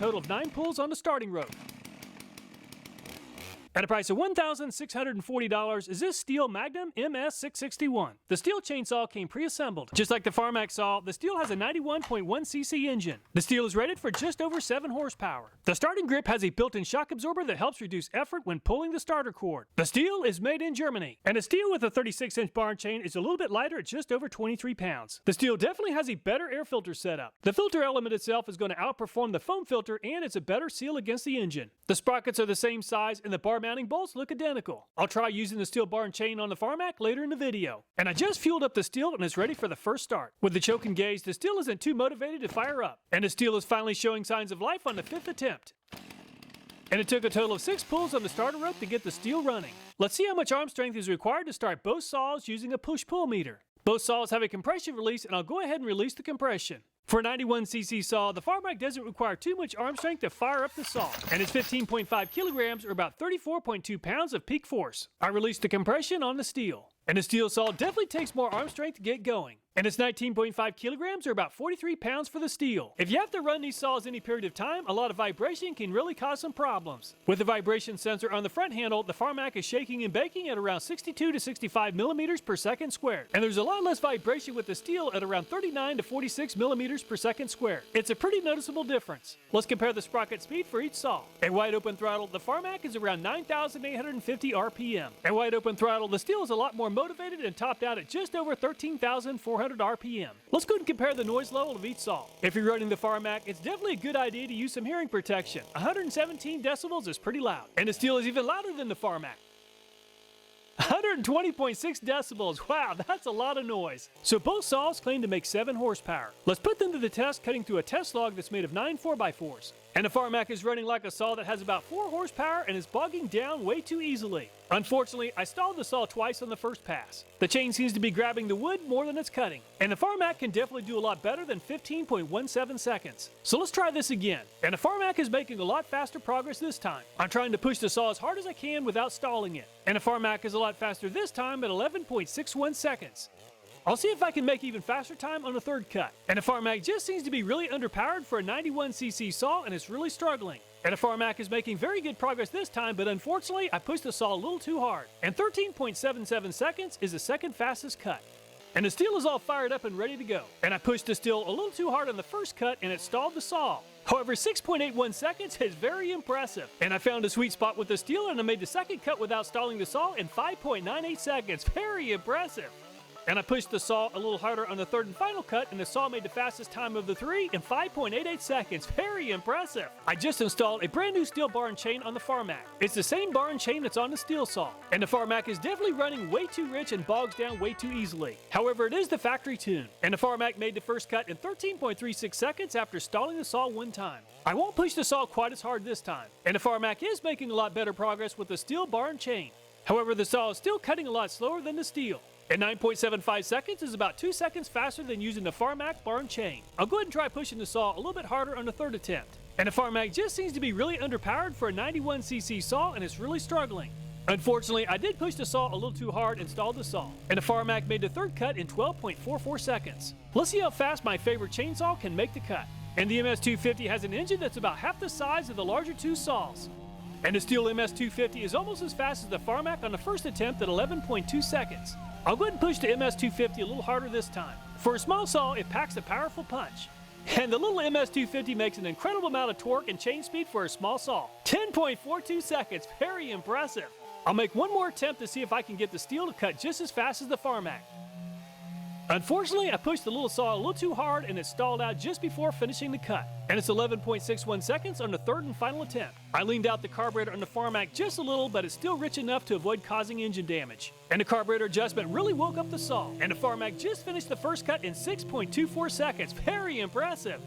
total of 9 pulls on the starting rope. At a price of $1,640 is this STIHL Magnum MS661. The STIHL chainsaw came pre-assembled. Just like the Farmac saw, the STIHL has a 91.1cc engine. The STIHL is rated for just over 7 horsepower. The starting grip has a built-in shock absorber that helps reduce effort when pulling the starter cord. The STIHL is made in Germany, and a STIHL with a 36-inch bar and chain is a little bit lighter at just over 23 pounds. The STIHL definitely has a better air filter setup. The filter element itself is going to outperform the foam filter, and it's a better seal against the engine. The sprockets are the same size, and the bar mounting bolts look identical. I'll try using the STIHL bar and chain on the Farmac later in the video. And I just fueled up the STIHL and it's ready for the first start. With the choke engaged, the STIHL isn't too motivated to fire up. And the STIHL is finally showing signs of life on the 5th attempt. And it took a total of 6 pulls on the starter rope to get the STIHL running. Let's see how much arm strength is required to start both saws using a push-pull meter. Both saws have a compression release, and I'll go ahead and release the compression. For a 91cc saw, the Farmac doesn't require too much arm strength to fire up the saw, and it's 15.5 kilograms or about 34.2 pounds of peak force. I released the compression on the STIHL. And the STIHL saw definitely takes more arm strength to get going. And it's 19.5 kilograms or about 43 pounds for the STIHL. If you have to run these saws any period of time, a lot of vibration can really cause some problems. With the vibration sensor on the front handle, the Farmac is shaking and baking at around 62 to 65 millimeters per second squared. And there's a lot less vibration with the STIHL at around 39 to 46 millimeters per second squared. It's a pretty noticeable difference. Let's compare the sprocket speed for each saw. At wide open throttle, the Farmac is around 9,850 RPM. At wide open throttle, the STIHL is a lot more motivated and topped out at just over 13,400 RPM. Let's go ahead and compare the noise level of each saw. If you're running the Farmac, it's definitely a good idea to use some hearing protection. 117 decibels is pretty loud, and the STIHL is even louder than the Farmac. 120.6 decibels. Wow, that's a lot of noise. So both saws claim to make 7 horsepower. Let's put them to the test cutting through a test log that's made of 9 4x4s. And the Farmac is running like a saw that has about 4 horsepower and is bogging down way too easily. Unfortunately, I stalled the saw twice on the first pass. The chain seems to be grabbing the wood more than it's cutting. And the Farmac can definitely do a lot better than 15.17 seconds. So let's try this again. And the Farmac is making a lot faster progress this time. I'm trying to push the saw as hard as I can without stalling it. And the Farmac is a lot faster this time at 11.61 seconds. I'll see if I can make even faster time on the third cut. And the Farmac just seems to be really underpowered for a 91cc saw, and it's really struggling. And the Farmac is making very good progress this time, but unfortunately I pushed the saw a little too hard. And 13.77 seconds is the second fastest cut. And the STIHL is all fired up and ready to go. And I pushed the STIHL a little too hard on the first cut and it stalled the saw. However, 6.81 seconds is very impressive. And I found a sweet spot with the STIHL and I made the second cut without stalling the saw in 5.98 seconds. Very impressive. And I pushed the saw a little harder on the third and final cut, and the saw made the fastest time of the 3 in 5.88 seconds. Very impressive. I just installed a brand new STIHL bar and chain on the Farmac. It's the same bar and chain that's on the STIHL saw. And the Farmac is definitely running way too rich and bogs down way too easily. However, it is the factory tune. And the Farmac made the first cut in 13.36 seconds after stalling the saw one time. I won't push the saw quite as hard this time. And the Farmac is making a lot better progress with the STIHL bar and chain. However, the saw is still cutting a lot slower than the STIHL. And 9.75 seconds is about 2 seconds faster than using the Farmac bar and chain. I'll go ahead and try pushing the saw a little bit harder on the third attempt. And the Farmac just seems to be really underpowered for a 91cc saw, and it's really struggling. Unfortunately, I did push the saw a little too hard and stalled the saw. And the Farmac made the third cut in 12.44 seconds. Let's see how fast my favorite chainsaw can make the cut. And the MS250 has an engine that's about half the size of the larger 2 saws. And the STIHL MS250 is almost as fast as the Farmac on the first attempt at 11.2 seconds. I'll go ahead and push the MS250 a little harder this time. For a small saw, it packs a powerful punch. And the little MS250 makes an incredible amount of torque and chain speed for a small saw. 10.42 seconds, very impressive. I'll make one more attempt to see if I can get the STIHL to cut just as fast as the Farmac. Unfortunately, I pushed the little saw a little too hard and it stalled out just before finishing the cut. And it's 11.61 seconds on the third and final attempt. I leaned out the carburetor on the Farmac just a little, but it's still rich enough to avoid causing engine damage. And the carburetor adjustment really woke up the saw. And the Farmac just finished the first cut in 6.24 seconds. Very impressive.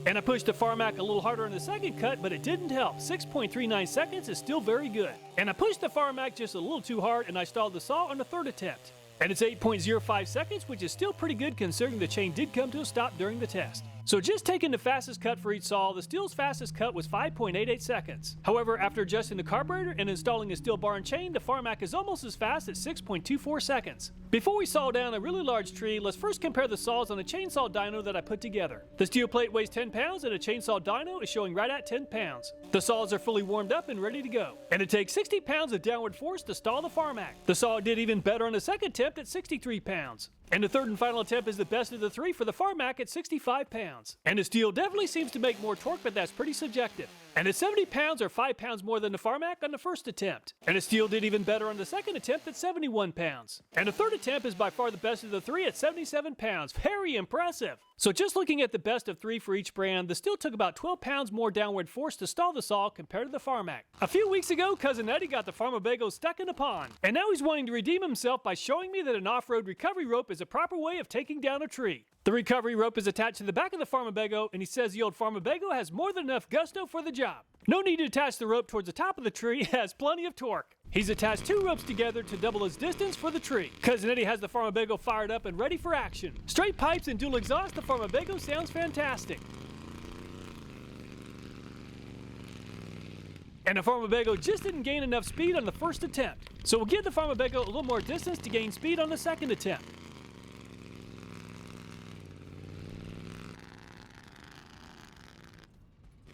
And I pushed the Farmac a little harder on the second cut, but it didn't help. 6.39 seconds is still very good. And I pushed the Farmac just a little too hard and I stalled the saw on the third attempt. And it's 8.05 seconds, which is still pretty good considering the chain did come to a stop during the test. So just taking the fastest cut for each saw, the Stihl's fastest cut was 5.88 seconds. However, after adjusting the carburetor and installing a steel bar and chain, the Farmac is almost as fast at 6.24 seconds. Before we saw down a really large tree, let's first compare the saws on a chainsaw dyno that I put together. The steel plate weighs 10 pounds and a chainsaw dyno is showing right at 10 pounds. The saws are fully warmed up and ready to go. And it takes 60 pounds of downward force to stall the Farmac. The saw did even better on the second attempt at 63 pounds. And the third and final attempt is the best of the three for the Farmac at 65 pounds. And the Stihl definitely seems to make more torque, but that's pretty subjective. And at 70 pounds or 5 pounds more than the Farmac on the first attempt. And the Stihl did even better on the second attempt at 71 pounds. And the third attempt is by far the best of the three at 77 pounds. Very impressive. So just looking at the best of three for each brand, the Stihl took about 12 pounds more downward force to stall the saw compared to the Farmac. A few weeks ago, Cousin Eddie got the Farmabago stuck in a pond. And now he's wanting to redeem himself by showing me that an off-road recovery rope is a proper way of taking down a tree. The recovery rope is attached to the back of the Farmabago, and he says the old Farmabago has more than enough gusto for the job. No need to attach the rope towards the top of the tree, it has plenty of torque. He's attached two ropes together to double his distance for the tree. Cousin Eddie has the Farmabago fired up and ready for action. Straight pipes and dual exhaust, the Farmabago sounds fantastic. And the Farmabago just didn't gain enough speed on the first attempt. So we'll give the Farmabago a little more distance to gain speed on the second attempt.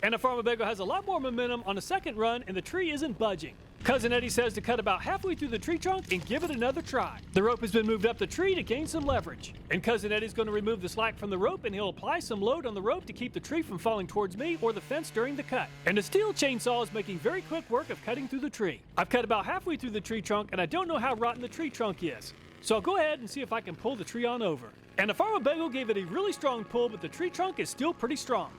And the Farmabago has a lot more momentum on the second run and the tree isn't budging. Cousin Eddie says to cut about halfway through the tree trunk and give it another try. The rope has been moved up the tree to gain some leverage. And Cousin Eddie's going to remove the slack from the rope and he'll apply some load on the rope to keep the tree from falling towards me or the fence during the cut. And the Stihl chainsaw is making very quick work of cutting through the tree. I've cut about halfway through the tree trunk and I don't know how rotten the tree trunk is. So I'll go ahead and see if I can pull the tree on over. And the Farmabago gave it a really strong pull, but the tree trunk is still pretty strong.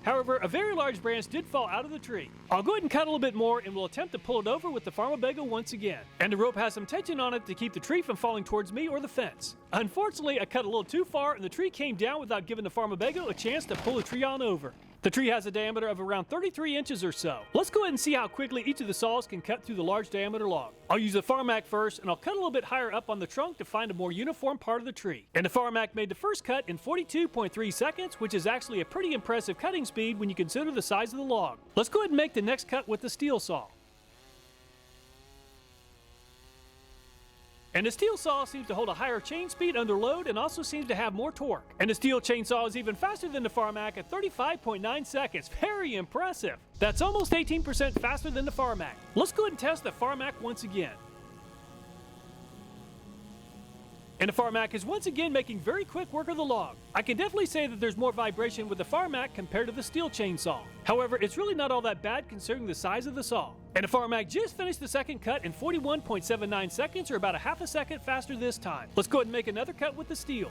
However, a very large branch did fall out of the tree. I'll go ahead and cut a little bit more and we'll attempt to pull it over with the Farmabago once again. And the rope has some tension on it to keep the tree from falling towards me or the fence. Unfortunately, I cut a little too far and the tree came down without giving the Farmabago a chance to pull the tree on over. The tree has a diameter of around 33 inches or so. Let's go ahead and see how quickly each of the saws can cut through the large diameter log. I'll use the Farmac first, and I'll cut a little bit higher up on the trunk to find a more uniform part of the tree. And the Farmac made the first cut in 42.3 seconds, which is actually a pretty impressive cutting speed when you consider the size of the log. Let's go ahead and make the next cut with the Stihl saw. And the Stihl saw seems to hold a higher chain speed under load and also seems to have more torque. And the Stihl chainsaw is even faster than the Farmac at 35.9 seconds. Very impressive. That's almost 18% faster than the Farmac. Let's go ahead and test the Farmac once again. And the Farmac is once again making very quick work of the log. I can definitely say that there's more vibration with the Farmac compared to the Stihl chainsaw. However, it's really not all that bad considering the size of the saw. And the Farmac just finished the second cut in 41.79 seconds, or about a half a second faster this time. Let's go ahead and make another cut with the Stihl.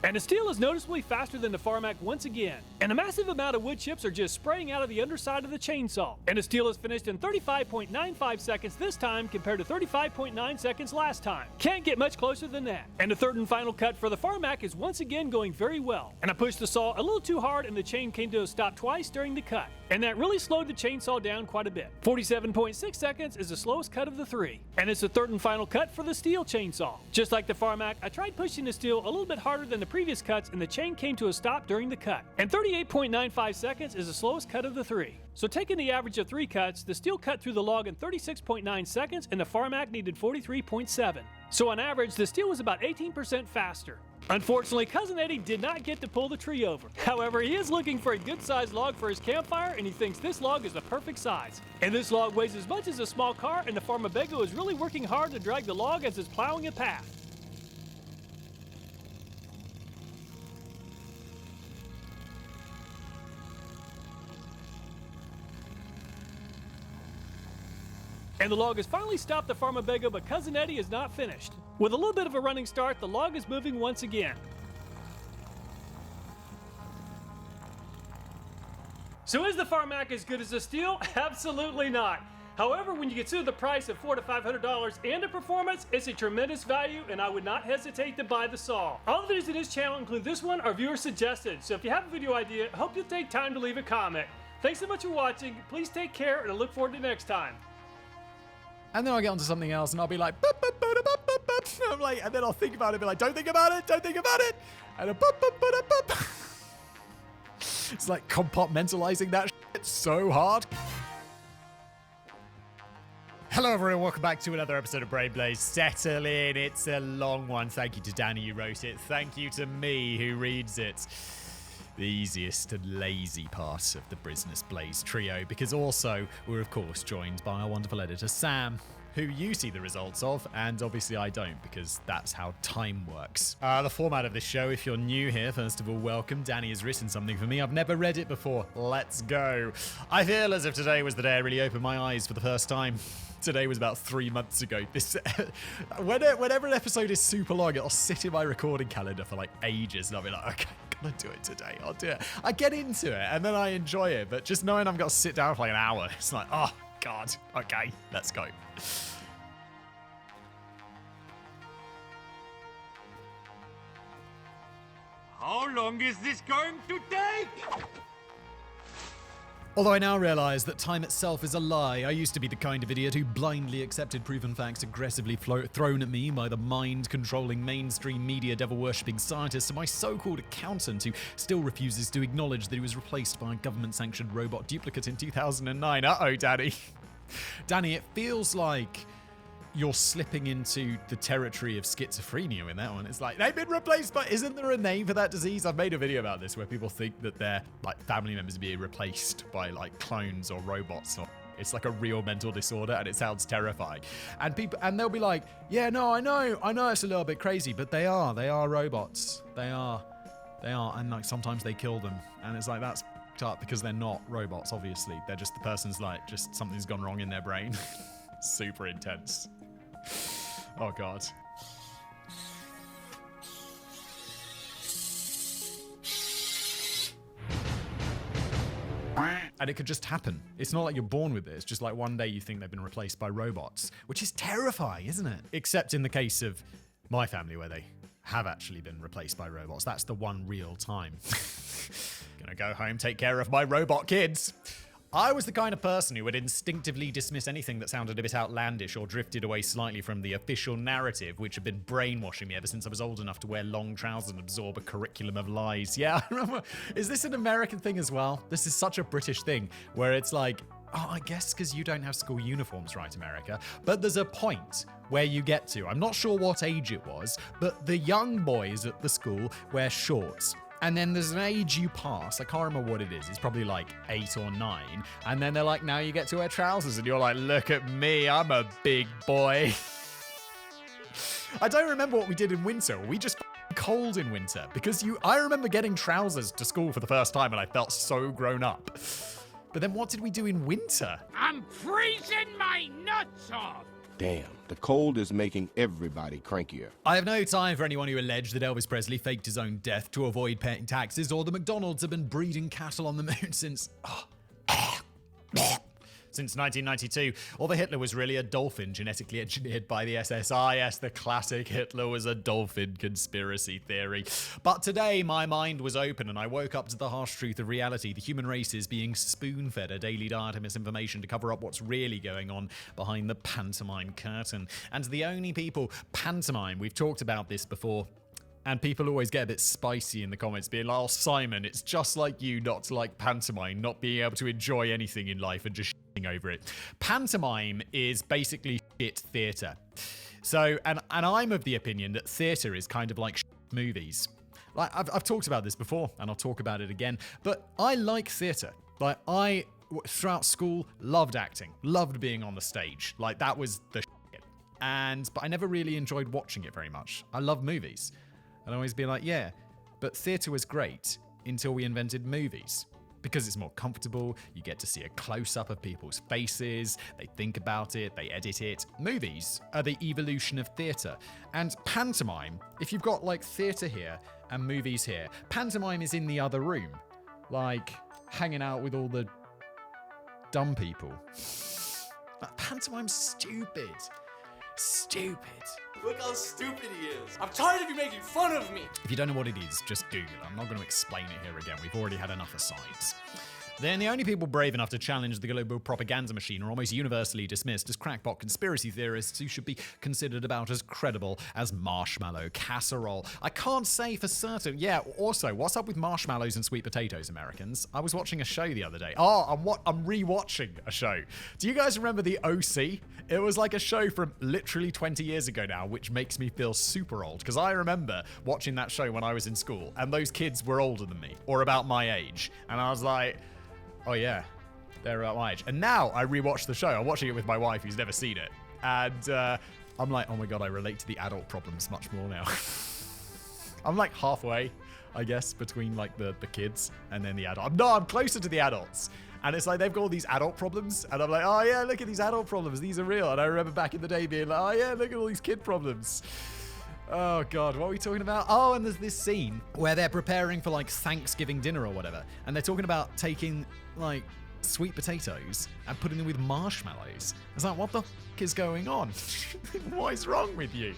And the Stihl is noticeably faster than the Farmac once again. And a massive amount of wood chips are just spraying out of the underside of the chainsaw. And the Stihl is finished in 35.95 seconds this time compared to 35.9 seconds last time. Can't get much closer than that. And the third and final cut for the Farmac is once again going very well. And I pushed the saw a little too hard and the chain came to a stop twice during the cut. And that really slowed the chainsaw down quite a bit. 47.6 seconds is the slowest cut of the three. And it's the third and final cut for the Stihl chainsaw. Just like the Farmac, I tried pushing the Stihl a little bit harder than the previous cuts and the chain came to a stop during the cut. And 38.95 seconds is the slowest cut of the three. So taking the average of three cuts, the Stihl cut through the log in 36.9 seconds and the Farmac needed 43.7. So on average, the Stihl was about 18% faster. Unfortunately, Cousin Eddie did not get to pull the tree over. However, he is looking for a good-sized log for his campfire, and he thinks this log is the perfect size. And this log weighs as much as a small car, and the Farmabago is really working hard to drag the log as it's plowing a path. And the log has finally stopped the Farmabago, but Cousin Eddie is not finished. With a little bit of a running start, the log is moving once again. So is the Farmac as good as the Stihl? Absolutely not. However, when you consider the price of $400 to $500 and the performance, it's a tremendous value, and I would not hesitate to buy the saw. All the videos in this channel, include this one, are viewer suggested. So if you have a video idea, I hope you'll take time to leave a comment. Thanks so much for watching. Please take care, and I look forward to next time. And then I'll get onto something else and I'll be like, boop, boop, boop, boop, boop, boop. I'm like, and then I'll think about it, be like, don't think about it, don't think about it. And a bup, bup, bup, bup, bup. It's like compartmentalizing that shit so hard. Hello everyone, welcome back to another episode of Brain Blaze. Settle in, it's a long one. Thank you to Danny who wrote it. Thank you to me who reads it. The easiest and lazy part of the Business Blaze trio, because also we're of course joined by our wonderful editor Sam, who you see the results of, and obviously I don't, because that's how time works. The format of this show, if you're new here, first of all, welcome. Danny has written something for me. I've never read it before. Let's go. I feel as if today was the day I really opened my eyes for the first time. Today was about 3 months ago. Whenever an episode is super long, it'll sit in my recording calendar for like ages, and I'll be like, okay, I'm gonna do it today. I'll do it. I get into it, and then I enjoy it, but just knowing I've got to sit down for like an hour, it's like, oh, God. Okay, let's go. How long is this going to take? Although I now realise that time itself is a lie. I used to be the kind of idiot who blindly accepted proven facts aggressively thrown at me by the mind-controlling mainstream media devil-worshipping scientists, and my so-called accountant who still refuses to acknowledge that he was replaced by a government-sanctioned robot duplicate in 2009. Uh-oh, Danny. Danny, it feels like you're slipping into the territory of schizophrenia in that one. It's like, they've been replaced by... Isn't there a name for that disease? I've made a video about this where people think that their like family members are being replaced by like clones or robots. Or it's like a real mental disorder, and it sounds terrifying. And they'll be like, yeah, no, I know it's a little bit crazy, but they are robots. They are. And like sometimes they kill them. And it's like, that's up because they're not robots, obviously. They're just the person's like, just something's gone wrong in their brain. Super intense. Oh, God. And it could just happen. It's not like you're born with it. It's just like one day you think they've been replaced by robots, which is terrifying, isn't it? Except in the case of my family where they have actually been replaced by robots. That's the one real time. Gonna go home, take care of my robot kids. I was the kind of person who would instinctively dismiss anything that sounded a bit outlandish or drifted away slightly from the official narrative, which had been brainwashing me ever since I was old enough to wear long trousers and absorb a curriculum of lies. Yeah, I remember. Is this an American thing as well? This is such a British thing where it's like, oh, I guess because you don't have school uniforms, right, America? But there's a point where you get to, I'm not sure what age it was, but the young boys at the school wear shorts. And then there's an age you pass, I can't remember what it is, it's probably like 8 or 9, and then they're like, now you get to wear trousers, and you're like, look at me, I'm a big boy. I don't remember what we did in winter. Were we just cold in winter? Because I remember getting trousers to school for the first time, and I felt so grown up. But then what did we do in winter? I'm freezing my nuts off! Damn, the cold is making everybody crankier. I have no time for anyone who alleged that Elvis Presley faked his own death to avoid paying taxes, or the McDonald's have been breeding cattle on the moon since 1992, or that Hitler was really a dolphin genetically engineered by the SSI. Yes, the classic Hitler was a dolphin conspiracy theory. But today, my mind was open and I woke up to the harsh truth of reality. The human race is being spoon-fed a daily diet of misinformation to cover up what's really going on behind the pantomime curtain. And the only people... Pantomime, we've talked about this before. And people always get a bit spicy in the comments, being like, oh, Simon, it's just like you not to like pantomime, not being able to enjoy anything in life and just shitting over it. Pantomime is basically shit theatre. So, and I'm of the opinion that theatre is kind of like shit movies. Like, I've talked about this before, and I'll talk about it again, but I like theatre. Like, throughout school, loved acting, loved being on the stage. Like, that was the shit. But I never really enjoyed watching it very much. I love movies. And always be like, yeah, but theatre was great until we invented movies. Because it's more comfortable, you get to see a close-up of people's faces, they think about it, they edit it. Movies are the evolution of theatre. And pantomime, if you've got like theatre here and movies here, pantomime is in the other room. Like, hanging out with all the dumb people. Pantomime's stupid. Stupid. Look how stupid he is. I'm tired of you making fun of me. If you don't know what it is, just Google it. I'm not going to explain it here again. We've already had enough asides. Then the only people brave enough to challenge the global propaganda machine are almost universally dismissed as crackpot conspiracy theorists who should be considered about as credible as marshmallow casserole. I can't say for certain. Yeah, also, what's up with marshmallows and sweet potatoes, Americans? I was watching a show the other day. I'm rewatching a show. Do you guys remember the OC? It was like a show from literally 20 years ago now, which makes me feel super old, because I remember watching that show when I was in school, and those kids were older than me, or about my age, and I was like, oh yeah, they're about my age. And now I rewatch the show. I'm watching it with my wife, who's never seen it, and I'm like, oh my god, I relate to the adult problems much more now. I'm like halfway, I guess, between like the kids and then the adult. I'm closer to the adults. And it's like they've got all these adult problems, and I'm like, oh yeah, look at these adult problems. These are real. And I remember back in the day being like, oh yeah, look at all these kid problems. Oh god, what are we talking about? Oh, and there's this scene where they're preparing for like Thanksgiving dinner or whatever, and they're talking about taking like sweet potatoes and putting them with marshmallows. It's like, what the f*** is going on? What is wrong with you?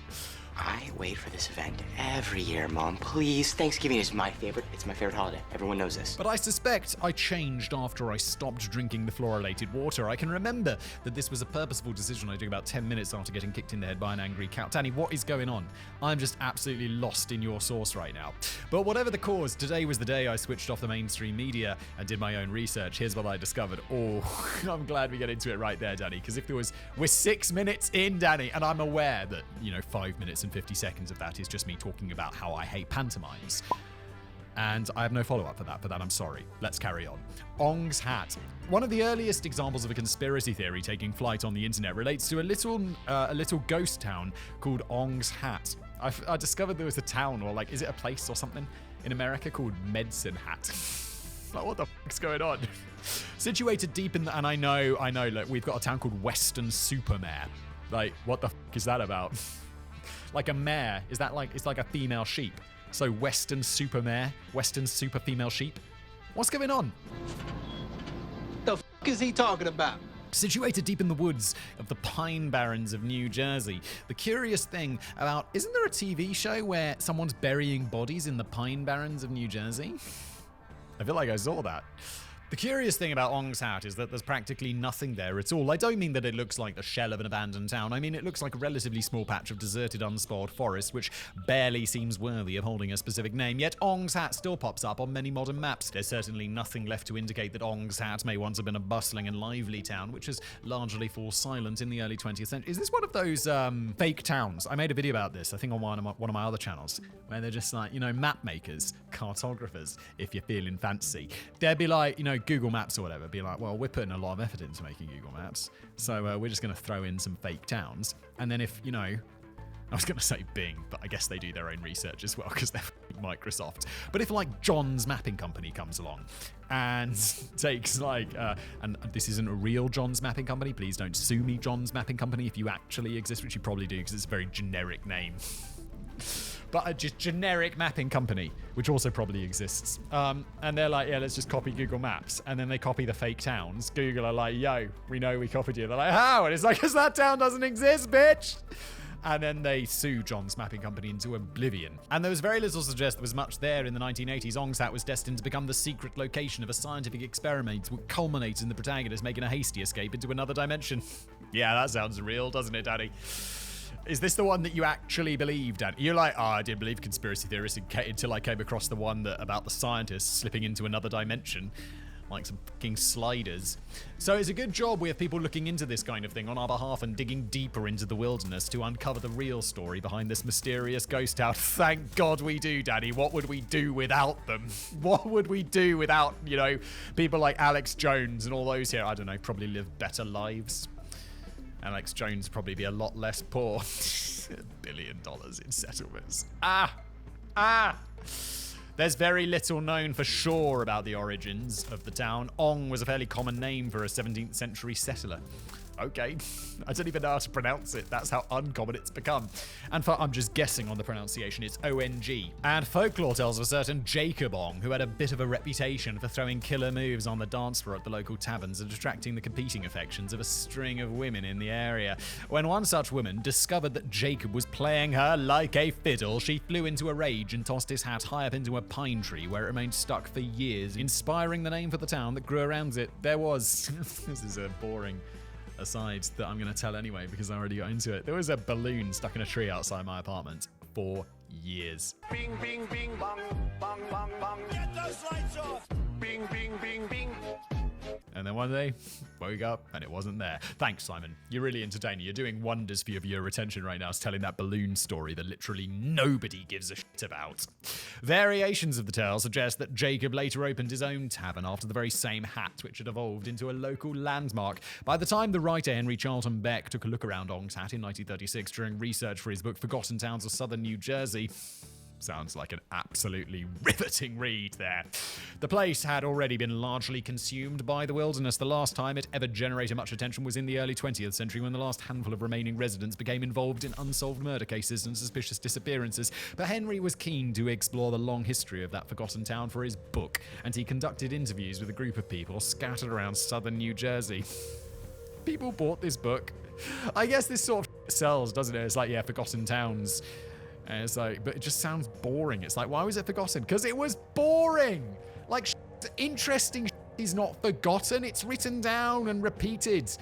I wait for this event every year, Mom. Please, Thanksgiving is my favorite. It's my favorite holiday. Everyone knows this. But I suspect I changed after I stopped drinking the fluoridated water. I can remember that this was a purposeful decision I took about 10 minutes after getting kicked in the head by an angry cow. Danny, what is going on? I'm just absolutely lost in your sauce right now. But whatever the cause, today was the day I switched off the mainstream media and did my own research. Here's what I discovered. Oh, I'm glad we get into it right there, Danny, because we're 6 minutes in, Danny, and I'm aware that, 5 minutes and 50 seconds of that is just me talking about how I hate pantomimes. And I have no follow-up for that I'm sorry. Let's carry on. Ong's hat. One of the earliest examples of a conspiracy theory taking flight on the internet relates to a little ghost town called Ong's Hat. I discovered there was a town, or like, is it a place or something in America called Medicine Hat? Like, what the fuck's going on? Situated deep in the, and I know, look, we've got a town called Western Supermare. Like, what the fuck is that about? Like a mare, is that like, it's like a female sheep. So Western super mare, Western super female sheep. What's going on? The f*** is he talking about? Situated deep in the woods of the Pine Barrens of New Jersey. The curious thing about, isn't there a TV show where someone's burying bodies in the Pine Barrens of New Jersey? I feel like I saw that. The curious thing about Ong's Hat is that there's practically nothing there at all. I don't mean that it looks like the shell of an abandoned town. I mean it looks like a relatively small patch of deserted, unspoiled forest, which barely seems worthy of holding a specific name. Yet Ong's Hat still pops up on many modern maps. There's certainly nothing left to indicate that Ong's Hat may once have been a bustling and lively town, which has largely fallen silent in the early 20th century. Is this one of those fake towns? I made a video about this, I think on one of my other channels, where they're just like, map makers, cartographers, if you're feeling fancy. They'd be like, Google Maps or whatever, be like, well, we're putting a lot of effort into making Google Maps, so we're just going to throw in some fake towns. And then if, I was going to say Bing, but I guess they do their own research as well because they're Microsoft. But if like John's Mapping Company comes along and takes like, and this isn't a real John's Mapping Company, please don't sue me, John's Mapping Company, if you actually exist, which you probably do because it's a very generic name. But a just generic mapping company, which also probably exists. And they're like, yeah, let's just copy Google Maps. And then they copy the fake towns. Google are like, yo, we know we copied you. They're like, how? And it's like, because that town doesn't exist, bitch. And then they sue John's Mapping Company into oblivion. And there was very little to suggest there was much there in the 1980s. Ong's Hat was destined to become the secret location of a scientific experiment which culminates in the protagonist making a hasty escape into another dimension. Yeah, that sounds real, doesn't it, Daddy? Is this the one that you actually believed, Dan? You're like, I didn't believe conspiracy theorists until I came across the one that about the scientists slipping into another dimension, like some fucking sliders. So it's a good job we have people looking into this kind of thing on our behalf and digging deeper into the wilderness to uncover the real story behind this mysterious ghost town. Thank God we do, Daddy. What would we do without them? What would we do without, people like Alex Jones and all those here? I don't know, probably live better lives. Alex Jones probably be a lot less poor. $1 billion in settlements. There's very little known for sure about the origins of the town. Ong was a fairly common name for a 17th century settler. Okay. I don't even know how to pronounce it. That's how uncommon it's become. And I'm just guessing on the pronunciation. It's ONG. And folklore tells of a certain Jacob Ong, who had a bit of a reputation for throwing killer moves on the dance floor at the local taverns and attracting the competing affections of a string of women in the area. When one such woman discovered that Jacob was playing her like a fiddle, she flew into a rage and tossed his hat high up into a pine tree where it remained stuck for years, inspiring the name for the town that grew around it. There was... This is a boring aside that I'm going to tell anyway because I already got into it. There was a balloon stuck in a tree outside my apartment for years. Bing, bing, bing, bong, bong, bong, bong. Get those lights off. Bing, bing, bing, bing. And then one day, woke up and it wasn't there. Thanks, Simon. You're really entertaining. You're doing wonders for your viewer retention right now, telling that balloon story that literally nobody gives a shit about. Variations of the tale suggest that Jacob later opened his own tavern after the very same hat, which had evolved into a local landmark. By the time the writer Henry Charlton Beck took a look around Ong's Hat in 1936 during research for his book Forgotten Towns of Southern New Jersey, sounds like an absolutely riveting read there. The place had already been largely consumed by the wilderness. The last time it ever generated much attention was in the early 20th century when the last handful of remaining residents became involved in unsolved murder cases and suspicious disappearances. But Henry was keen to explore the long history of that forgotten town for his book, and he conducted interviews with a group of people scattered around southern New Jersey. People bought this book. I guess this sort of sells, doesn't it? It's like, yeah, forgotten towns. And it's like, but it just sounds boring. It's like, why was it forgotten? Because it was boring. Like, interesting is not forgotten. It's written down and repeated.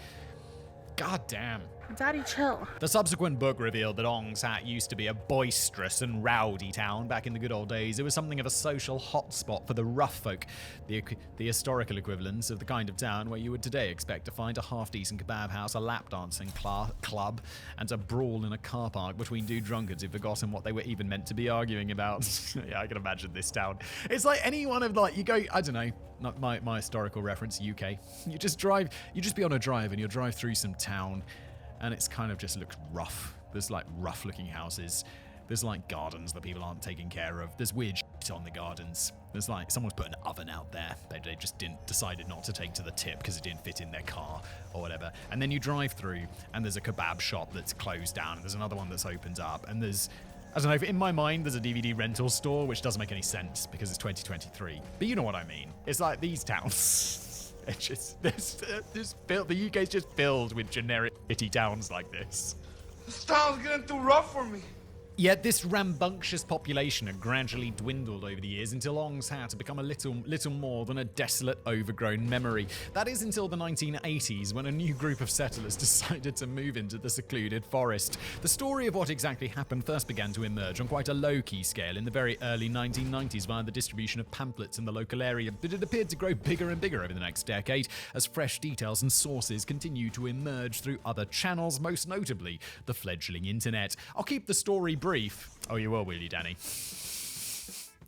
God damn. Daddy, chill. The subsequent book revealed that Ong's Hat used to be a boisterous and rowdy town back in the good old days. It was something of a social hotspot for the rough folk, the historical equivalents of the kind of town where you would today expect to find a half-decent kebab house, a lap dancing club, and a brawl in a car park between two drunkards who'd forgotten what they were even meant to be arguing about. Yeah, I can imagine this town. It's like any one of, like, you go, I don't know, not my historical reference, UK. You just be on a drive and you'll drive through some town, and it's kind of just looks rough. There's like rough looking houses. There's like gardens that people aren't taking care of. There's weird shit on the gardens. There's like someone's put an oven out there. They just decided not to take to the tip because it didn't fit in their car or whatever. And then you drive through and there's a kebab shop that's closed down and there's another one that's opened up. And there's, I don't know, in my mind there's a DVD rental store, which doesn't make any sense because it's 2023. But you know what I mean. It's like these towns. It's just, the UK's just filled with generic shitty towns like this. This town's getting too rough for me. Yet this rambunctious population had gradually dwindled over the years until Ong's Hat had become a little more than a desolate, overgrown memory. That is until the 1980s, when a new group of settlers decided to move into the secluded forest. The story of what exactly happened first began to emerge on quite a low-key scale in the very early 1990s via the distribution of pamphlets in the local area, but it appeared to grow bigger and bigger over the next decade as fresh details and sources continued to emerge through other channels, most notably the fledgling internet. I'll keep the story brief. Oh, you will you, Danny?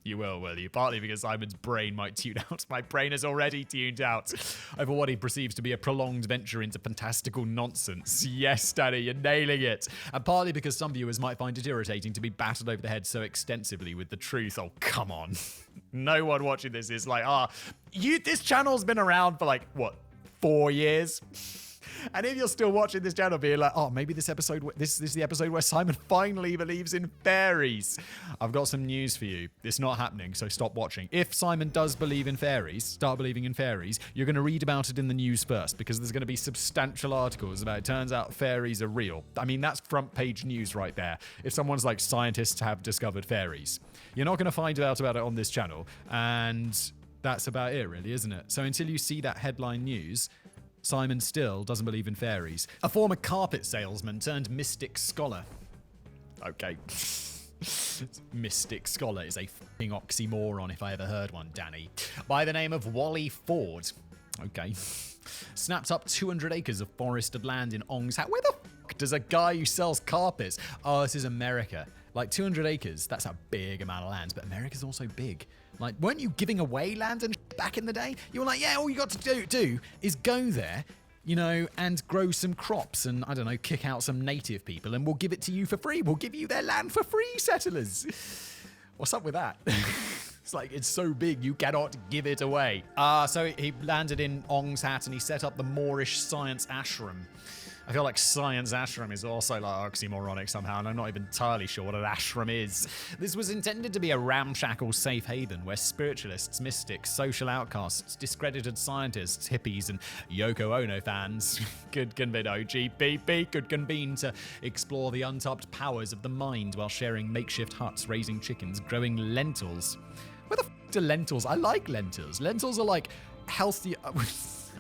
You will you? Partly because Simon's brain might tune out. My brain is already tuned out over what he perceives to be a prolonged venture into fantastical nonsense. Yes, Danny, you're nailing it. And partly because some viewers might find it irritating to be battered over the head so extensively with the truth. Oh, come on. No one watching this is like, this channel's been around for like, what, 4 years? And if you're still watching this channel being like, oh, maybe this is the episode where Simon finally believes in fairies, I've got some news for you. It's not happening, so stop watching. If Simon does believe in fairies, start believing in fairies, you're going to read about it in the news first, because there's going to be substantial articles about it turns out fairies are real. I mean, that's front page news right there. If someone's like, scientists have discovered fairies, you're not going to find out about it on this channel. And that's about it, really, isn't it? So until you see that headline news, Simon still doesn't believe in fairies. A former carpet salesman turned mystic scholar. Okay. Mystic scholar is a f***ing oxymoron if I ever heard one, Danny. By the name of Wally Ford. Okay. Snapped up 200 acres of forested land in Ong's Hat. Where the f*** does a guy who sells carpets? Oh, this is America. Like 200 acres, that's a big amount of land, but America's also big. Like, weren't you giving away land and back in the day? You were like, yeah, all you got to do is go there, you know, and grow some crops and, I don't know, kick out some native people and we'll give it to you for free. We'll give you their land for free, settlers. What's up with that? It's like, it's so big, you cannot give it away. So he landed in Ong's hat and he set up the Moorish Science Ashram. I feel like Science Ashram is also like oxymoronic somehow, and I'm not even entirely sure what an ashram is. This was intended to be a ramshackle safe haven where spiritualists, mystics, social outcasts, discredited scientists, hippies, and Yoko Ono fans could convene could convene to explore the untapped powers of the mind while sharing makeshift huts, raising chickens, growing lentils. Where the f*** are lentils? I like lentils. Lentils are like healthy.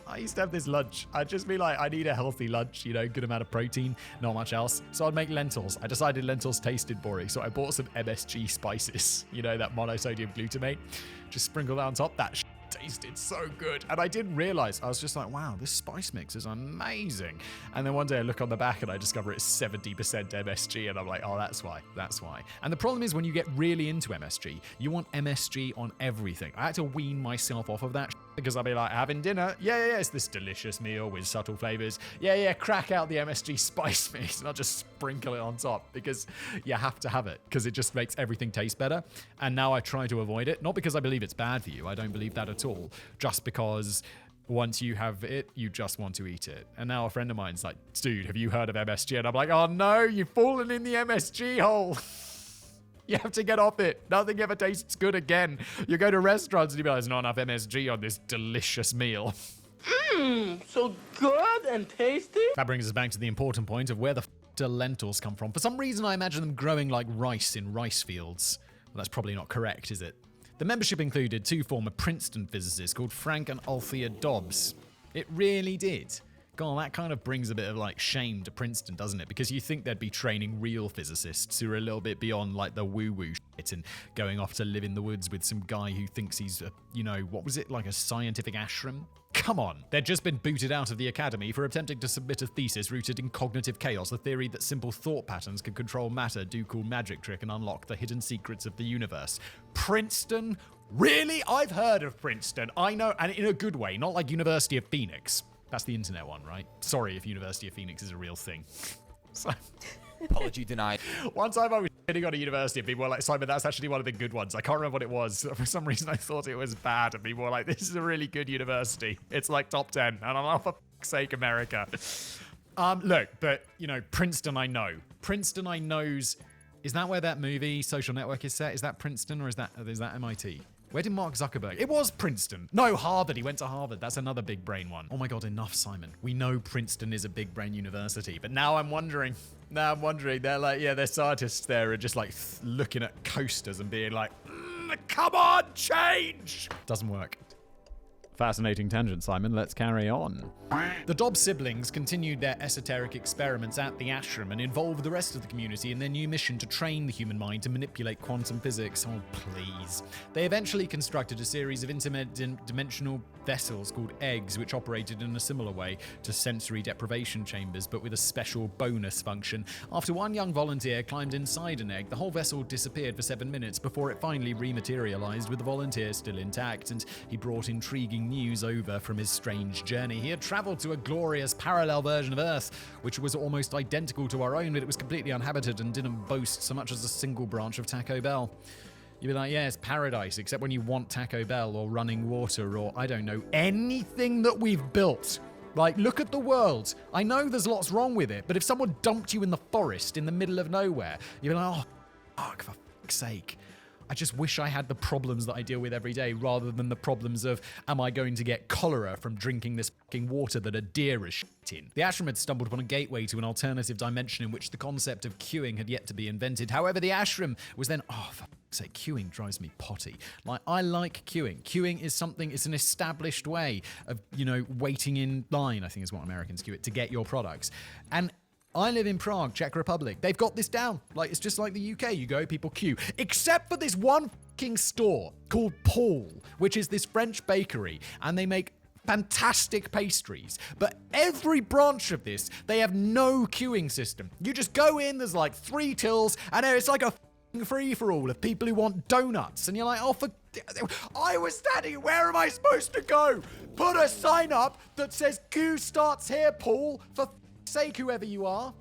I used to have this lunch. I'd just be like, I need a healthy lunch, you know, good amount of protein, not much else. So I'd make lentils. I decided lentils tasted boring, so I bought some MSG spices, you know, that monosodium glutamate. Just sprinkle that on top. That tasted so good. And I didn't realize, I was just like, wow, this spice mix is amazing. And then one day I look on the back and I discover it's 70% MSG, and I'm like, oh, that's why. And the problem is when you get really into MSG, you want MSG on everything. I had to wean myself off of that because I'll be like, having dinner, yeah, it's this delicious meal with subtle flavors. Yeah, crack out the MSG spice mix and I'll just sprinkle it on top because you have to have it because it just makes everything taste better. And now I try to avoid it, not because I believe it's bad for you. I don't believe that at all. Just because once you have it, you just want to eat it. And now a friend of mine's like, dude, have you heard of MSG? And I'm like, oh no, you've fallen in the MSG hole. You have to get off it. Nothing ever tastes good again. You go to restaurants and you be like, there's not enough MSG on this delicious meal. So good and tasty. That brings us back to the important point of where the f*** do lentils come from. For some reason, I imagine them growing like rice in rice fields. Well, that's probably not correct, is it? The membership included two former Princeton physicists called Frank and Althea Dobbs. It really did. God, that kind of brings a bit of like shame to Princeton, doesn't it? Because you think they'd be training real physicists who are a little bit beyond like the woo-woo shit and going off to live in the woods with some guy who thinks he's, what was it, like a scientific ashram? Come on. They'd just been booted out of the academy for attempting to submit a thesis rooted in cognitive chaos, the theory that simple thought patterns can control matter, do cool magic trick, and unlock the hidden secrets of the universe. Princeton? Really? I've heard of Princeton. I know, and in a good way, not like University of Phoenix. That's the internet one, right? Sorry if University of Phoenix is a real thing. Apology denied. One time I was shitting on a university and people were like, Simon, that's actually one of the good ones. I can't remember what it was. For some reason I thought it was bad, and people were like, this is a really good university. It's like top 10. And I'm like, for fuck's sake, America. Look, but, Princeton I know. Princeton I knows... Is that where that movie, Social Network, is set? Is that Princeton or is that MIT? Where did Mark Zuckerberg? It was Princeton. No, Harvard. He went to Harvard. That's another big brain one. Oh my God, enough, Simon. We know Princeton is a big brain university, but now I'm wondering. They're like, yeah, they're scientists there are just like looking at coasters and being like, come on, change. Doesn't work. Fascinating tangent, Simon. Let's carry on. The Dobbs siblings continued their esoteric experiments at the ashram and involved the rest of the community in their new mission to train the human mind to manipulate quantum physics. Oh, please. They eventually constructed a series of interdimensional vessels called eggs, which operated in a similar way to sensory deprivation chambers, but with a special bonus function. After one young volunteer climbed inside an egg, the whole vessel disappeared for 7 minutes before it finally rematerialized with the volunteer still intact, and he brought intriguing news over from his strange journey. He had traveled to a glorious parallel version of Earth, which was almost identical to our own, but it was completely uninhabited and didn't boast so much as a single branch of Taco Bell. You'd be like, yeah, it's paradise, except when you want Taco Bell or running water or, I don't know, anything that we've built. Like, look at the world. I know there's lots wrong with it, but if someone dumped you in the forest in the middle of nowhere, you'd be like, oh, fuck, for fuck's sake. I just wish I had the problems that I deal with every day rather than the problems of, am I going to get cholera from drinking this fucking water that a deer is shit in? The ashram had stumbled upon a gateway to an alternative dimension in which the concept of queuing had yet to be invented. However, the ashram was then, for fuck's sake, queuing drives me potty. Like, I like queuing. Queuing is something, it's an established way of, waiting in line, I think is what Americans queue it, to get your products. And I live in Prague, Czech Republic. They've got this down. Like, it's just like the UK. You go, people queue. Except for this one fucking store called Paul, which is this French bakery, and they make fantastic pastries. But every branch of this, they have no queuing system. You just go in, there's like 3 tills, and it's like a free-for-all of people who want donuts. And you're like, I was standing, where am I supposed to go? Put a sign up that says, queue starts here, Paul, for sake, whoever you are.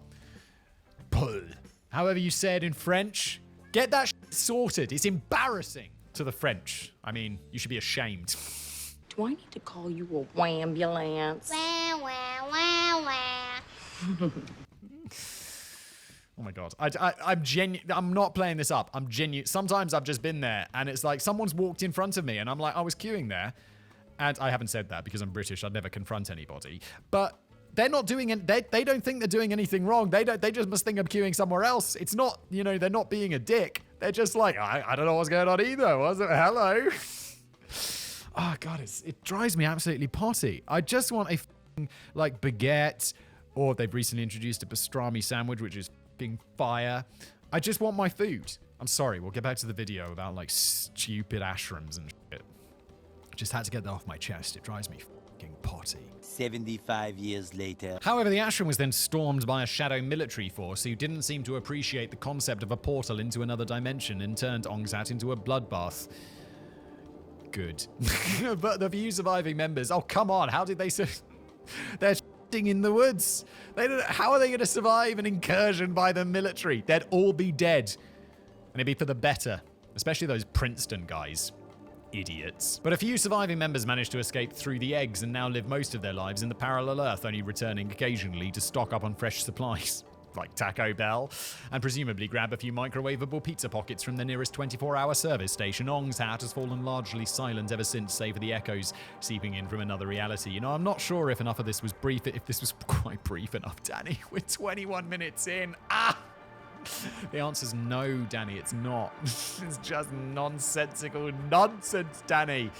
Paul. However you say it in French. Get that sorted. It's embarrassing. to the French. I mean, you should be ashamed. Do I need to call you a wambulance? Wah, wah, wah, wah. Oh my God. I'm not playing this up. I'm genuine. Sometimes I've just been there and it's like someone's walked in front of me and I'm like, I was queuing there. And I haven't said that because I'm British. I'd never confront anybody. But they're not doing it. They don't think they're doing anything wrong. They just must think I'm queuing somewhere else. It's not, you know, they're not being a dick. They're just like, I don't know what's going on either. Was it? Hello. Oh God, it drives me absolutely potty. I just want a like baguette, or they've recently introduced a pastrami sandwich, which is fire. I just want my food. I'm sorry. We'll get back to the video about like stupid ashrams and shit. I just had to get that off my chest. It drives me fucking potty. 75 years later. However, the ashram was then stormed by a shadow military force who didn't seem to appreciate the concept of a portal into another dimension and turned Ongsat into a bloodbath. Good. But the few surviving members, oh come on, how did they they're in the woods. How are they going to survive an incursion by the military? They'd all be dead. And it'd be for the better. Especially those Princeton guys. Idiots. But a few surviving members managed to escape through the eggs and now live most of their lives in the parallel Earth, only returning occasionally to stock up on fresh supplies. Like Taco Bell, and presumably grab a few microwavable pizza pockets from the nearest 24-hour service station. Ongsat has fallen largely silent ever since, save for the echoes seeping in from another reality. You know, I'm not sure if enough of this was brief, if this was quite brief enough, Danny. We're 21 minutes in. The answer's no, Danny, it's not. It's just nonsensical nonsense, Danny.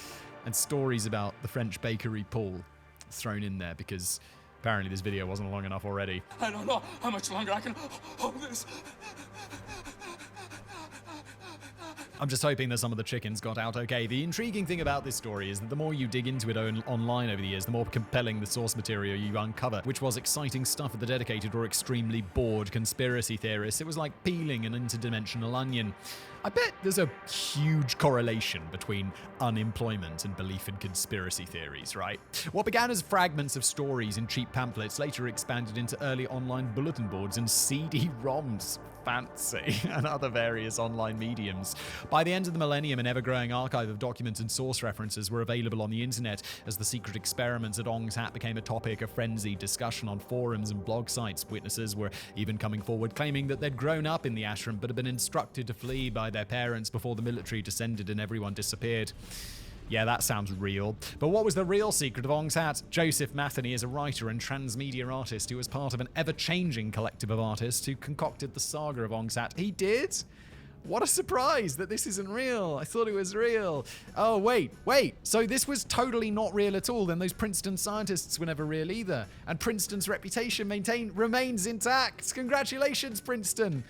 And stories about the French bakery Paul thrown in there because apparently this video wasn't long enough already. I don't know how much longer I can hold this. I'm just hoping that some of the chickens got out okay. The intriguing thing about this story is that the more you dig into it online over the years, the more compelling the source material you uncover, which was exciting stuff for the dedicated or extremely bored conspiracy theorists. It was like peeling an interdimensional onion. I bet there's a huge correlation between unemployment and belief in conspiracy theories, right? What began as fragments of stories in cheap pamphlets later expanded into early online bulletin boards and CD-ROMs. Fancy, and other various online mediums. By the end of the millennium, an ever-growing archive of documents and source references were available on the internet as the secret experiments at Ongsat became a topic of frenzied discussion on forums and blog sites. Witnesses were even coming forward claiming that they'd grown up in the ashram but had been instructed to flee by their parents before the military descended and everyone disappeared. Yeah, that sounds real. But what was the real secret of Ongsat? Joseph Matheny is a writer and transmedia artist who was part of an ever-changing collective of artists who concocted the saga of Ongsat. He did? What a surprise that this isn't real. I thought it was real. Oh, wait. So this was totally not real at all. Then those Princeton scientists were never real either. And Princeton's reputation remains intact. Congratulations, Princeton.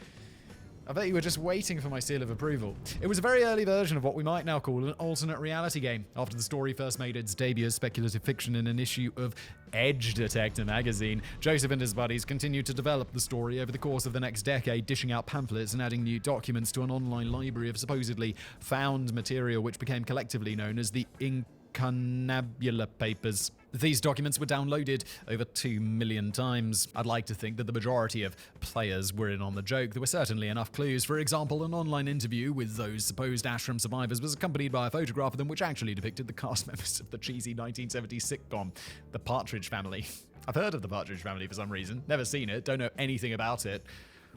I bet you were just waiting for my seal of approval. It was a very early version of what we might now call an alternate reality game. After the story first made its debut as speculative fiction in an issue of Edge Detector magazine, Joseph and his buddies continued to develop the story over the course of the next decade, dishing out pamphlets and adding new documents to an online library of supposedly found material, which became collectively known as the Incunabula Papers. These documents were downloaded over 2 million times. I'd like to think that the majority of players were in on the joke. There were certainly enough clues. For example, an online interview with those supposed ashram survivors was accompanied by a photograph of them which actually depicted the cast members of the cheesy 1970s sitcom, The Partridge Family. I've heard of The Partridge Family for some reason. Never seen it, don't know anything about it,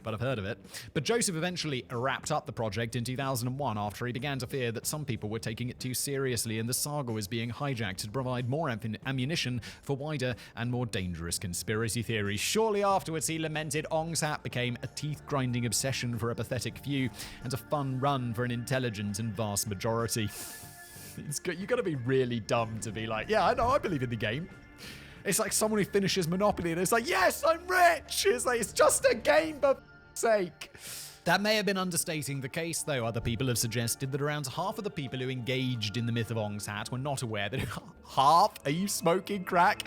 but I've heard of it. But Joseph eventually wrapped up the project in 2001 after he began to fear that some people were taking it too seriously and the saga was being hijacked to provide more ammunition for wider and more dangerous conspiracy theories. Shortly afterwards, he lamented Ongsat became a teeth-grinding obsession for a pathetic few and a fun run for an intelligent and vast majority. You gotta be really dumb to be like, yeah, I know, I believe in the game. It's like someone who finishes Monopoly and it's like, yes, I'm rich. It's like, it's just a game, for sake. That may have been understating the case, though. Other people have suggested that around half of the people who engaged in the myth of Ongsat were not aware that half? Are you smoking crack?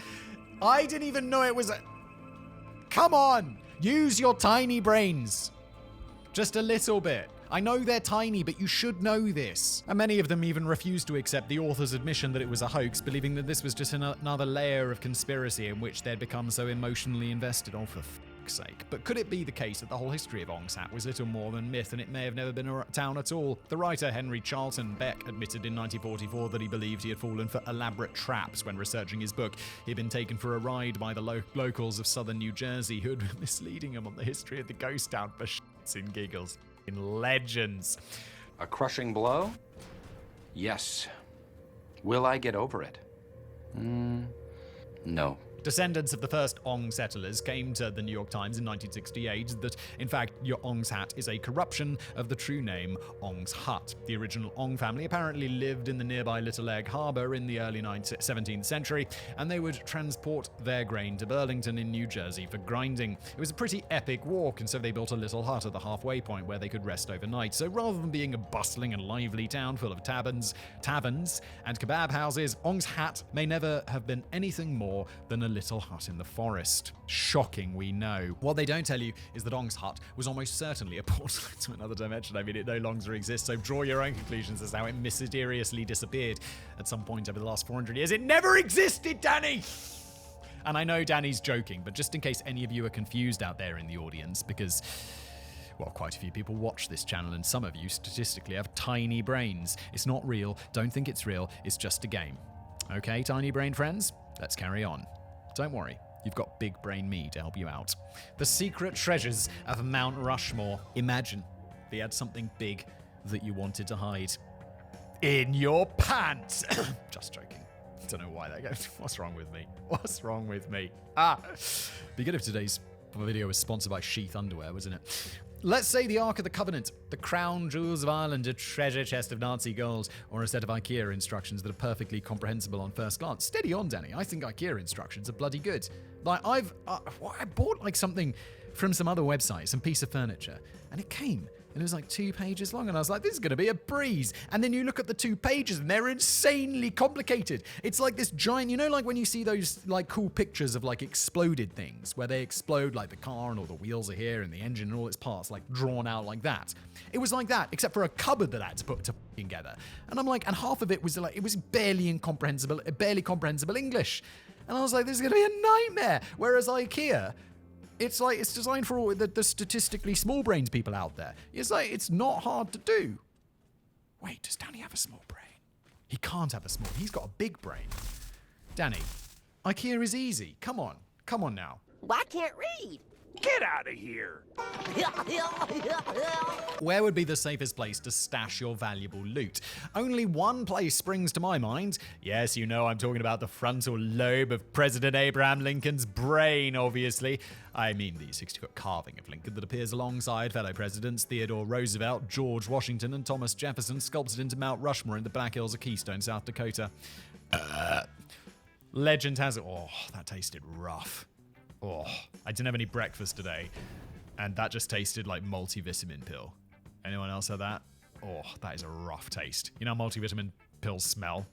I didn't even know it was a... Come on, use your tiny brains. Just a little bit. I know they're tiny, but you should know this. And many of them even refused to accept the author's admission that it was a hoax, believing that this was just another layer of conspiracy in which they'd become so emotionally invested. Oh, for fuck's sake. But could it be the case that the whole history of Ong's Hat was little more than myth and it may have never been a town at all? The writer Henry Charlton Beck admitted in 1944 that he believed he had fallen for elaborate traps when researching his book. He had been taken for a ride by the locals of southern New Jersey who had been misleading him on the history of the ghost town for shits and giggles. In legends. A crushing blow? Yes. Will I get over it? No. Descendants of the first Ong settlers came to the New York Times in 1968 that, in fact, your Ong's Hat is a corruption of the true name Ong's Hut. The original Ong family apparently lived in the nearby Little Egg Harbor in the early 17th century, and they would transport their grain to Burlington in New Jersey for grinding. It was a pretty epic walk, and so they built a little hut at the halfway point where they could rest overnight. So rather than being a bustling and lively town full of taverns, and kebab houses, Ong's Hat may never have been anything more than a little hut in the forest. Shocking, we know. What they don't tell you is that Ong's Hut was almost certainly a portal to another dimension. I mean, it no longer exists, so draw your own conclusions as to how it mysteriously disappeared at some point over the last 400 years. It never existed, Danny! And I know Danny's joking, but just in case any of you are confused out there in the audience, because, well, quite a few people watch this channel, and some of you statistically have tiny brains. It's not real. Don't think it's real. It's just a game. Okay, tiny brain friends? Let's carry on. Don't worry, you've got big brain me to help you out. The secret treasures of Mount Rushmore. Imagine they had something big that you wanted to hide in your pants. Just joking. Don't know why that goes. What's wrong with me? What's wrong with me? Be good if today's video was sponsored by Sheath Underwear, wasn't it? Let's say the Ark of the Covenant, the crown jewels of Ireland, a treasure chest of Nazi gold, or a set of IKEA instructions that are perfectly comprehensible on first glance. Steady on, Danny. I think IKEA instructions are bloody good. Like, I bought like something from some other website, some piece of furniture, and it came. And it was like 2 pages long, and I was like, this is going to be a breeze. And then you look at the 2 pages, and they're insanely complicated. It's like this giant, you know, like when you see those like cool pictures of like exploded things, where they explode like the car and all the wheels are here and the engine and all its parts like drawn out like that. It was like that, except for a cupboard that I had to put together. And I'm like, and half of it was like, it was barely comprehensible English. And I was like, this is going to be a nightmare. Whereas IKEA, it's like, it's designed for all the statistically small-brained people out there. It's like, it's not hard to do. Wait, does Danny have a small brain? He can't have a small, he's got a big brain. Danny, IKEA is easy. Come on now. Well, I can't read. Get out of here! Where would be the safest place to stash your valuable loot? Only one place springs to my mind. Yes, you know I'm talking about the frontal lobe of President Abraham Lincoln's brain, obviously. I mean the 60-foot carving of Lincoln that appears alongside fellow presidents Theodore Roosevelt, George Washington, and Thomas Jefferson, sculpted into Mount Rushmore in the Black Hills of Keystone, South Dakota. Legend has it. Oh, that tasted rough. Oh, I didn't have any breakfast today, and that just tasted like multivitamin pill. Anyone else have that? Oh, that is a rough taste. You know how multivitamin pills smell?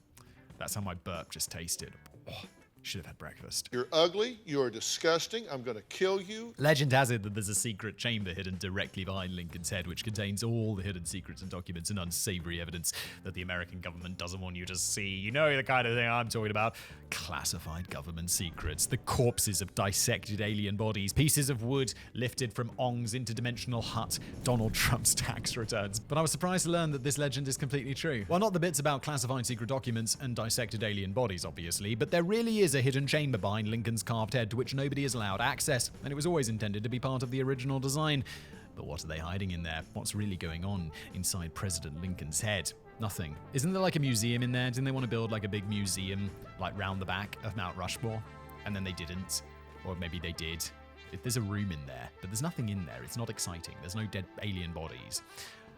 That's how my burp just tasted. Oh, should have had breakfast. You're ugly, you're disgusting, I'm gonna kill you. Legend has it that there's a secret chamber hidden directly behind Lincoln's head, which contains all the hidden secrets and documents and unsavory evidence that the American government doesn't want you to see. You know the kind of thing I'm talking about. Classified government secrets, the corpses of dissected alien bodies, pieces of wood lifted from Ong's interdimensional hut, Donald Trump's tax returns. But I was surprised to learn that this legend is completely true. Well, not the bits about classified secret documents and dissected alien bodies, obviously, but there really is a hidden chamber behind Lincoln's carved head to which nobody is allowed access, and it was always intended to be part of the original design. But what are they hiding in there? What's really going on inside President Lincoln's head? Nothing. Isn't there like a museum in there? Didn't they want to build like a big museum like round the back of Mount Rushmore? And then they didn't. Or maybe they did. There's a room in there, but there's nothing in there. It's not exciting. There's no dead alien bodies.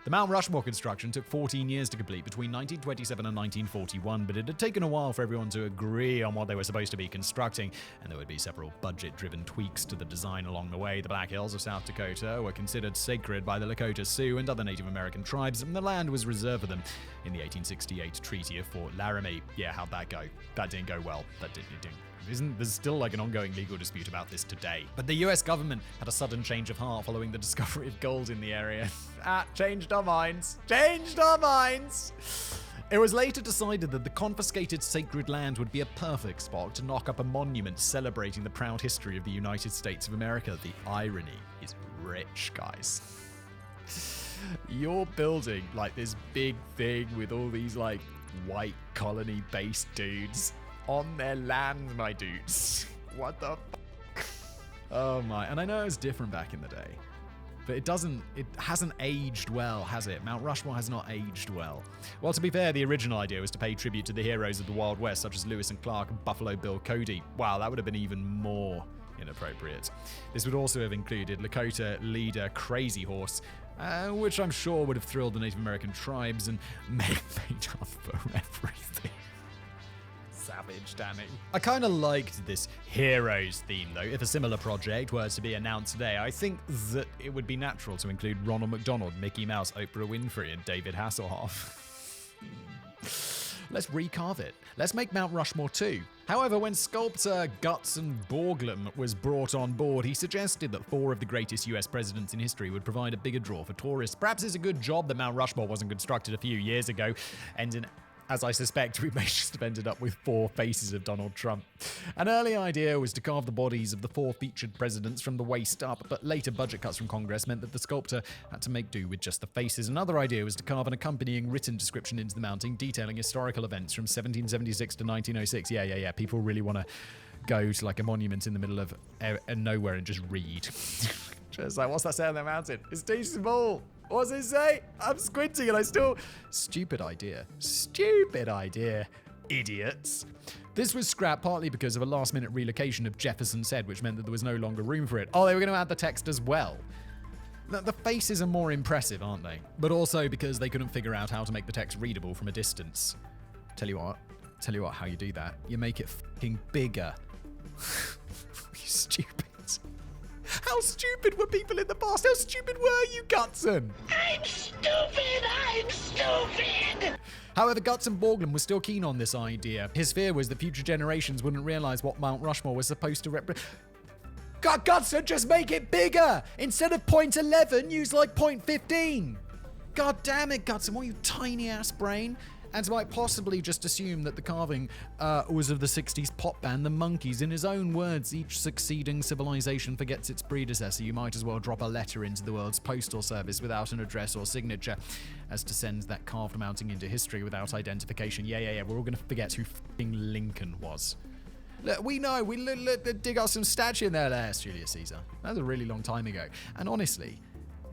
The Mount Rushmore construction took 14 years to complete between 1927 and 1941, but it had taken a while for everyone to agree on what they were supposed to be constructing, and there would be several budget-driven tweaks to the design along the way. The Black Hills of South Dakota were considered sacred by the Lakota Sioux and other Native American tribes, and the land was reserved for them in the 1868 Treaty of Fort Laramie. Yeah, how'd that go? That didn't go well. There's still like an ongoing legal dispute about this today. But the US government had a sudden change of heart following the discovery of gold in the area. Changed our minds. It was later decided that the confiscated sacred land would be a perfect spot to knock up a monument celebrating the proud history of the United States of America. The irony is rich, guys. You're building like this big thing with all these like white colony-based dudes on their land, my dudes. What the fuck? Oh my, and I know it was different back in the day. But it hasn't aged well, has it? Mount Rushmore has not aged well. Well, to be fair, the original idea was to pay tribute to the heroes of the Wild West, such as Lewis and Clark and Buffalo Bill Cody. Wow, that would have been even more inappropriate. This would also have included Lakota leader Crazy Horse, which I'm sure would have thrilled the Native American tribes and made up for everything. Savage, Danny. I kind of liked this Heroes theme, though. If a similar project were to be announced today, I think that it would be natural to include Ronald McDonald, Mickey Mouse, Oprah Winfrey, and David Hasselhoff. Let's recarve it. Let's make Mount Rushmore 2. However, when sculptor Gutzon Borglum was brought on board, he suggested that 4 of the greatest US presidents in history would provide a bigger draw for tourists. Perhaps it's a good job that Mount Rushmore wasn't constructed a few years ago, and as I suspect, we may just have ended up with 4 faces of Donald Trump. An early idea was to carve the bodies of the 4 featured presidents from the waist up, but later budget cuts from Congress meant that the sculptor had to make do with just the faces. Another idea was to carve an accompanying written description into the mounting, detailing historical events from 1776 to 1906. Yeah. People really want to go to like a monument in the middle of nowhere and just read. Just like, what's that say on the mountain? It's too small. What does it say? I'm squinting and I still... Stupid idea. Stupid idea. Idiots. This was scrapped partly because of a last-minute relocation of Jefferson's Head, which meant that there was no longer room for it. Oh, they were going to add the text as well. The faces are more impressive, aren't they? But also because they couldn't figure out how to make the text readable from a distance. Tell you what, how you do that. You make it fucking bigger. You stupid. How stupid were people in the past? How stupid were you, Gutzon? I'm stupid! However, Gutzon Borglum was still keen on this idea. His fear was that future generations wouldn't realize what Mount Rushmore was supposed to represent. God, Gutzon, just make it bigger! Instead of 0.11, use like 0.15! God damn it, Gutzon, what you tiny ass brain? And might possibly just assume that the carving was of the 60s pop band The Monkees. In his own words, each succeeding civilization forgets its predecessor. You might as well drop a letter into the world's postal service without an address or signature as to send that carved mounting into history without identification. Yeah. We're all going to forget who f***ing Lincoln was. Look, we know. We dig out some statue in there. There's Julius Caesar. That was a really long time ago. And honestly...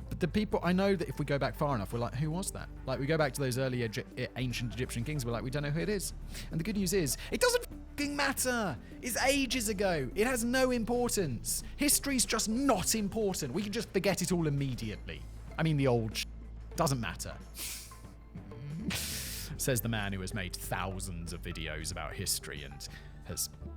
But the people, I know that if we go back far enough, we're like, who was that? Like, we go back to those early ancient Egyptian kings, we're like, we don't know who it is. And the good news is, it doesn't f***ing matter. It's ages ago. It has no importance. History's just not important. We can just forget it all immediately. I mean, the old doesn't matter. Says the man who has made thousands of videos about history and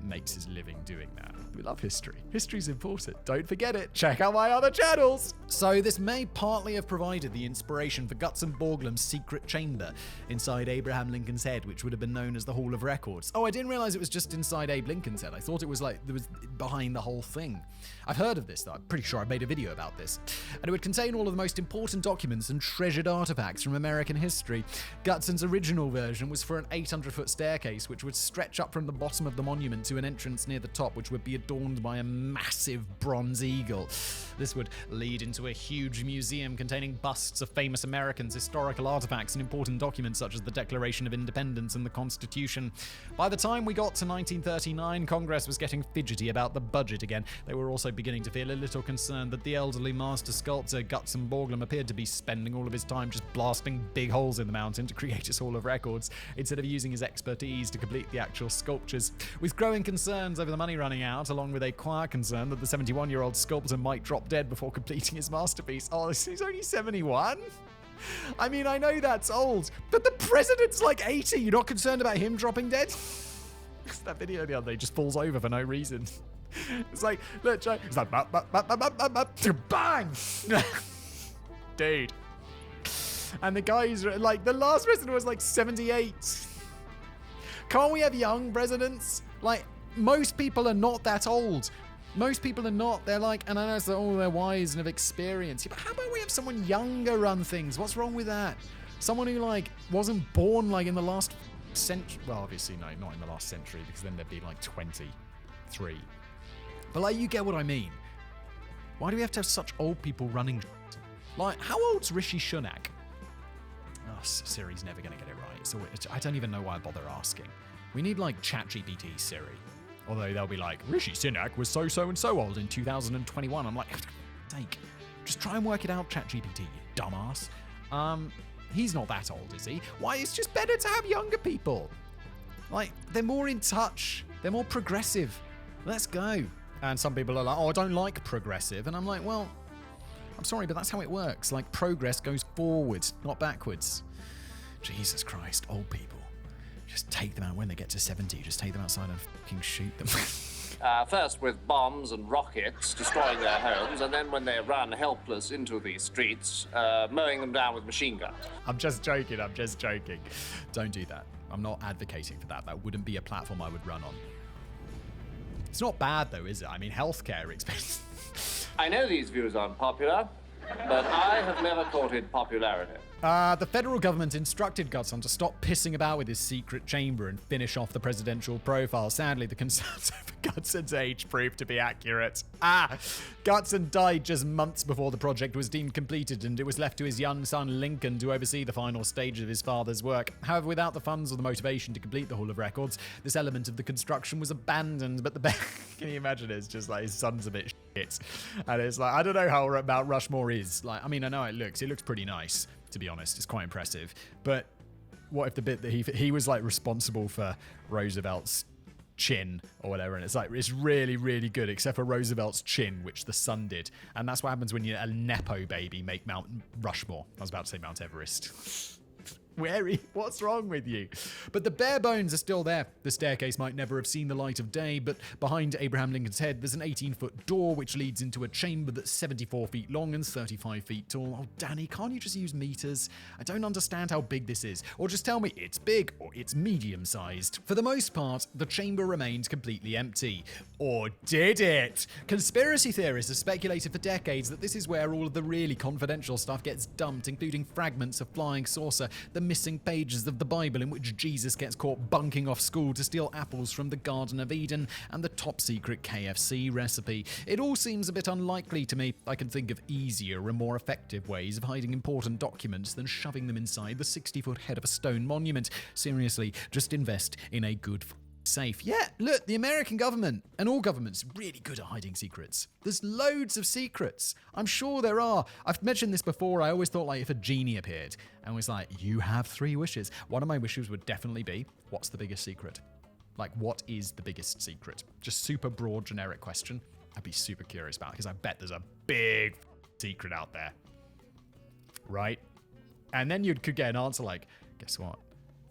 makes his living doing that. We love history. History's important. Don't forget it. Check out my other channels. So this may partly have provided the inspiration for Gutzon Borglum's secret chamber inside Abraham Lincoln's head, which would have been known as the Hall of Records. Oh, I didn't realize it was just inside Abe Lincoln's head. I thought it was like there was behind the whole thing. I've heard of this though. I'm pretty sure I made a video about this. And it would contain all of the most important documents and treasured artifacts from American history. Gutzon's original version was for an 800-foot staircase, which would stretch up from the bottom of the monument to an entrance near the top, which would be adorned by a massive bronze eagle. This would lead into a huge museum containing busts of famous Americans, historical artifacts, and important documents such as the Declaration of Independence and the Constitution. By the time we got to 1939, Congress was getting fidgety about the budget again. They were also beginning to feel a little concerned that the elderly master sculptor Gutzon Borglum appeared to be spending all of his time just blasting big holes in the mountain to create his Hall of Records, instead of using his expertise to complete the actual sculptures. With growing concerns over the money running out, along with a quiet concern that the 71-year-old sculptor might drop dead before completing his masterpiece. Oh, he's only 71? I mean, I know that's old, but the president's like 80. You're not concerned about him dropping dead? That video the other day just falls over for no reason. It's like, look, Joe. It's like, bang! Dude. And the guy's like, the last president was like 78. Can't we have young presidents? Like, most people are not that old. Most people are not. They're like, and I know they're wise and have experience. But how about we have someone younger run things? What's wrong with that? Someone who, like, wasn't born, like, in the last century. Well, obviously, no, not in the last century, because then there'd be, like, 23. But, like, you get what I mean. Why do we have to have such old people running? Like, how old's Rishi Sunak? Oh, Siri's never going to get it right. So I don't even know why I bother asking. We need, like, ChatGPT Siri. Although they'll be like, Rishi Sunak was so-and-so old in 2021. I'm like, take. Just try and work it out, ChatGPT, you dumbass. He's not that old, is he? Why? It's just better to have younger people. Like, they're more in touch. They're more progressive. Let's go. And some people are like, oh, I don't like progressive. And I'm like, well, I'm sorry, but that's how it works. Like, progress goes forwards, not backwards. Jesus Christ, old people. Just take them out when they get to 70. Just take them outside and fucking shoot them. First with bombs and rockets, destroying their homes, and then when they run helpless into the streets, mowing them down with machine guns. I'm just joking. Don't do that. I'm not advocating for that. That wouldn't be a platform I would run on. It's not bad, though, is it? I mean, healthcare expenses. I know these views are unpopular, but I have never courted popularity. The federal government instructed Gutson to stop pissing about with his secret chamber and finish off the presidential profile. Sadly, the concerns over Gutson's age proved to be accurate. Gutson died just months before the project was deemed completed, and it was left to his young son Lincoln to oversee the final stage of his father's work. However, without the funds or the motivation to complete the Hall of Records, this element of the construction was abandoned. But can you imagine? It's just like his son's a bit shit, and it's like, I don't know how Mount Rushmore is. Like, I mean, I know it looks pretty nice. To be honest, it's quite impressive. But what if the bit that he was like responsible for Roosevelt's chin or whatever, and it's like, it's really, really good, except for Roosevelt's chin, which the son did. And that's what happens when you're a Nepo baby make Mount Rushmore. I was about to say Mount Everest. What's wrong with you? But the bare bones are still there. The staircase might never have seen the light of day, but behind Abraham Lincoln's head, there's an 18-foot door which leads into a chamber that's 74 feet long and 35 feet tall. Oh, Danny, can't you just use meters? I don't understand how big this is. Or just tell me it's big or it's medium-sized. For the most part, the chamber remained completely empty. Or did it? Conspiracy theorists have speculated for decades that this is where all of the really confidential stuff gets dumped, including fragments of flying saucer, the missing pages of the Bible in which Jesus gets caught bunking off school to steal apples from the Garden of Eden, and the top-secret KFC recipe. It all seems a bit unlikely to me. I can think of easier and more effective ways of hiding important documents than shoving them inside the 60-foot head of a stone monument. Seriously, just invest in a good safe. Yeah, look, the American government and all governments are really good at hiding secrets. There's loads of secrets. I'm sure there are. I've mentioned this before. I always thought, like, if a genie appeared and was like, you have 3 wishes. One of my wishes would definitely be, what's the biggest secret? Like, what is the biggest secret? Just super broad, generic question. I'd be super curious about, because I bet there's a big secret out there. Right? And then you could get an answer like, guess what?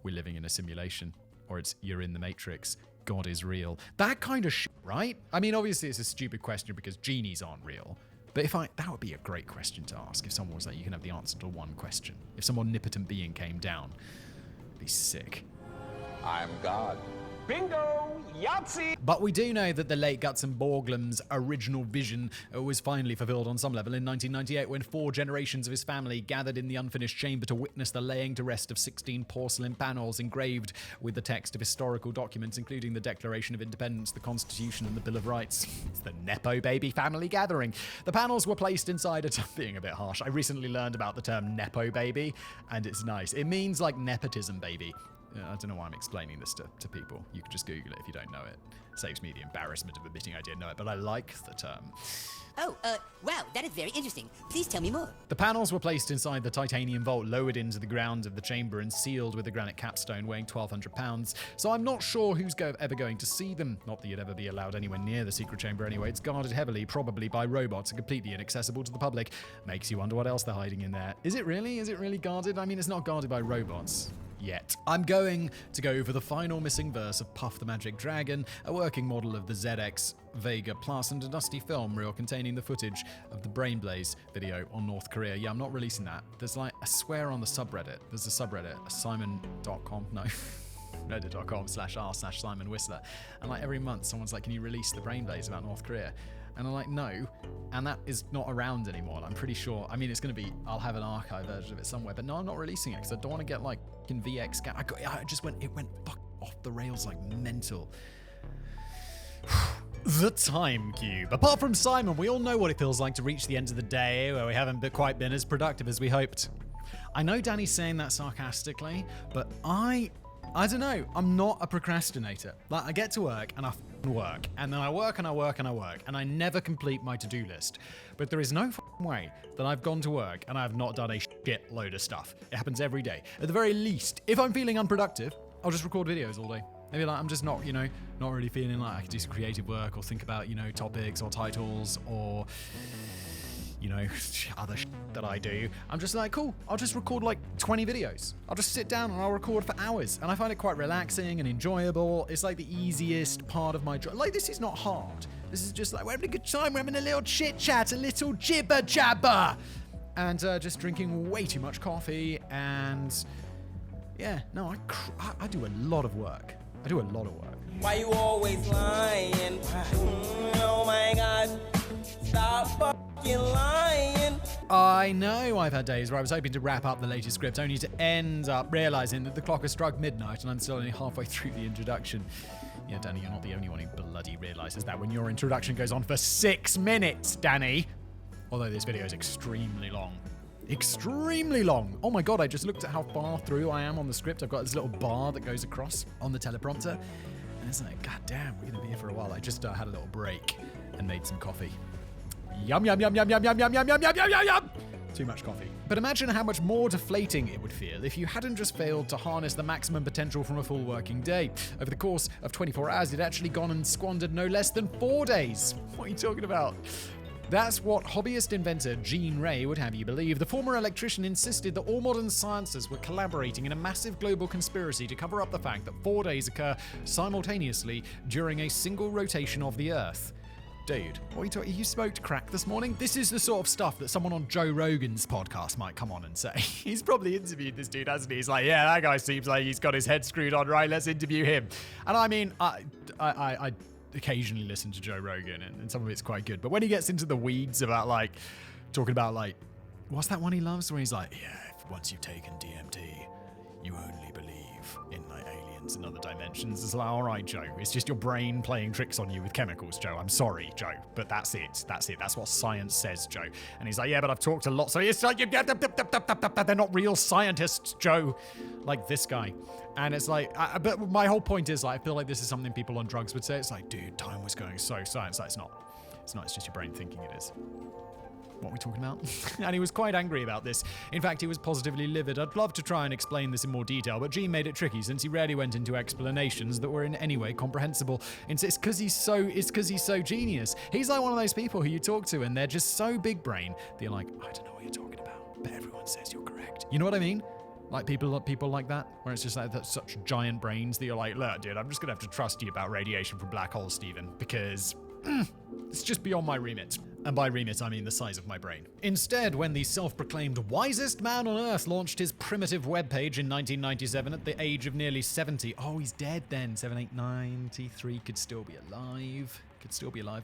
We're living in a simulation. Or it's, you're in the Matrix, God is real. That kind of shit, right? I mean, obviously it's a stupid question because genies aren't real. But that would be a great question to ask if someone was like, you can have the answer to one question. If some omnipotent being came down, it'd be sick. I'm God. Bingo! Yahtzee! But we do know that the late Gutzon Borglum's original vision was finally fulfilled on some level in 1998 when 4 generations of his family gathered in the unfinished chamber to witness the laying to rest of 16 porcelain panels engraved with the text of historical documents, including the Declaration of Independence, the Constitution, and the Bill of Rights. It's the Nepo baby family gathering. The panels were placed inside a... being a bit harsh. I recently learned about the term Nepo baby, and it's nice. It means like nepotism baby. I don't know why I'm explaining this to people. You can just Google it if you don't know it. Saves me the embarrassment of admitting I didn't know it, but I like the term. Oh, wow, that is very interesting. Please tell me more. The panels were placed inside the titanium vault, lowered into the ground of the chamber, and sealed with a granite capstone weighing 1,200 pounds. So I'm not sure who's ever going to see them. Not that you'd ever be allowed anywhere near the secret chamber anyway. It's guarded heavily, probably by robots, and completely inaccessible to the public. Makes you wonder what else they're hiding in there. Is it really? Is it really guarded? I mean, it's not guarded by robots. Yet. I'm going to go for the final missing verse of Puff the Magic Dragon, a working model of the ZX Vega Plus, and a dusty film reel containing the footage of the Brain Blaze video on North Korea. Yeah, I'm not releasing that. There's like, I swear on the subreddit, there's a subreddit, simon.com, no. reddit.com/r/Simon Whistler. And like every month someone's like, can you release the Brain Blaze about North Korea? And I'm like, no. And that is not around anymore. I'm pretty sure. I mean, it's going to be, I'll have an archive version of it somewhere, but no, I'm not releasing it because I don't want to get like fucking VX. It went fuck off the rails like mental. The time cube. Apart from Simon, we all know what it feels like to reach the end of the day where we haven't quite been as productive as we hoped. I know Danny's saying that sarcastically, but I don't know. I'm not a procrastinator. Like, I get to work and I work, and then I work and I work and I work, and I never complete my to-do list. But there is no way that I've gone to work and I've not done a shit load of stuff. It happens every day. At the very least, if I'm feeling unproductive, I'll just record videos all day. Maybe like I'm just not, not really feeling like I could do some creative work or think about, topics or titles or, other that I do. I'm just like, cool, I'll just record like 20 videos. I'll just sit down and I'll record for hours. And I find it quite relaxing and enjoyable. It's like the easiest part of my job. Like, this is not hard. This is just like, we're having a good time. We're having a little chit chat, a little jibber jabber. And just drinking way too much coffee. And yeah, no, I do a lot of work. I do a lot of work. Why you always lying? Oh my God. Stop fucking lying. I know I've had days where I was hoping to wrap up the latest script only to end up realizing that the clock has struck midnight and I'm still only halfway through the introduction. Yeah, Danny, you're not the only one who bloody realizes that when your introduction goes on for 6 minutes, Danny. Although this video is extremely long. Extremely long. Oh my God, I just looked at how far through I am on the script. I've got this little bar that goes across on the teleprompter. And it's like, God damn, we're gonna be here for a while. I just had a little break and made some coffee. Yum, yum, yum, yum, yum, yum, yum, yum, yum, yum, yum, yum, yum. Too much coffee. But imagine how much more deflating it would feel if you hadn't just failed to harness the maximum potential from a full working day. Over the course of 24 hours, you'd actually gone and squandered no less than 4 days. What are you talking about? That's what hobbyist inventor Jean Ray would have you believe. The former electrician insisted that all modern sciences were collaborating in a massive global conspiracy to cover up the fact that 4 days occur simultaneously during a single rotation of the Earth. Dude, what are you talking? You smoked crack this morning? This is the sort of stuff that someone on Joe Rogan's podcast might come on and say. He's probably interviewed this dude, hasn't he? He's like, yeah, that guy seems like he's got his head screwed on, right? Let's interview him. And I mean, I occasionally listen to Joe Rogan and some of it's quite good. But when he gets into the weeds about like, talking about like, what's that one he loves? Where he's like, yeah, once you've taken DMT, you only believe in like aliens and other dimensions. It's like, all right, Joe, it's just your brain playing tricks on you with chemicals, Joe. I'm sorry, Joe, but that's it. That's what science says, Joe. And he's like, yeah, but I've talked a lot. So it's like, they're not real scientists, Joe. Like this guy. And it's like, but my whole point is like, I feel like this is something people on drugs would say. It's like, dude, time was going so science. Like, it's not, it's just your brain thinking it is. What are we talking about? And he was quite angry about this. In fact, he was positively livid. I'd love to try and explain this in more detail, but Gene made it tricky since he rarely went into explanations that were in any way comprehensible. It's because he's so genius. He's like one of those people who you talk to and they're just so big brain that you're like, I don't know what you're talking about, but everyone says you're correct. You know what I mean? Like people like that, where it's just like that's such giant brains that you're like, look, dude, I'm just gonna have to trust you about radiation from black holes, Stephen, because it's just beyond my remit. And by remit, I mean the size of my brain. Instead, when the self-proclaimed wisest man on Earth launched his primitive webpage in 1997 at the age of nearly 70. Oh, he's dead then. 7, 8, 93, could still be alive.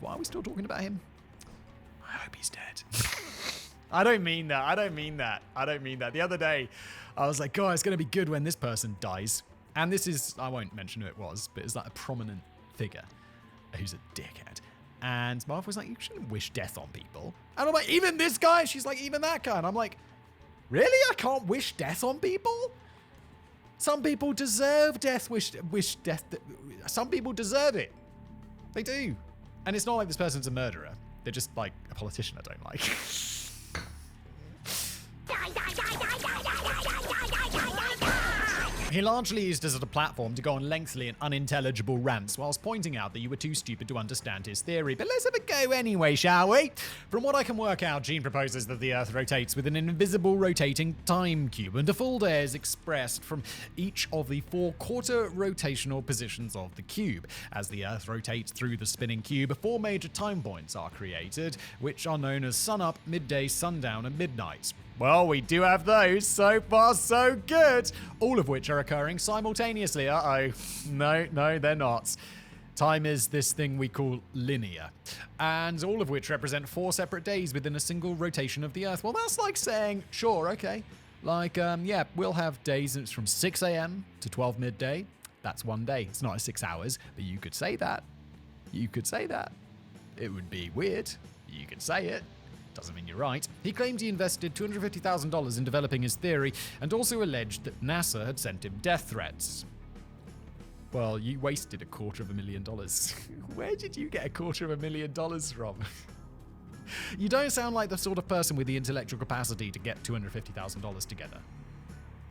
Why are we still talking about him? I hope he's dead. I don't mean that. The other day, I was like, God, it's going to be good when this person dies. And this is, I won't mention who it was, but it's like a prominent figure who's a dickhead. And my wife was like, you shouldn't wish death on people. And I'm like, even this guy? She's like, even that guy? And I'm like, really? I can't wish death on people? Some people deserve death, wish death. Some people deserve it. They do. And it's not like this person's a murderer. They're just like a politician I don't like. He largely used this as a platform to go on lengthy and unintelligible rants whilst pointing out that you were too stupid to understand his theory. But let's have a go anyway, shall we? From what I can work out, Gene proposes that the Earth rotates with an invisible rotating time cube, and a full day is expressed from each of the 4 quarter rotational positions of the cube. As the Earth rotates through the spinning cube, 4 major time points are created, which are known as sunup, midday, sundown, and midnight. Well, we do have those. So far, so good. All of which are occurring simultaneously. Uh-oh. No, they're not. Time is this thing we call linear, and all of which represent 4 separate days within a single rotation of the Earth. Well, that's like saying, sure, okay. Like, yeah, we'll have days that's from 6 a.m. to 12 midday. That's one day. It's not 6 hours, but you could say that. You could say that. It would be weird. You could say it. Doesn't mean you're right. He claimed he invested $250,000 in developing his theory and also alleged that NASA had sent him death threats. Well, you wasted $250,000. Where did you get $250,000 from? You don't sound like the sort of person with the intellectual capacity to get $250,000 together.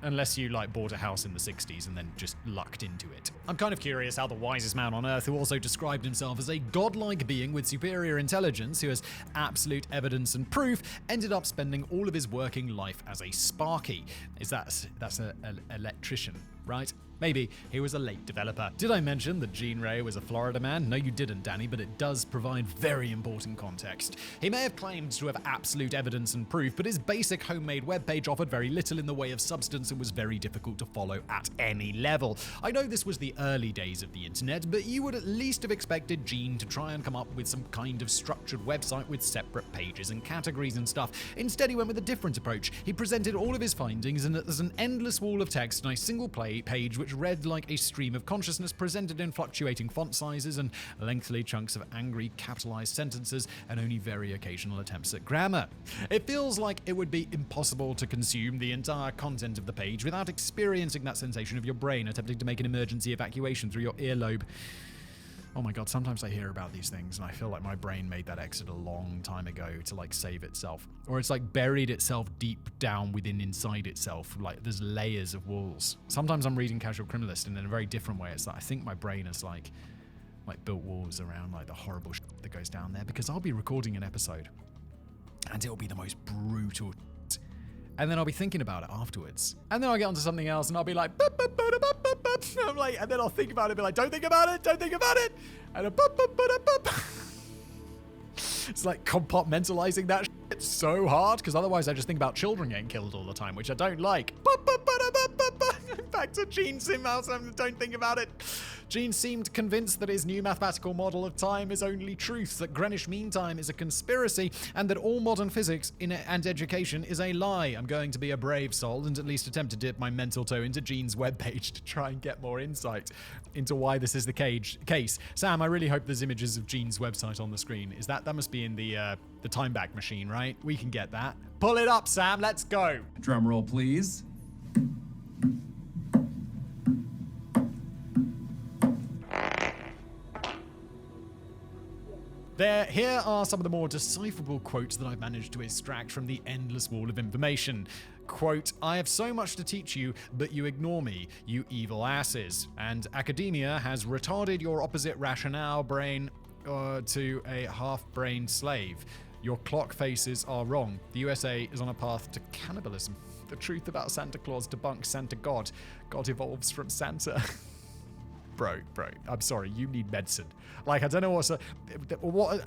Unless you, like, bought a house in the 60s and then just lucked into it. I'm kind of curious how the wisest man on Earth, who also described himself as a godlike being with superior intelligence who has absolute evidence and proof, ended up spending all of his working life as a Sparky. That's an electrician, right? Maybe he was a late developer. Did I mention that Gene Ray was a Florida man? No, you didn't, Danny, but it does provide very important context. He may have claimed to have absolute evidence and proof, but his basic homemade webpage offered very little in the way of substance and was very difficult to follow at any level. I know this was the early days of the internet, but you would at least have expected Gene to try and come up with some kind of structured website with separate pages and categories and stuff. Instead, he went with a different approach. He presented all of his findings as an endless wall of text on a single page which read like a stream of consciousness, presented in fluctuating font sizes and lengthy chunks of angry capitalized sentences and only very occasional attempts at grammar. It feels like it would be impossible to consume the entire content of the page without experiencing that sensation of your brain attempting to make an emergency evacuation through your earlobe. Oh my god, sometimes I hear about these things and I feel like my brain made that exit a long time ago to like save itself. Or it's like buried itself deep down inside itself, like there's layers of walls. Sometimes I'm reading Casual Criminalist and in a very different way. It's like I think my brain has like built walls around like the horrible shit that goes down there, because I'll be recording an episode and it'll be the most brutal shit. And then I'll be thinking about it afterwards. And then I'll get onto something else and I'll be like, I'm like, and then I'll think about it, be like, don't think about it. And it's like compartmentalizing that shit so hard, because otherwise I just think about children getting killed all the time, which I don't like. Back to Gene's mouse, don't think about it. Gene seemed convinced that his new mathematical model of time is only truth, that Greenwich Mean Time is a conspiracy, and that all modern physics and education is a lie. I'm going to be a brave soul and at least attempt to dip my mental toe into Gene's webpage to try and get more insight into why this is the case. Sam, I really hope there's images of Gene's website on the screen. That must be in the time back machine, right? We can get that. Pull it up, Sam. Let's go. Drum roll, please. Here are some of the more decipherable quotes that I've managed to extract from the endless wall of information. Quote, I have so much to teach you, but you ignore me, you evil asses. And academia has retarded your opposite rationale brain to a half-brained slave. Your clock faces are wrong. The USA is on a path to cannibalism. The truth about Santa Claus debunks Santa God. God evolves from Santa. Bro, I'm sorry, you need medicine. Like, I don't know what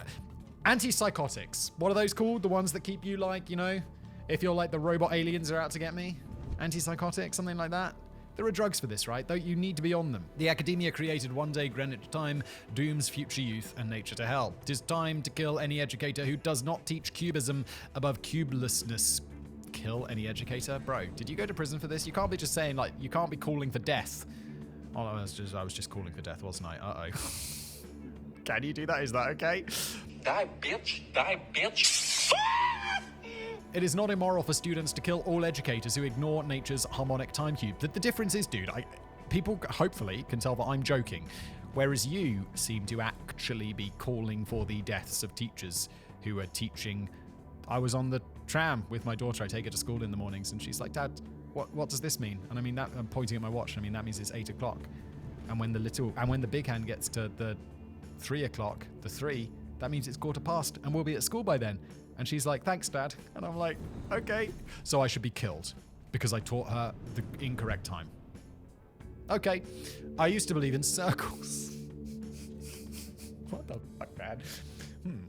antipsychotics. What are those called? The ones that keep you like, you know, if you're like the robot aliens are out to get me? Antipsychotics, something like that. There are drugs for this, right? Though you need to be on them. The academia created one-day Greenwich time dooms future youth and nature to hell. It is time to kill any educator who does not teach cubism above cubelessness. Kill any educator? Bro, did you go to prison for this? You can't be just saying, like, you can't be calling for death. Oh, I was just calling for death, wasn't I? Uh-oh. Can you do that? Is that okay? Die, bitch. Die, bitch. It is not immoral for students to kill all educators who ignore nature's harmonic time cube. The difference is, dude, people hopefully can tell that I'm joking, whereas you seem to actually be calling for the deaths of teachers who are teaching. I was on the tram with my daughter. I take her to school in the mornings, and she's like, Dad, what does this mean? And I mean, that I'm pointing at my watch. I mean, that means it's 8 o'clock. And when the big hand gets to the 3 o'clock, that means it's 1:15, and we'll be at school by then. And she's like, thanks, Dad. And I'm like, okay. So I should be killed because I taught her the incorrect time. Okay. I used to believe in circles. What the fuck, man?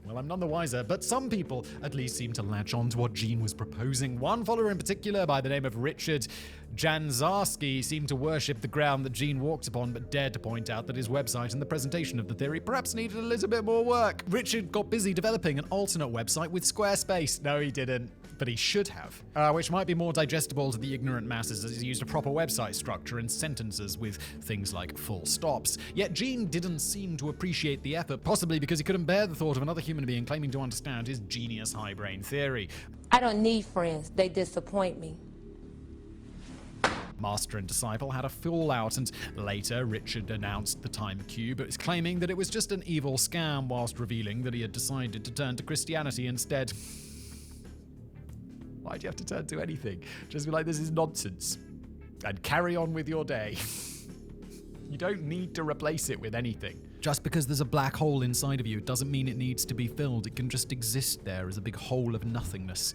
Well, I'm none the wiser, but some people at least seem to latch on to what Gene was proposing. One follower in particular, by the name of Richard Janzarski, seemed to worship the ground that Gene walked upon, but dared to point out that his website and the presentation of the theory perhaps needed a little bit more work. Richard got busy developing an alternate website with Squarespace. No, he didn't. But he should have, which might be more digestible to the ignorant masses as he used a proper website structure and sentences with things like full stops. Yet Gene didn't seem to appreciate the effort, possibly because he couldn't bear the thought of another human being claiming to understand his genius high-brain theory. I don't need friends. They disappoint me. Master and disciple had a fallout, and later Richard announced the Time Cube, claiming that it was just an evil scam, whilst revealing that he had decided to turn to Christianity instead. Why'd you have to turn to anything? Just be like, this is nonsense. And carry on with your day. You don't need to replace it with anything. Just because there's a black hole inside of you, it doesn't mean it needs to be filled. It can just exist there as a big hole of nothingness.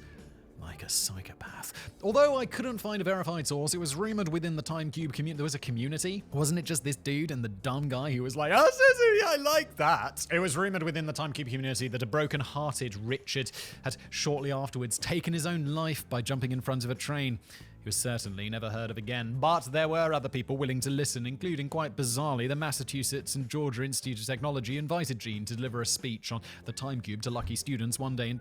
Like a psychopath. Although I couldn't find a verified source, it was rumored within the Time Cube community, there was a community. Wasn't it just this dude and the dumb guy who was like, oh, I like that. It was rumored within the Time Cube community that a broken-hearted Richard had shortly afterwards taken his own life by jumping in front of a train. He was certainly never heard of again, but there were other people willing to listen, including, quite bizarrely, the Massachusetts and Georgia Institute of Technology invited Gene to deliver a speech on the Time Cube to lucky students one day in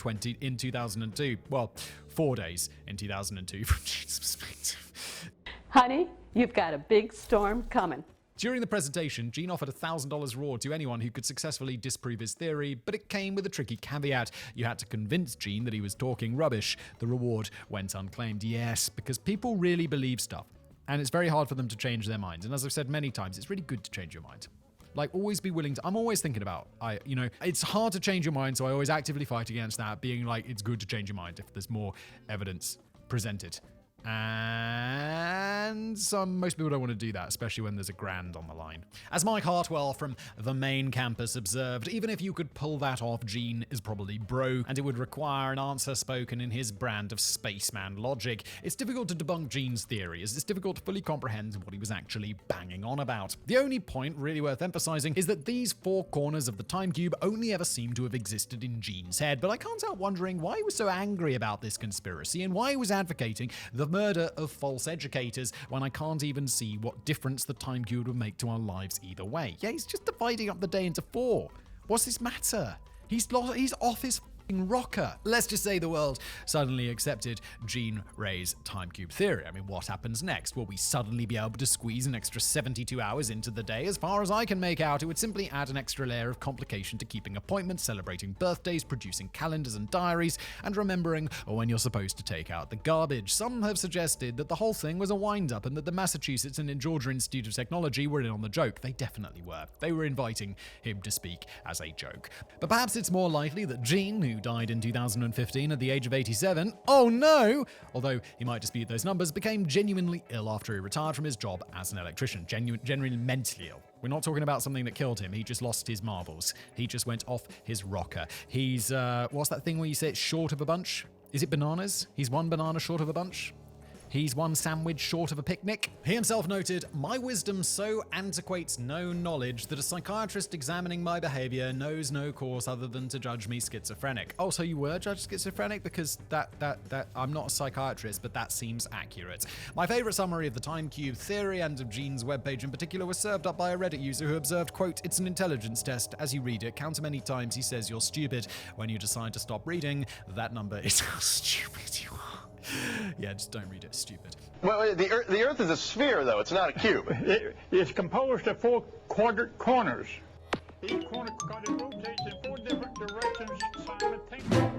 2002. Well, 4 days in 2002 from Gene's perspective. Honey, you've got a big storm coming. During the presentation, Gene offered a $1,000 reward to anyone who could successfully disprove his theory, but it came with a tricky caveat. You had to convince Gene that he was talking rubbish. The reward went unclaimed. Yes, because people really believe stuff, and it's very hard for them to change their minds. And as I've said many times, it's really good to change your mind. Like, always be willing to... I'm always thinking about, it's hard to change your mind, so I always actively fight against that, being like, it's good to change your mind if there's more evidence presented. And most people don't want to do that, especially when there's a grand on the line. As Mike Hartwell from the main campus observed, even if you could pull that off, Gene is probably broke, and it would require an answer spoken in his brand of spaceman logic. It's difficult to debunk Gene's theory, as it's difficult to fully comprehend what he was actually banging on about. The only point really worth emphasizing is that these four corners of the Time Cube only ever seem to have existed in Gene's head, but I can't help wondering why he was so angry about this conspiracy and why he was advocating the murder of false educators when I can't even see what difference the Time Cube would make to our lives either way. Yeah, he's just dividing up the day into 4. What's this matter? He's off his rocker. Let's just say the world suddenly accepted Gene Ray's Time Cube theory. I mean, what happens next? Will we suddenly be able to squeeze an extra 72 hours into the day? As far as I can make out, it would simply add an extra layer of complication to keeping appointments, celebrating birthdays, producing calendars and diaries, and remembering when you're supposed to take out the garbage. Some have suggested that the whole thing was a wind-up and that the Massachusetts and Georgia Institute of Technology were in on the joke. They definitely were. They were inviting him to speak as a joke. But perhaps it's more likely that Gene, who died in 2015 at the age of 87, oh no, although he might dispute those numbers, became genuinely ill after he retired from his job as an electrician. Genuinely mentally ill. We're not talking about something that killed him. He just lost his marbles. He just went off his rocker. He's, what's that thing where you say it's short of a bunch? Is it bananas? He's one banana short of a bunch? He's one sandwich short of a picnic. He himself noted, "My wisdom so antiquates no knowledge that a psychiatrist examining my behavior knows no course other than to judge me schizophrenic." Oh, so you were judged schizophrenic? Because that I'm not a psychiatrist, but that seems accurate. My favorite summary of the Time Cube theory and of Gene's webpage in particular was served up by a Reddit user who observed, quote, "It's an intelligence test. As you read it, count how many times he says you're stupid. When you decide to stop reading, that number is how stupid you are." Yeah, just don't read it. Stupid. Well, the Earth is a sphere, though. It's not a cube. It's composed of 4 quadrant corners. Each corner rotates in 4 different directions simultaneously.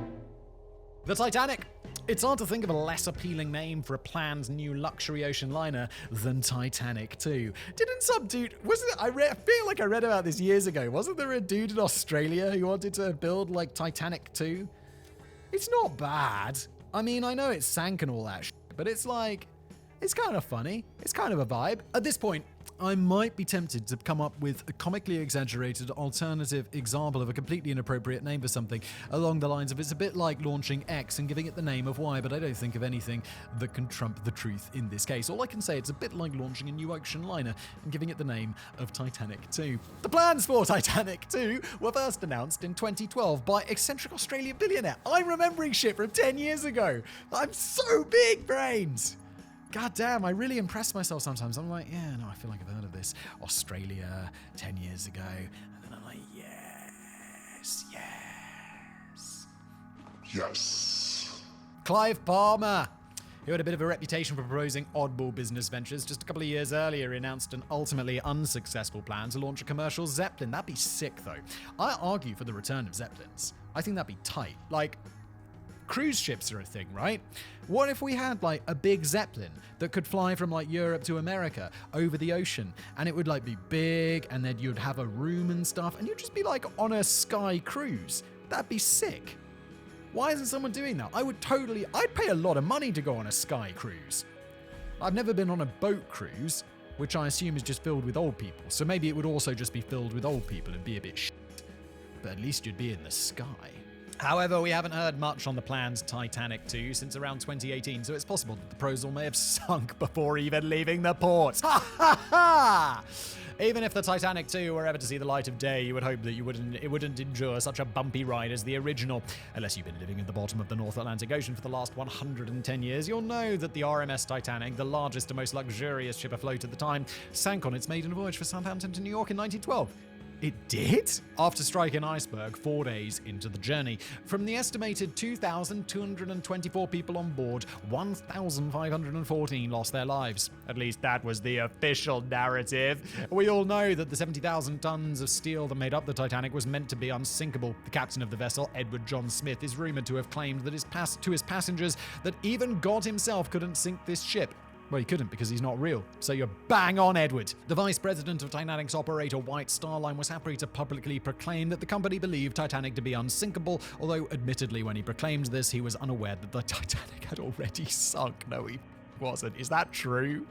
The Titanic. It's hard to think of a less appealing name for a planned new luxury ocean liner than Titanic 2. Didn't some dude... Wasn't it... I feel like I read about this years ago. Wasn't there a dude in Australia who wanted to build, like, Titanic 2? It's not bad. I mean, I know it sank and all that shit, but it's like, It's kind of funny. It's kind of a vibe. At this point, I might be tempted to come up with a comically exaggerated alternative example of a completely inappropriate name for something along the lines of it's a bit like launching X and giving it the name of Y, but I don't think of anything that can trump the truth in this case. All I can say, it's a bit like launching a new ocean liner and giving it the name of Titanic 2. The plans for Titanic 2 were first announced in 2012 by eccentric Australian billionaire. I'm remembering shit from 10 years ago. I'm so big brains. God damn, I really impress myself sometimes. I'm like, yeah, no, I feel like I've heard of this. Australia, 10 years ago. And then I'm like, yes. Clive Palmer, who had a bit of a reputation for proposing oddball business ventures, just a couple of years earlier announced an ultimately unsuccessful plan to launch a commercial Zeppelin. That'd be sick, though. I argue for the return of Zeppelins. I think that'd be tight. Like, cruise ships are a thing, right? What if we had like a big Zeppelin that could fly from like Europe to America over the ocean, and it would like be big, and then you'd have a room and stuff, and you'd just be like on a sky cruise? That'd be sick. Why isn't someone doing that? I'd pay a lot of money to go on a sky cruise. I've never been on a boat cruise, which I assume is just filled with old people. So maybe it would also just be filled with old people and be a bit shit. But at least you'd be in the sky. However, we haven't heard much on the planned Titanic 2 since around 2018, so it's possible that the proposal may have sunk before even leaving the port. Ha ha ha! Even if the Titanic 2 were ever to see the light of day, you would hope that it wouldn't endure such a bumpy ride as the original. Unless you've been living at the bottom of the North Atlantic Ocean for the last 110 years, you'll know that the RMS Titanic, the largest and most luxurious ship afloat at the time, sank on its maiden voyage from Southampton to New York in 1912. It did? After striking an iceberg 4 days into the journey. From the estimated 2,224 people on board, 1,514 lost their lives. At least that was the official narrative. We all know that the 70,000 tons of steel that made up the Titanic was meant to be unsinkable. The captain of the vessel, Edward John Smith, is rumored to have claimed that to his passengers that even God himself couldn't sink this ship. Well, he couldn't because he's not real. So you're bang on, Edward. The vice president of Titanic's operator, White Star Line, was happy to publicly proclaim that the company believed Titanic to be unsinkable, although admittedly when he proclaimed this, he was unaware that the Titanic had already sunk. No, he wasn't. Is that true?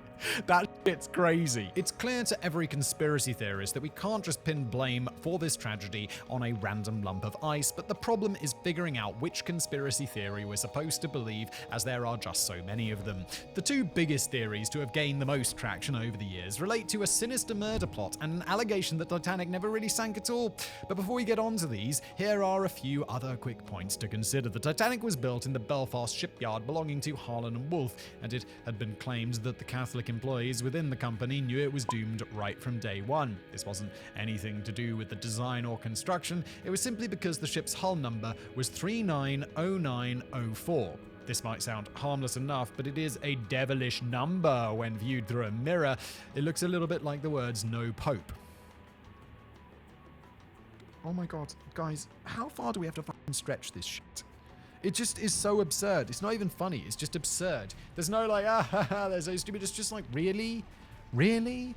That shit's crazy. It's clear to every conspiracy theorist that we can't just pin blame for this tragedy on a random lump of ice, but the problem is figuring out which conspiracy theory we're supposed to believe, as there are just so many of them. The two biggest theories to have gained the most traction over the years relate to a sinister murder plot and an allegation that Titanic never really sank at all. But before we get on to these, here are a few other quick points to consider. The Titanic was built in the Belfast shipyard belonging to HOLLiiWOOD, and it had been claimed that the Catholic employees within the company knew it was doomed right from day one. This wasn't anything to do with the design or construction, it was simply because the ship's hull number was 390904. This might sound harmless enough, but it is a devilish number when viewed through a mirror. It looks a little bit like the words "No Pope." Oh my god, guys, how far do we have to fucking stretch this shit? It just is so absurd. It's not even funny. It's just absurd. There's no like, they're so stupid. It's just like, really? Really?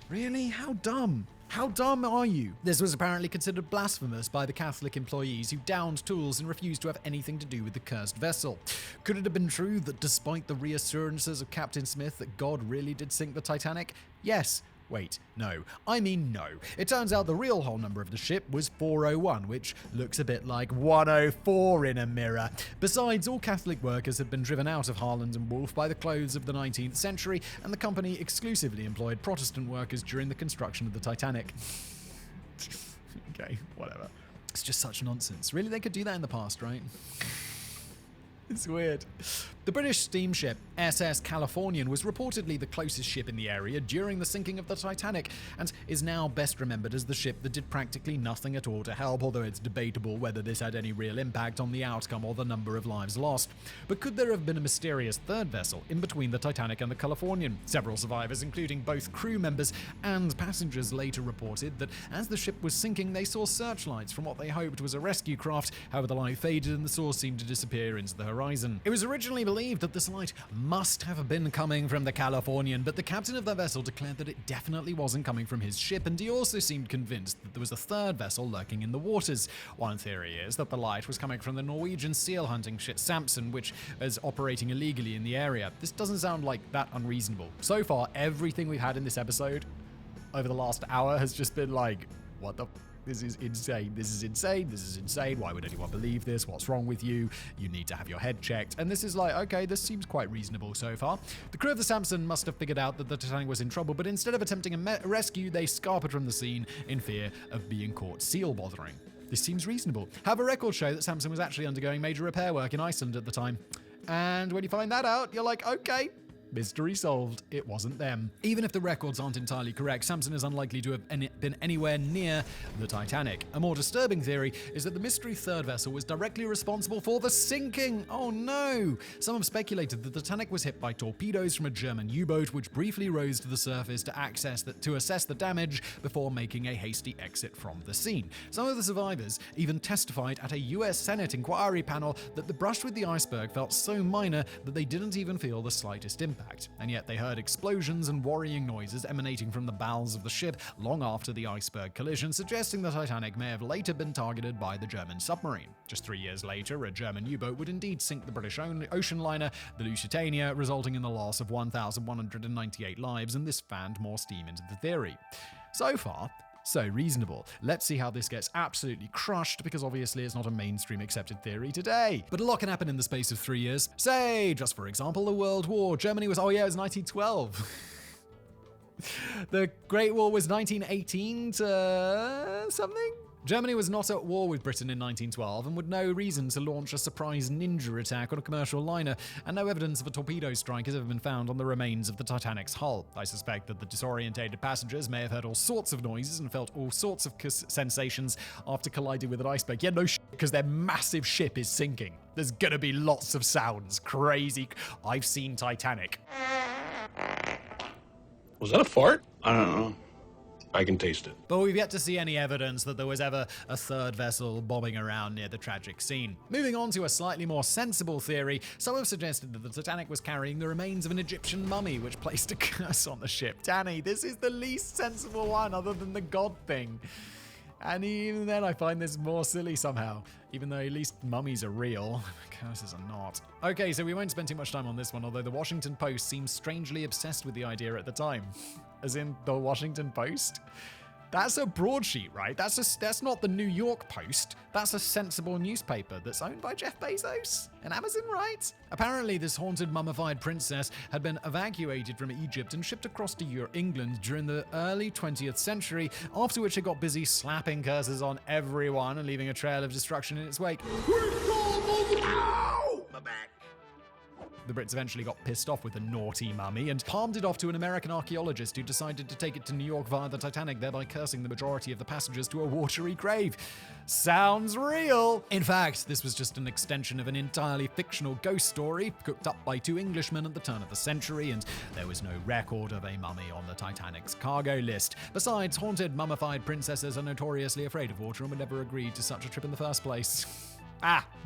Really? How dumb? How dumb are you? This was apparently considered blasphemous by the Catholic employees who downed tools and refused to have anything to do with the cursed vessel. Could it have been true that despite the reassurances of Captain Smith that God really did sink the Titanic? Yes. Wait, no. I mean no. It turns out the real hull number of the ship was 401, which looks a bit like 104 in a mirror. Besides, all Catholic workers had been driven out of Harland and Wolff by the close of the 19th century, and the company exclusively employed Protestant workers during the construction of the Titanic. Okay, whatever. It's just such nonsense. Really, they could do that in the past, right? It's weird. The British steamship SS Californian was reportedly the closest ship in the area during the sinking of the Titanic, and is now best remembered as the ship that did practically nothing at all to help, although it's debatable whether this had any real impact on the outcome or the number of lives lost. But could there have been a mysterious third vessel in between the Titanic and the Californian? Several survivors, including both crew members and passengers, later reported that as the ship was sinking, they saw searchlights from what they hoped was a rescue craft. However, the light faded and the source seemed to disappear into the horizon. It was originally believed believed that this light must have been coming from the Californian, but the captain of the vessel declared that it definitely wasn't coming from his ship, and he also seemed convinced that there was a third vessel lurking in the waters. One theory is that the light was coming from the Norwegian seal hunting ship Samson, which is operating illegally in the area. This doesn't sound like that unreasonable. So far, everything we've had in this episode over the last hour has just been like, what the this is insane. This is insane. This is insane. Why would anyone believe this? What's wrong with you? You need to have your head checked. And this is like, okay, this seems quite reasonable so far. The crew of the Samson must have figured out that the Titanic was in trouble, but instead of attempting a rescue, they scarpered from the scene in fear of being caught seal bothering. This seems reasonable. However, records show that Samson was actually undergoing major repair work in Iceland at the time. And when you find that out, you're like, okay, mystery solved. It wasn't them. Even if the records aren't entirely correct, Samson is unlikely to have been anywhere near the Titanic. A more disturbing theory is that the mystery third vessel was directly responsible for the sinking. Oh no! Some have speculated that the Titanic was hit by torpedoes from a German U-boat, which briefly rose to the surface to assess the damage before making a hasty exit from the scene. Some of the survivors even testified at a US Senate inquiry panel that the brush with the iceberg felt so minor that they didn't even feel the slightest impact. And yet they heard explosions and worrying noises emanating from the bowels of the ship long after the iceberg collision, suggesting the Titanic may have later been targeted by the German submarine. Just 3 years later, a German U-boat would indeed sink the British ocean liner, the Lusitania, resulting in the loss of 1,198 lives, and this fanned more steam into the theory. So far, so reasonable. Let's see how this gets absolutely crushed, because obviously it's not a mainstream accepted theory today. But a lot can happen in the space of 3 years. Say, just for example, the World War. Germany was, it was 1912. The Great War was 1918 to something? Germany was not at war with Britain in 1912 and would no reason to launch a surprise ninja attack on a commercial liner, and no evidence of a torpedo strike has ever been found on the remains of the Titanic's hull. I suspect that the disorientated passengers may have heard all sorts of noises and felt all sorts of sensations after colliding with an iceberg. Yeah, no shit, because their massive ship is sinking. There's gonna be lots of sounds. Crazy. I've seen Titanic. Was that a fart? I don't know. I can taste it. But we've yet to see any evidence that there was ever a third vessel bobbing around near the tragic scene. Moving on to a slightly more sensible theory, some have suggested that the Titanic was carrying the remains of an Egyptian mummy which placed a curse on the ship. Danny, this is the least sensible one other than the God thing. And even then I find this more silly somehow, even though at least mummies are real, curses are not. Okay, so we won't spend too much time on this one, although the Washington Post seems strangely obsessed with the idea at the time. As in the Washington Post? That's a broadsheet, right? That's not the New York Post. That's a sensible newspaper that's owned by Jeff Bezos and Amazon, right? Apparently, this haunted mummified princess had been evacuated from Egypt and shipped across to England during the early 20th century, after which it got busy slapping curses on everyone and leaving a trail of destruction in its wake. Ow! My back. The Brits eventually got pissed off with the naughty mummy and palmed it off to an American archaeologist who decided to take it to New York via the Titanic, thereby cursing the majority of the passengers to a watery grave. Sounds real! In fact, this was just an extension of an entirely fictional ghost story cooked up by two Englishmen at the turn of the century, and there was no record of a mummy on the Titanic's cargo list. Besides, haunted, mummified princesses are notoriously afraid of water and would never agree to such a trip in the first place.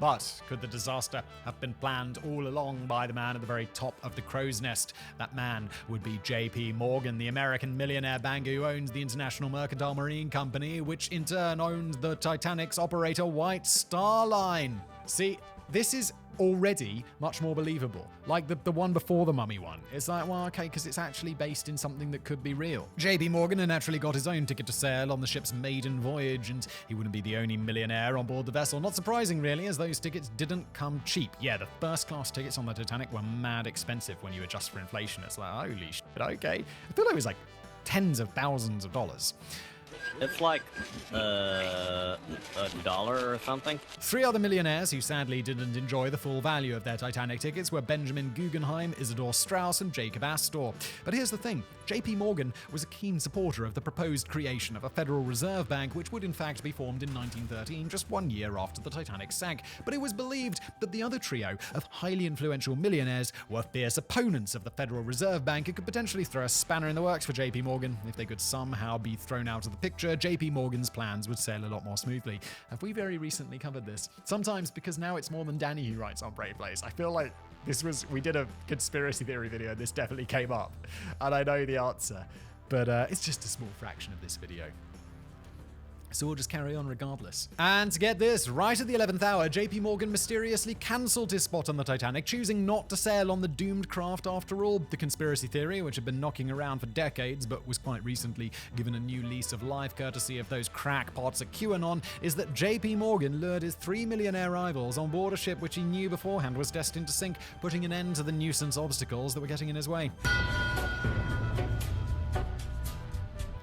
But could the disaster have been planned all along by the man at the very top of the crow's nest? That man would be J.P. Morgan, the American millionaire banker who owns the International Mercantile Marine Company, which in turn owns the Titanic's operator White Star Line. See, this is already much more believable. Like the one before the mummy one. It's like, well, okay, because it's actually based in something that could be real. J.P. Morgan had naturally got his own ticket to sail on the ship's maiden voyage, and he wouldn't be the only millionaire on board the vessel. Not surprising, really, as those tickets didn't come cheap. Yeah, the first-class tickets on the Titanic were mad expensive when you adjust for inflation. It's like, holy shit, okay. I feel like it was like tens of thousands of dollars. It's like $1 or something. Three other millionaires who sadly didn't enjoy the full value of their Titanic tickets were Benjamin Guggenheim, Isidor Straus, and Jacob Astor. But here's the thing. J.P. Morgan was a keen supporter of the proposed creation of a Federal Reserve Bank, which would in fact be formed in 1913, just 1 year after the Titanic sank. But it was believed that the other trio of highly influential millionaires were fierce opponents of the Federal Reserve Bank and could potentially throw a spanner in the works for J.P. Morgan if they could somehow be thrown out of the picture, JP Morgan's plans would sail a lot more smoothly. Have we very recently covered this? Sometimes, because now it's more than Danny who writes on Brave Place. I feel like we did a conspiracy theory video and this definitely came up. And I know the answer, but it's just a small fraction of this video. So we'll just carry on regardless. And to get this, right at the 11th hour, JP Morgan mysteriously cancelled his spot on the Titanic, choosing not to sail on the doomed craft after all. The conspiracy theory, which had been knocking around for decades but was quite recently given a new lease of life courtesy of those crackpots at QAnon, is that JP Morgan lured his 3 millionaire rivals on board a ship which he knew beforehand was destined to sink, putting an end to the nuisance obstacles that were getting in his way.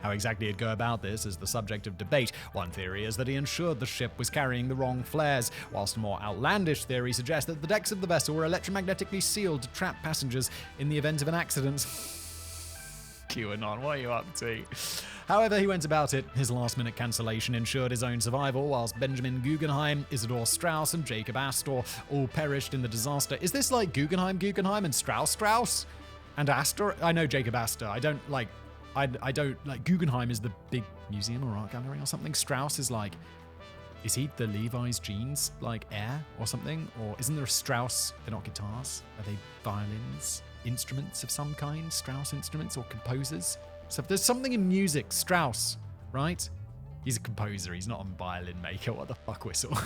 How exactly he'd go about this is the subject of debate. One theory is that he ensured the ship was carrying the wrong flares, whilst a more outlandish theory suggests that the decks of the vessel were electromagnetically sealed to trap passengers in the event of an accident. QAnon, what are you up to? However he went about it, his last-minute cancellation ensured his own survival, whilst Benjamin Guggenheim, Isidor Straus, and Jacob Astor all perished in the disaster. Is this like Guggenheim and Strauss? And Astor? I know Jacob Astor. I don't like Guggenheim is the big museum or art gallery or something. Strauss is like, is he the Levi's jeans, like heir or something? Or isn't there a Strauss? They're not guitars. Are they violins? Instruments of some kind? Strauss instruments or composers? So if there's something in music, Strauss, right? He's a composer. He's not a violin maker. What the fuck, whistle?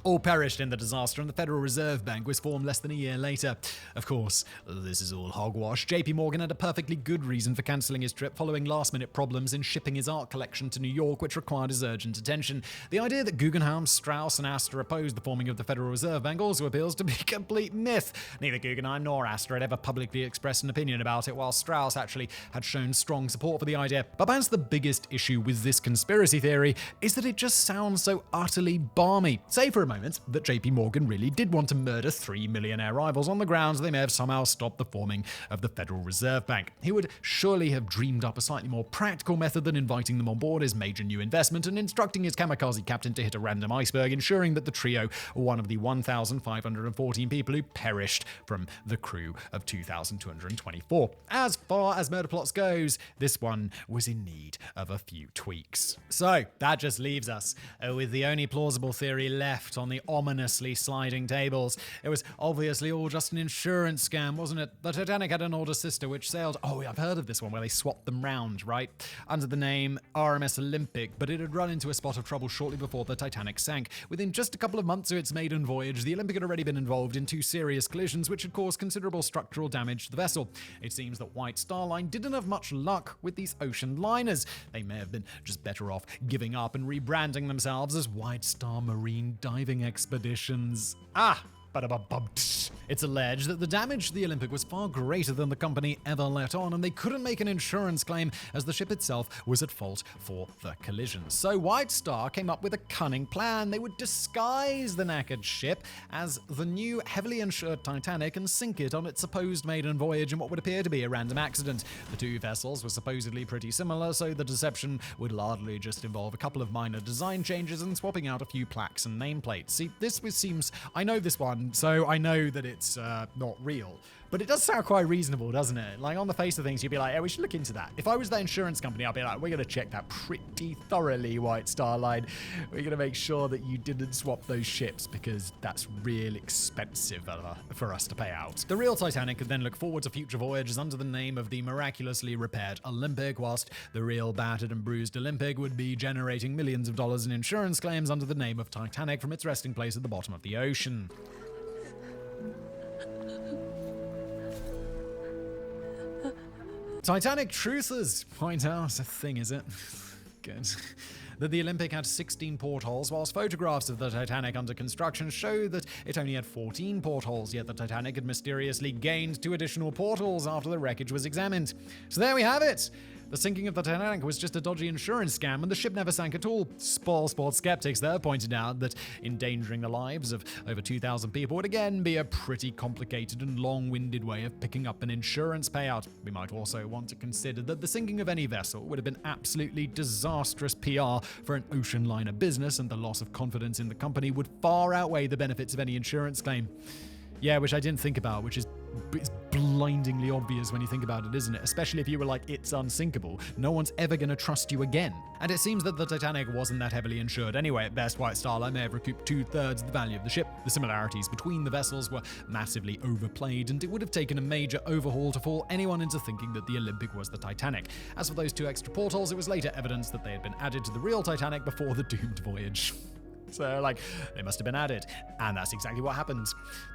All perished in the disaster, and the Federal Reserve Bank was formed less than a year later. Of course, this is all hogwash. JP Morgan had a perfectly good reason for cancelling his trip following last-minute problems in shipping his art collection to New York, which required his urgent attention. The idea that Guggenheim, Strauss, and Astor opposed the forming of the Federal Reserve Bank also appeals to be a complete myth. Neither Guggenheim nor Astor had ever publicly expressed an opinion about it, while Strauss actually had shown strong support for the idea. But perhaps the biggest issue with this conspiracy theory is that it just sounds so utterly balmy. Say for a moment that JP Morgan really did want to murder 3 millionaire rivals on the grounds they may have somehow stopped the forming of the Federal Reserve Bank. He would surely have dreamed up a slightly more practical method than inviting them on board his major new investment and instructing his kamikaze captain to hit a random iceberg, ensuring that the trio were one of the 1,514 people who perished from the crew of 2,224. As far as murder plots goes, this one was in need of a few tweaks. So that just leaves us with the only plausible theory left on the ominously sliding tables. It was obviously all just an insurance scam, wasn't it? The Titanic had an older sister which sailed, I've heard of this one where they swapped them round, right? Under the name RMS Olympic, but it had run into a spot of trouble shortly before the Titanic sank. Within just a couple of months of its maiden voyage, the Olympic had already been involved in 2 serious collisions which had caused considerable structural damage to the vessel. It seems that White Star Line didn't have much luck with these ocean liners. They may have been just better off giving up and rebranding themselves as White Star Marine Diving Expeditions. It's alleged that the damage to the Olympic was far greater than the company ever let on, and they couldn't make an insurance claim as the ship itself was at fault for the collision. So White Star came up with a cunning plan. They would disguise the knackered ship as the new heavily insured Titanic and sink it on its supposed maiden voyage in what would appear to be a random accident. The 2 vessels were supposedly pretty similar, so the deception would largely just involve a couple of minor design changes and swapping out a few plaques and nameplates. See, seems... I know this one, so I know that it's not real. But it does sound quite reasonable, doesn't it? Like, on the face of things, you'd be like, we should look into that. If I was the insurance company, I'd be like, we're going to check that pretty thoroughly, White Star Line. We're going to make sure that you didn't swap those ships, because that's real expensive for us to pay out. The real Titanic could then look forward to future voyages under the name of the miraculously repaired Olympic, whilst the real battered and bruised Olympic would be generating millions of dollars in insurance claims under the name of Titanic from its resting place at the bottom of the ocean. Titanic truthers point out a thing, is it? Good. That the Olympic had 16 portholes, whilst photographs of the Titanic under construction show that it only had 14 portholes, yet the Titanic had mysteriously gained 2 additional portholes after the wreckage was examined. So there we have it! The sinking of the Titanic was just a dodgy insurance scam, and the ship never sank at all. Spoil sport skeptics there pointed out that endangering the lives of over 2,000 people would again be a pretty complicated and long-winded way of picking up an insurance payout. We might also want to consider that the sinking of any vessel would have been absolutely disastrous PR for an ocean liner business, and the loss of confidence in the company would far outweigh the benefits of any insurance claim. Yeah, which I didn't think about, which is It's blindingly obvious when you think about it, isn't it? Especially if you were like, it's unsinkable. No one's ever going to trust you again. And it seems that the Titanic wasn't that heavily insured anyway. At best, White Star Line may have recouped 2/3 the value of the ship. The similarities between the vessels were massively overplayed, and it would have taken a major overhaul to fool anyone into thinking that the Olympic was the Titanic. As for those 2 extra portholes, it was later evidence that they had been added to the real Titanic before the doomed voyage. So, like, they must have been added. And that's exactly what happened.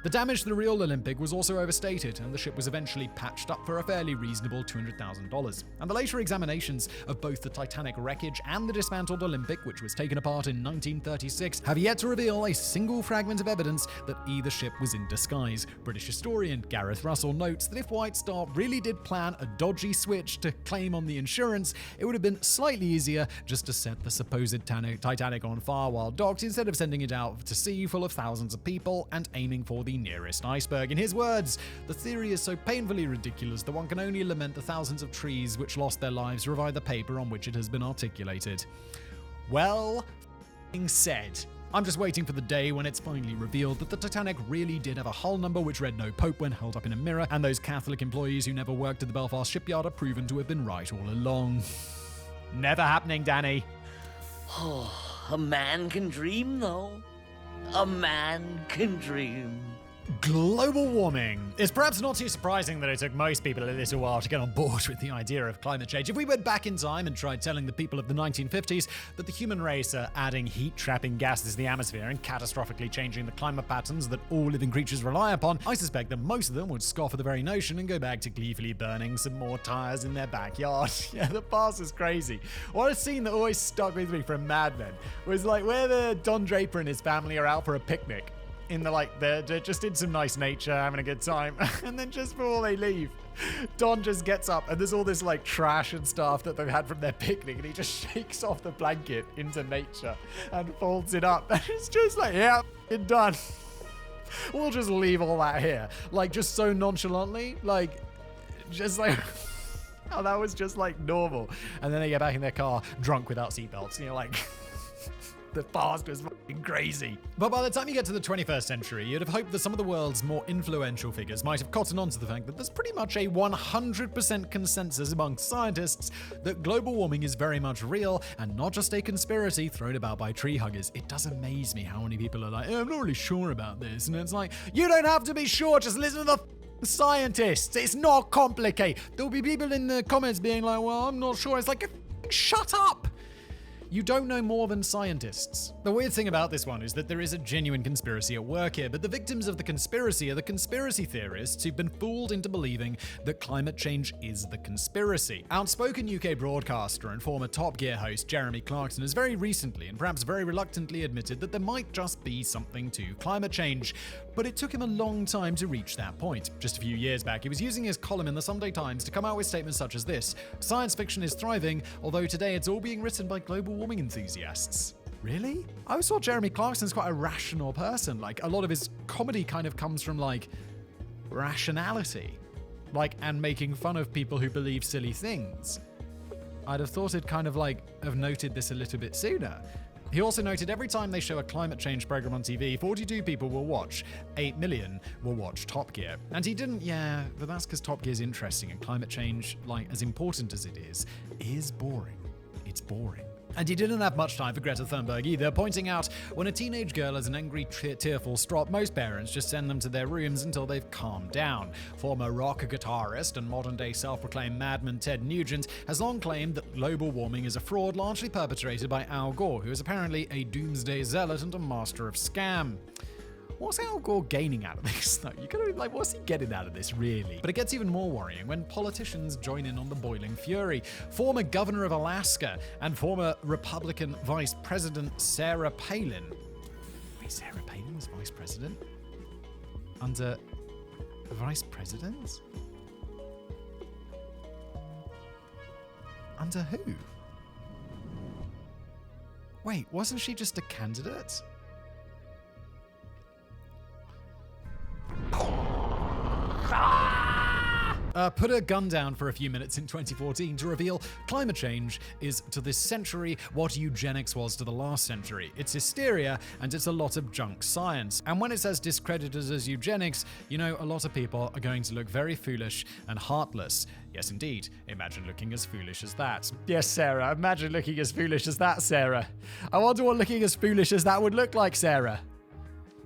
The damage to the real Olympic was also overstated, and the ship was eventually patched up for a fairly reasonable $200,000. And the later examinations of both the Titanic wreckage and the dismantled Olympic, which was taken apart in 1936, have yet to reveal a single fragment of evidence that either ship was in disguise. British historian Gareth Russell notes that if White Star really did plan a dodgy switch to claim on the insurance, it would have been slightly easier just to set the supposed Titanic on fire while docked, instead of sending it out to sea full of thousands of people and aiming for the nearest iceberg. In his words, the theory is so painfully ridiculous that one can only lament the thousands of trees which lost their lives to revive the paper on which it has been articulated. Well said. I'm just waiting for the day when it's finally revealed that the Titanic really did have a hull number which read no Pope when held up in a mirror, and those Catholic employees who never worked at the Belfast shipyard are proven to have been right all along. Never happening, Danny. A man can dream, though. A man can dream. Global warming. It's perhaps not too surprising that it took most people a little while to get on board with the idea of climate change. If we went back in time and tried telling the people of the 1950s that the human race are adding heat-trapping gases to the atmosphere and catastrophically changing the climate patterns that all living creatures rely upon, I suspect that most of them would scoff at the very notion and go back to gleefully burning some more tires in their backyard. Yeah, the past is crazy. What a scene that always stuck with me from Mad Men was like where the Don Draper and his family are out for a picnic. They're just in some nice nature, having a good time. And then just before they leave, Don just gets up and there's all this like trash and stuff that they've had from their picnic, and he just shakes off the blanket into nature and folds it up. And it's just like, yeah, it's done. We'll just leave all that here. Like, just so nonchalantly, like, just like... oh, that was just like normal. And then they get back in their car drunk without seatbelts, and you're like... the past was fucking crazy. But by the time you get to the 21st century, you'd have hoped that some of the world's more influential figures might have cottoned on to the fact that there's pretty much a 100% consensus among scientists that global warming is very much real and not just a conspiracy thrown about by tree huggers. It does amaze me how many people are like, I'm not really sure about this. And it's like, you don't have to be sure, just listen to the scientists. It's not complicated. There'll be people in the comments being like, well, I'm not sure. It's like, shut up. You don't know more than scientists. The weird thing about this one is that there is a genuine conspiracy at work here, but the victims of the conspiracy are the conspiracy theorists who've been fooled into believing that climate change is the conspiracy. Outspoken UK broadcaster and former Top Gear host Jeremy Clarkson has very recently and perhaps very reluctantly admitted that there might just be something to climate change, but it took him a long time to reach that point. Just a few years back, he was using his column in the Sunday Times to come out with statements such as this: science fiction is thriving, although today it's all being written by global warming enthusiasts. Really? I always thought Jeremy Clarkson's quite a rational person. Like, a lot of his comedy kind of comes from, like, rationality. Like, and making fun of people who believe silly things. I'd have thought he'd kind of, like, have noted this a little bit sooner. He also noted every time they show a climate change program on TV, 42 people will watch, 8 million will watch Top Gear. And he didn't, yeah, but that's because Top Gear's interesting and climate change, like, as important as it is boring. It's boring. And he didn't have much time for Greta Thunberg either, pointing out when a teenage girl has an angry, tearful strop, most parents just send them to their rooms until they've calmed down. Former rock guitarist and modern-day self-proclaimed madman Ted Nugent has long claimed that global warming is a fraud largely perpetrated by Al Gore, who is apparently a doomsday zealot and a master of scam. What's Al Gore gaining out of this, though? You gotta, like, what's he getting out of this, really? But it gets even more worrying when politicians join in on the boiling fury. Former governor of Alaska and former Republican Vice President Sarah Palin. Wait, Sarah Palin was Vice President? Under Vice President? Under who? Wait, wasn't she just a candidate? put a gun down for a few minutes in 2014 to reveal climate change is to this century what eugenics was to the last century. It's hysteria and it's a lot of junk science. And when it's as discredited as eugenics, you know, a lot of people are going to look very foolish and heartless. Yes, indeed. Imagine looking as foolish as that. Yes, Sarah. Imagine looking as foolish as that, Sarah. I wonder what looking as foolish as that would look like, Sarah.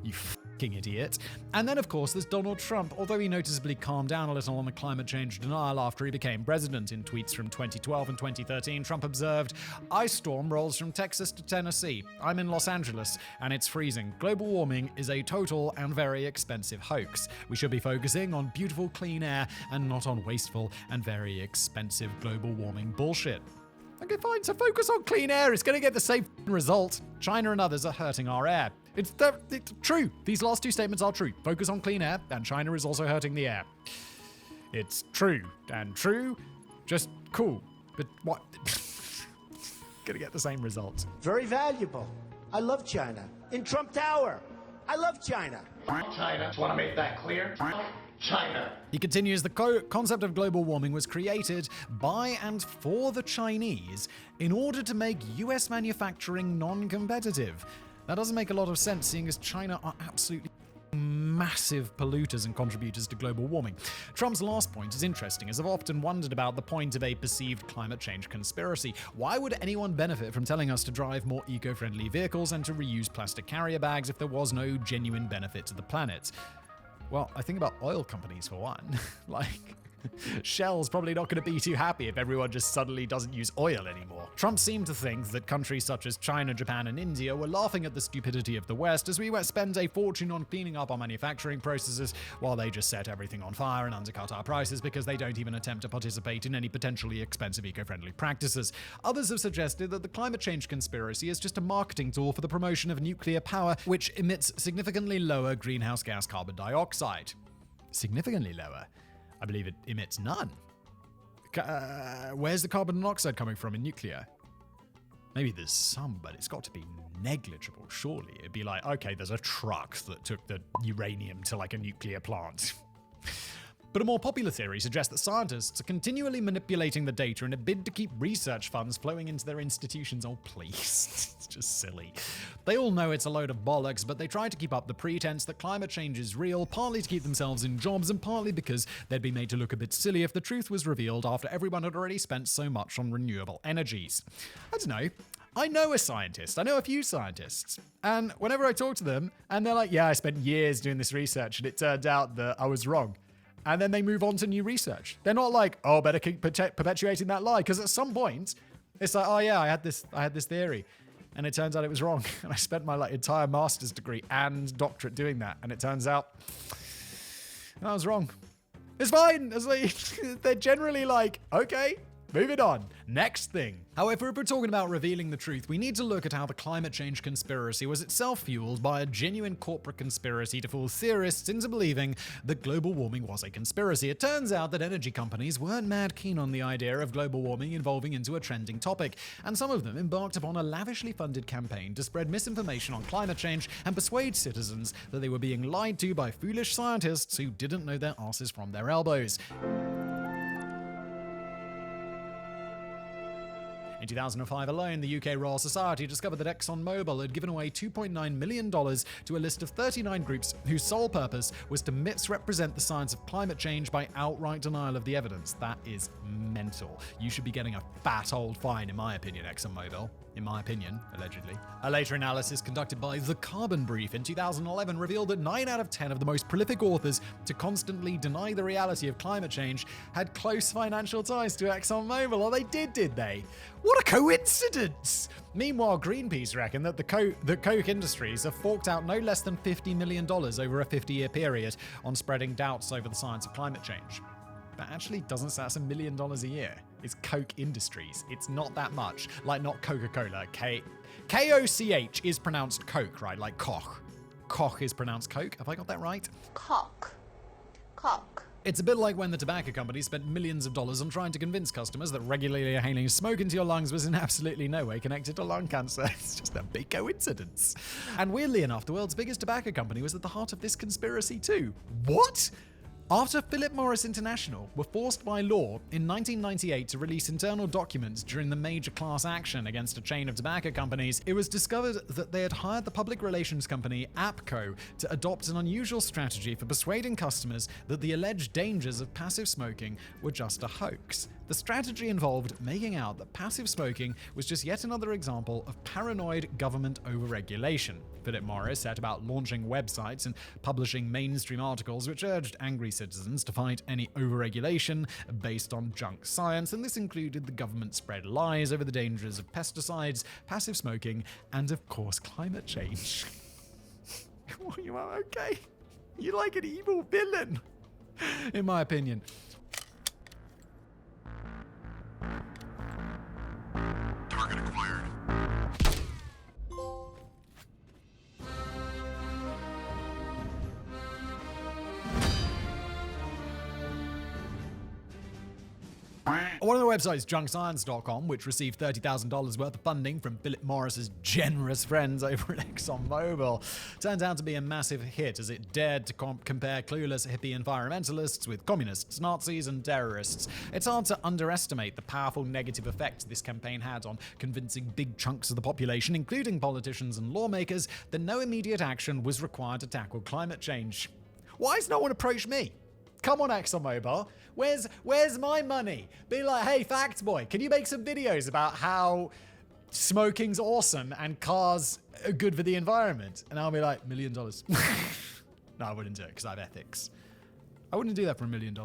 You fucking idiot. And then, of course, there's Donald Trump. Although he noticeably calmed down a little on the climate change denial after he became president. In tweets from 2012 and 2013, Trump observed, "Ice storm rolls from Texas to Tennessee. I'm in Los Angeles, and it's freezing. Global warming is a total and very expensive hoax. We should be focusing on beautiful, clean air and not on wasteful and very expensive global warming bullshit." Okay, fine, so focus on clean air. It's going to get the same result. China and others are hurting our air. It's true. These last two statements are true. Focus on clean air, and China is also hurting the air. It's true. And true, just cool. But what? Gonna get the same result. Very valuable. I love China. In Trump Tower. I love China. China. Just want to make that clear. China. He continues, the concept of global warming was created by and for the Chinese in order to make US manufacturing non-competitive. That doesn't make a lot of sense, seeing as China are absolutely massive polluters and contributors to global warming. Trump's last point is interesting, as I've often wondered about the point of a perceived climate change conspiracy. Why would anyone benefit from telling us to drive more eco-friendly vehicles and to reuse plastic carrier bags if there was no genuine benefit to the planet? Well, I think about oil companies for one. Like, Shell's probably not going to be too happy if everyone just suddenly doesn't use oil anymore. Trump seemed to think that countries such as China, Japan, and India were laughing at the stupidity of the West as we spend a fortune on cleaning up our manufacturing processes while they just set everything on fire and undercut our prices because they don't even attempt to participate in any potentially expensive eco-friendly practices. Others have suggested that the climate change conspiracy is just a marketing tool for the promotion of nuclear power, which emits significantly lower greenhouse gas carbon dioxide. Significantly lower? I believe it emits none. Where's the carbon monoxide coming from in nuclear? Maybe there's some, but it's got to be negligible, surely. It'd be like, okay, there's a truck that took the uranium to like a nuclear plant. But a more popular theory suggests that scientists are continually manipulating the data in a bid to keep research funds flowing into their institutions. Oh, please. It's just silly. They all know it's a load of bollocks, but they try to keep up the pretense that climate change is real, partly to keep themselves in jobs and partly because they'd be made to look a bit silly if the truth was revealed after everyone had already spent so much on renewable energies. I don't know. I know a scientist. I know a few scientists. And whenever I talk to them, and they're like, yeah, I spent years doing this research and it turned out that I was wrong. And then they move on to new research. They're not like, oh, better keep perpetuating that lie. Because at some point, it's like, oh yeah, I had this theory. And it turns out it was wrong. And I spent my entire master's degree and doctorate doing that. And it turns out I was wrong. It's fine. It's like, they're generally like, okay, moving on. Next thing. However, if we're talking about revealing the truth, we need to look at how the climate change conspiracy was itself fueled by a genuine corporate conspiracy to fool theorists into believing that global warming was a conspiracy. It turns out that energy companies weren't mad keen on the idea of global warming evolving into a trending topic, and some of them embarked upon a lavishly funded campaign to spread misinformation on climate change and persuade citizens that they were being lied to by foolish scientists who didn't know their asses from their elbows. In 2005 alone, the UK Royal Society discovered that ExxonMobil had given away $2.9 million to a list of 39 groups whose sole purpose was to misrepresent the science of climate change by outright denial of the evidence. That is mental. You should be getting a fat old fine, in my opinion, ExxonMobil. In my opinion, allegedly. A later analysis conducted by The Carbon Brief in 2011 revealed that 9 out of 10 of the most prolific authors to constantly deny the reality of climate change had close financial ties to ExxonMobil. Or they did they? What a coincidence! Meanwhile, Greenpeace reckon that the Coke Industries have forked out no less than $50 million over a 50-year period on spreading doubts over the science of climate change. That actually doesn't sound, that's $1 million a year. It's Coke Industries. It's not that much. Like, not Coca-Cola. K-O-C-H is pronounced Coke, right? Like Koch. Koch is pronounced Coke. Have I got that right? Cock. It's a bit like when the tobacco companies spent millions of dollars on trying to convince customers that regularly inhaling smoke into your lungs was in absolutely no way connected to lung cancer. It's just a big coincidence. And weirdly enough, the world's biggest tobacco company was at the heart of this conspiracy too. What? After Philip Morris International were forced by law in 1998 to release internal documents during the major class action against a chain of tobacco companies, it was discovered that they had hired the public relations company APCO to adopt an unusual strategy for persuading customers that the alleged dangers of passive smoking were just a hoax. The strategy involved making out that passive smoking was just yet another example of paranoid government overregulation. Philip Morris set about launching websites and publishing mainstream articles which urged angry citizens to fight any overregulation based on junk science, and this included the government spread lies over the dangers of pesticides, passive smoking, and of course climate change. You are okay. You're like an evil villain, in my opinion. Target acquired. One of the websites, junkscience.com, which received $30,000 worth of funding from Philip Morris's generous friends over at ExxonMobil, turned out to be a massive hit as it dared to compare clueless hippie environmentalists with communists, Nazis, and terrorists. It's hard to underestimate the powerful negative effect this campaign had on convincing big chunks of the population, including politicians and lawmakers, that no immediate action was required to tackle climate change. Why has no one approached me? Come on, ExxonMobil. Where's my money? Be like, hey, Facts Boy, can you make some videos about how smoking's awesome and cars are good for the environment? And I'll be like, $1 million. No, I wouldn't do it because I have ethics. I wouldn't do that for $1 million.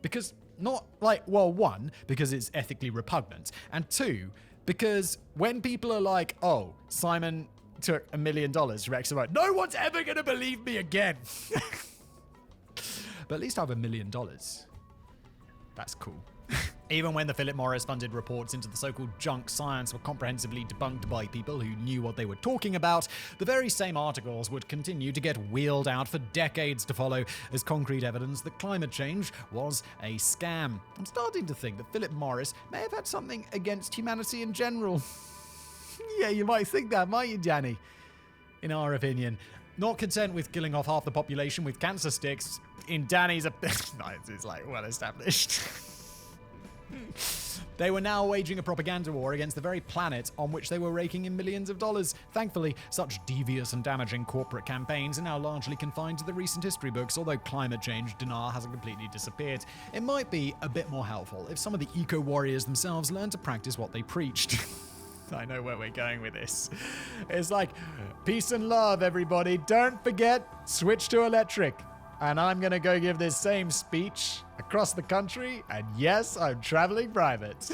Because not like, well, one, because it's ethically repugnant. And two, because when people are like, oh, Simon took $1 million from ExxonMobil, no one's ever going to believe me again. But at least I have $1 million. That's cool. Even when the Philip Morris-funded reports into the so-called junk science were comprehensively debunked by people who knew what they were talking about, the very same articles would continue to get wheeled out for decades to follow as concrete evidence that climate change was a scam. I'm starting to think that Philip Morris may have had something against humanity in general. Yeah, you might think that, might you, Danny? In our opinion. Not content with killing off half the population with cancer sticks, in Danny's it's like well established. They were now waging a propaganda war against the very planet on which they were raking in millions of dollars. Thankfully, such devious and damaging corporate campaigns are now largely confined to the recent history books, although climate change denial hasn't completely disappeared. It might be a bit more helpful if some of the eco-warriors themselves learn to practice what they preached. I know where we're going with this. It's like, peace and love, everybody. Don't forget, switch to electric. And I'm going to go give this same speech across the country. And yes, I'm traveling private.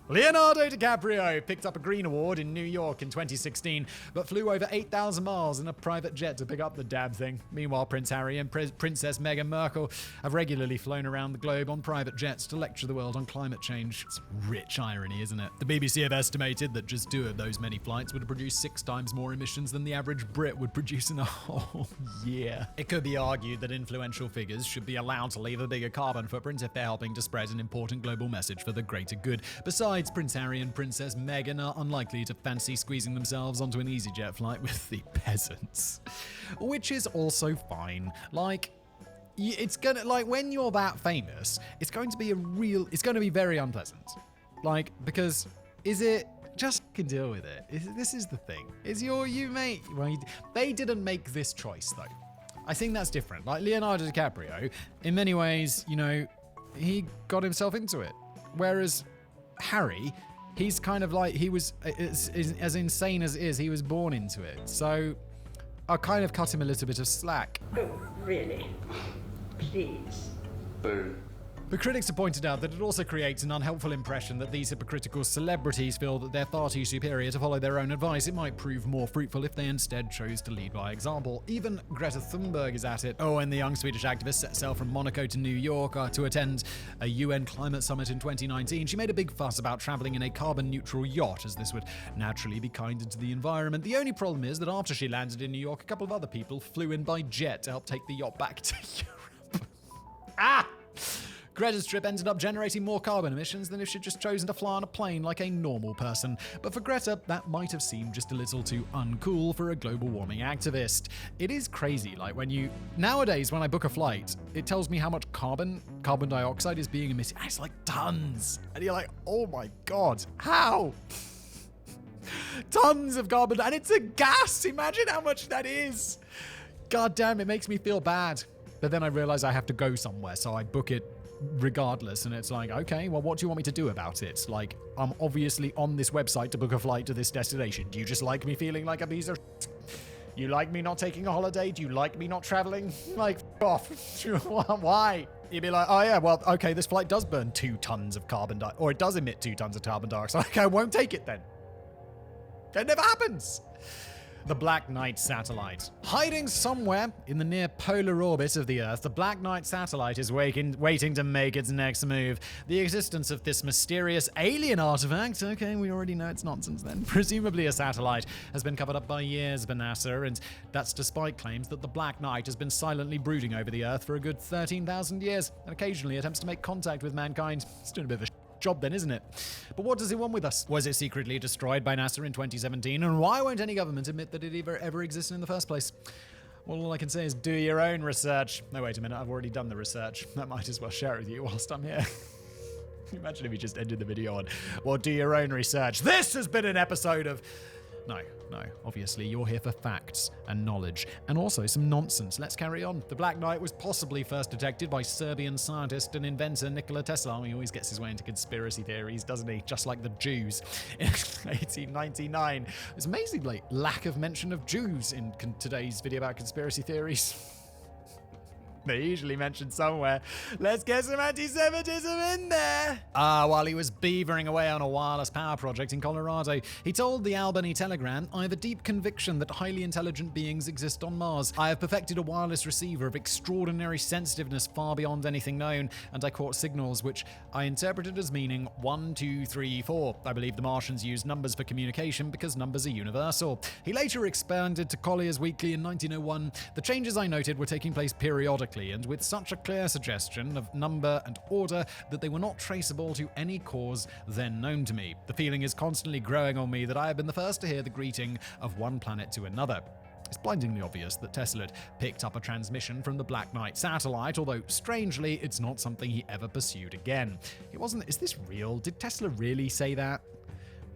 Leonardo DiCaprio picked up a Green Award in New York in 2016, but flew over 8,000 miles in a private jet to pick up the damn thing. Meanwhile, Prince Harry and Princess Meghan Markle have regularly flown around the globe on private jets to lecture the world on climate change. It's rich irony, isn't it? The BBC have estimated that just 2 of those many flights would produce 6 times more emissions than the average Brit would produce in a whole year. It could be argued that influential figures should be allowed to leave a bigger carbon footprint if they're helping to spread an important global message for the greater good. Besides, Prince Harry and Princess Meghan are unlikely to fancy squeezing themselves onto an EasyJet flight with the peasants. Which is also fine. Like, it's gonna, like, when you're that famous, it's going to be very unpleasant. Like, because, just can deal with it. This is the thing. They didn't make this choice, though. I think that's different. Like, Leonardo DiCaprio, in many ways, he got himself into it. Whereas Harry, he's kind of like, he was, as insane as it is, he was born into it. So I kind of cut him a little bit of slack. Oh, really? Please. Boo. But critics have pointed out that it also creates an unhelpful impression that these hypocritical celebrities feel that they're far too superior to follow their own advice. It might prove more fruitful if they instead chose to lead by example. Even Greta Thunberg is at it. Oh, and the young Swedish activist set sail from Monaco to New York to attend a UN climate summit in 2019. She made a big fuss about traveling in a carbon-neutral yacht, as this would naturally be kinder to the environment. The only problem is that after she landed in New York, a couple of other people flew in by jet to help take the yacht back to Europe. Greta's trip ended up generating more carbon emissions than if she'd just chosen to fly on a plane like a normal person. But for Greta, that might have seemed just a little too uncool for a global warming activist. It is crazy, like nowadays when I book a flight, it tells me how much carbon dioxide is being emitted. It's like tons. And you're like, oh my God, how? Tons of carbon, and it's a gas. Imagine how much that is. God damn, it makes me feel bad. But then I realize I have to go somewhere, so I book it regardless. And it's like, okay, well, what do you want me to do about it? Like, I'm obviously on this website to book a flight to this destination. Do you just like me feeling like a piece of shit? You like me not taking a holiday? Do you like me not traveling? Like, off. Why? You'd be like, oh yeah, well, okay, this flight does burn 2 tons of carbon dioxide, or it does emit 2 tons of carbon dioxide. Okay, I won't take it then. That never happens. The Black Knight satellite. Hiding somewhere in the near polar orbit of the Earth, the Black Knight satellite is waiting to make its next move. The existence of this mysterious alien artifact, okay, we already know it's nonsense then, presumably a satellite, has been covered up by years by NASA, and that's despite claims that the Black Knight has been silently brooding over the Earth for a good 13,000 years, and occasionally attempts to make contact with mankind. It's doing a bit of a job then, isn't it? But what does it want with us? Was it secretly destroyed by NASA in 2017? And why won't any government admit that it ever existed in the first place? Well, all I can say is do your own research. No, wait a minute, I've already done the research. I might as well share it with you whilst I'm here. Imagine if you just ended the video on, well, do your own research. This has been an episode of... No, obviously you're here for facts and knowledge, and also some nonsense. Let's carry on. The Black Knight was possibly first detected by Serbian scientist and inventor Nikola Tesla. He always gets his way into conspiracy theories, doesn't he? Just like the Jews in 1899. There's amazingly lack of mention of Jews in today's video about conspiracy theories. They're usually mentioned somewhere. Let's get some anti-Semitism in there. While he was beavering away on a wireless power project in Colorado, he told the Albany Telegram, I have a deep conviction that highly intelligent beings exist on Mars. I have perfected a wireless receiver of extraordinary sensitiveness far beyond anything known, and I caught signals which I interpreted as meaning 1, 2, 3, 4. I believe the Martians use numbers for communication because numbers are universal. He later expanded to Collier's Weekly in 1901. The changes I noted were taking place periodically, and with such a clear suggestion of number and order that they were not traceable to any cause then known to me. The feeling is constantly growing on me that I have been the first to hear the greeting of one planet to another. It's blindingly obvious that Tesla had picked up a transmission from the Black Knight satellite, although strangely, it's not something he ever pursued again. Is this real? Did Tesla really say that?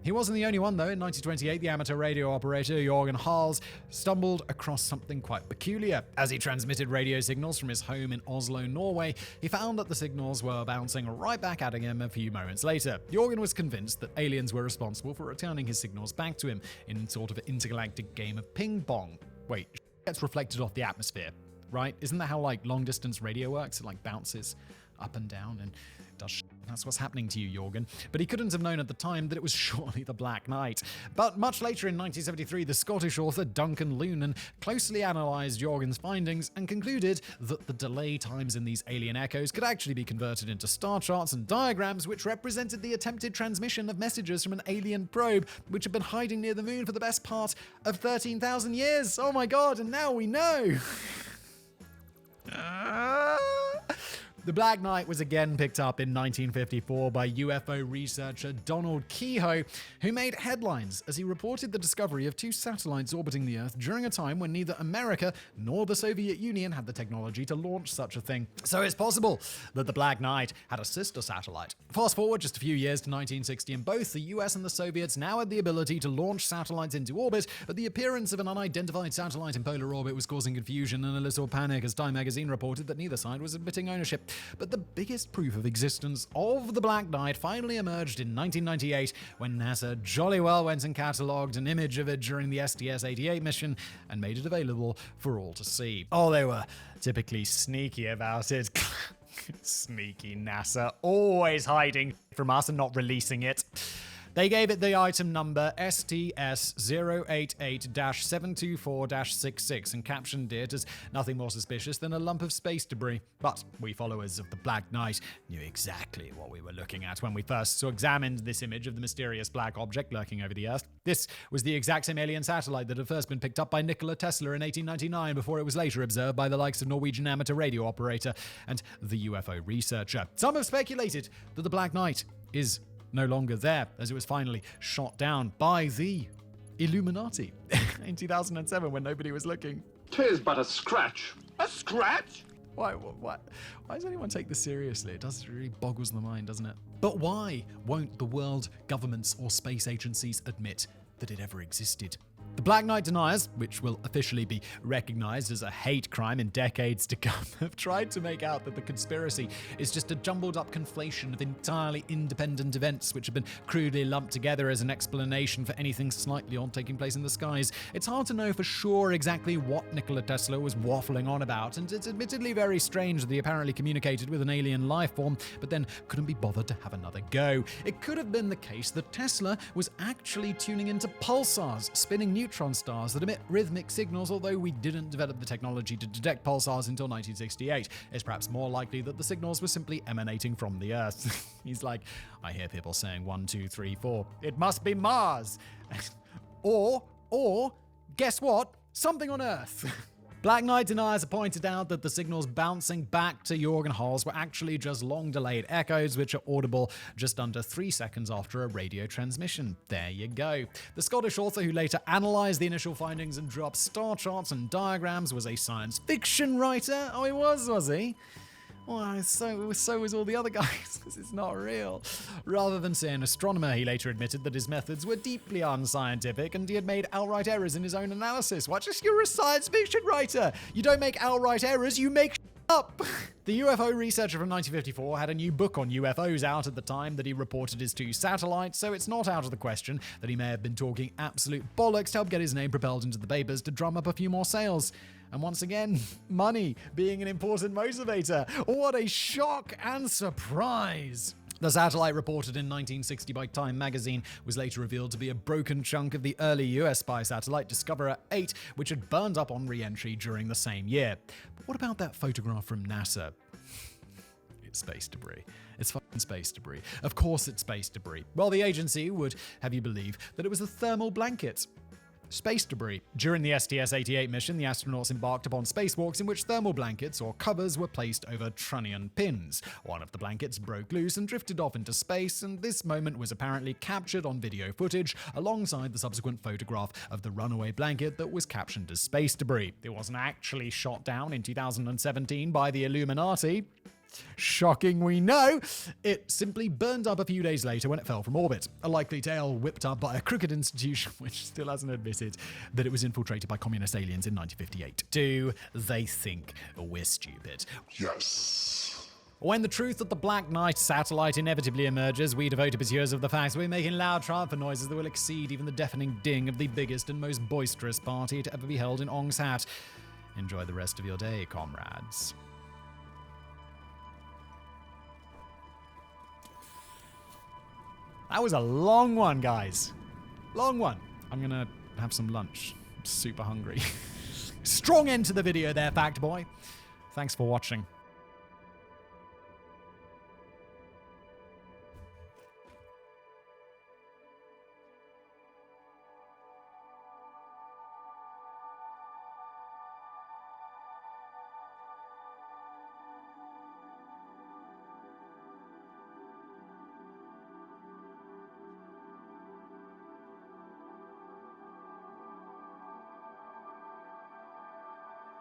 He wasn't the only one, though. In 1928, the amateur radio operator Jørgen Hals stumbled across something quite peculiar. As he transmitted radio signals from his home in Oslo, Norway, he found that the signals were bouncing right back at him a few moments later. Jørgen was convinced that aliens were responsible for returning his signals back to him in sort of an intergalactic game of ping pong. Wait, gets reflected off the atmosphere, right? Isn't that how, long-distance radio works? It, bounces up and down and does That's what's happening to you, Jørgen. But he couldn't have known at the time that it was surely the Black Knight. But much later in 1973, the Scottish author Duncan Loonan closely analysed Jørgen's findings and concluded that the delay times in these alien echoes could actually be converted into star charts and diagrams which represented the attempted transmission of messages from an alien probe which had been hiding near the moon for the best part of 13,000 years. Oh my god, and now we know! The Black Knight was again picked up in 1954 by UFO researcher Donald Keyhoe, who made headlines as he reported the discovery of two satellites orbiting the Earth during a time when neither America nor the Soviet Union had the technology to launch such a thing. So it's possible that the Black Knight had a sister satellite. Fast forward just a few years to 1960, and both the US and the Soviets now had the ability to launch satellites into orbit, but the appearance of an unidentified satellite in polar orbit was causing confusion and a little panic as Time magazine reported that neither side was admitting ownership. But the biggest proof of existence of the Black Knight finally emerged in 1998 when NASA jolly well went and catalogued an image of it during the STS-88 mission and made it available for all to see. Oh, they were typically sneaky about it. Sneaky NASA, always hiding from us and not releasing it. They gave it the item number STS-088-724-66 and captioned it as nothing more suspicious than a lump of space debris. But we followers of the Black Knight knew exactly what we were looking at when we first examined this image of the mysterious black object lurking over the Earth. This was the exact same alien satellite that had first been picked up by Nikola Tesla in 1899 before it was later observed by the likes of Norwegian amateur radio operator and the UFO researcher. Some have speculated that the Black Knight is no longer there, as it was finally shot down by the Illuminati in 2007 when nobody was looking. 'Tis but a scratch. A scratch? Why does anyone take this seriously? It really boggles the mind, doesn't it? But why won't the world governments or space agencies admit that it ever existed? The Black Knight deniers, which will officially be recognized as a hate crime in decades to come, have tried to make out that the conspiracy is just a jumbled up conflation of entirely independent events which have been crudely lumped together as an explanation for anything slightly odd taking place in the skies. It's hard to know for sure exactly what Nikola Tesla was waffling on about, and it's admittedly very strange that he apparently communicated with an alien life form, but then couldn't be bothered to have another go. It could have been the case that Tesla was actually tuning into pulsars, spinning neutron stars that emit rhythmic signals, although we didn't develop the technology to detect pulsars until 1968. It's perhaps more likely that the signals were simply emanating from the Earth. He's like, I hear people saying 1, 2, 3, 4. It must be Mars. or, guess what? Something on Earth. Black Knight deniers have pointed out that the signals bouncing back to Jorgen Hulls were actually just long-delayed echoes, which are audible just under 3 seconds after a radio transmission. There you go. The Scottish author who later analysed the initial findings and drew up star charts and diagrams was a science fiction writer. Oh, he was he? Well, so was all the other guys, because it's not real. Rather than say an astronomer, he later admitted that his methods were deeply unscientific and he had made outright errors in his own analysis. What? Just you're a science fiction writer. You don't make outright errors, you make up. The UFO researcher from 1954 had a new book on UFOs out at the time that he reported his 2 satellites, so it's not out of the question that he may have been talking absolute bollocks to help get his name propelled into the papers to drum up a few more sales. And once again, money being an important motivator. What a shock and surprise! The satellite, reported in 1960 by Time magazine, was later revealed to be a broken chunk of the early US spy satellite Discoverer 8, which had burned up on re-entry during the same year. But what about that photograph from NASA? It's space debris. It's fucking space debris. Of course it's space debris. Well, the agency would have you believe that it was a thermal blanket. Space debris. During the STS-88 mission, the astronauts embarked upon spacewalks in which thermal blankets or covers were placed over trunnion pins. One of the blankets broke loose and drifted off into space, and this moment was apparently captured on video footage alongside the subsequent photograph of the runaway blanket that was captioned as space debris. It wasn't actually shot down in 2017 by the Illuminati. Shocking, we know. It simply burned up a few days later when it fell from orbit. A likely tale whipped up by a crooked institution which still hasn't admitted that it was infiltrated by communist aliens in 1958. Do they think we're stupid? Yes. When the truth of the Black Knight satellite inevitably emerges, we devoted pursuers of the facts we're making loud triumphant noises that will exceed even the deafening ding of the biggest and most boisterous party to ever be held in Ong's Hat. Enjoy the rest of your day, comrades. That was a long one, guys. Long one. I'm gonna have some lunch. I'm super hungry. Strong end to the video there, Fact Boy. Thanks for watching.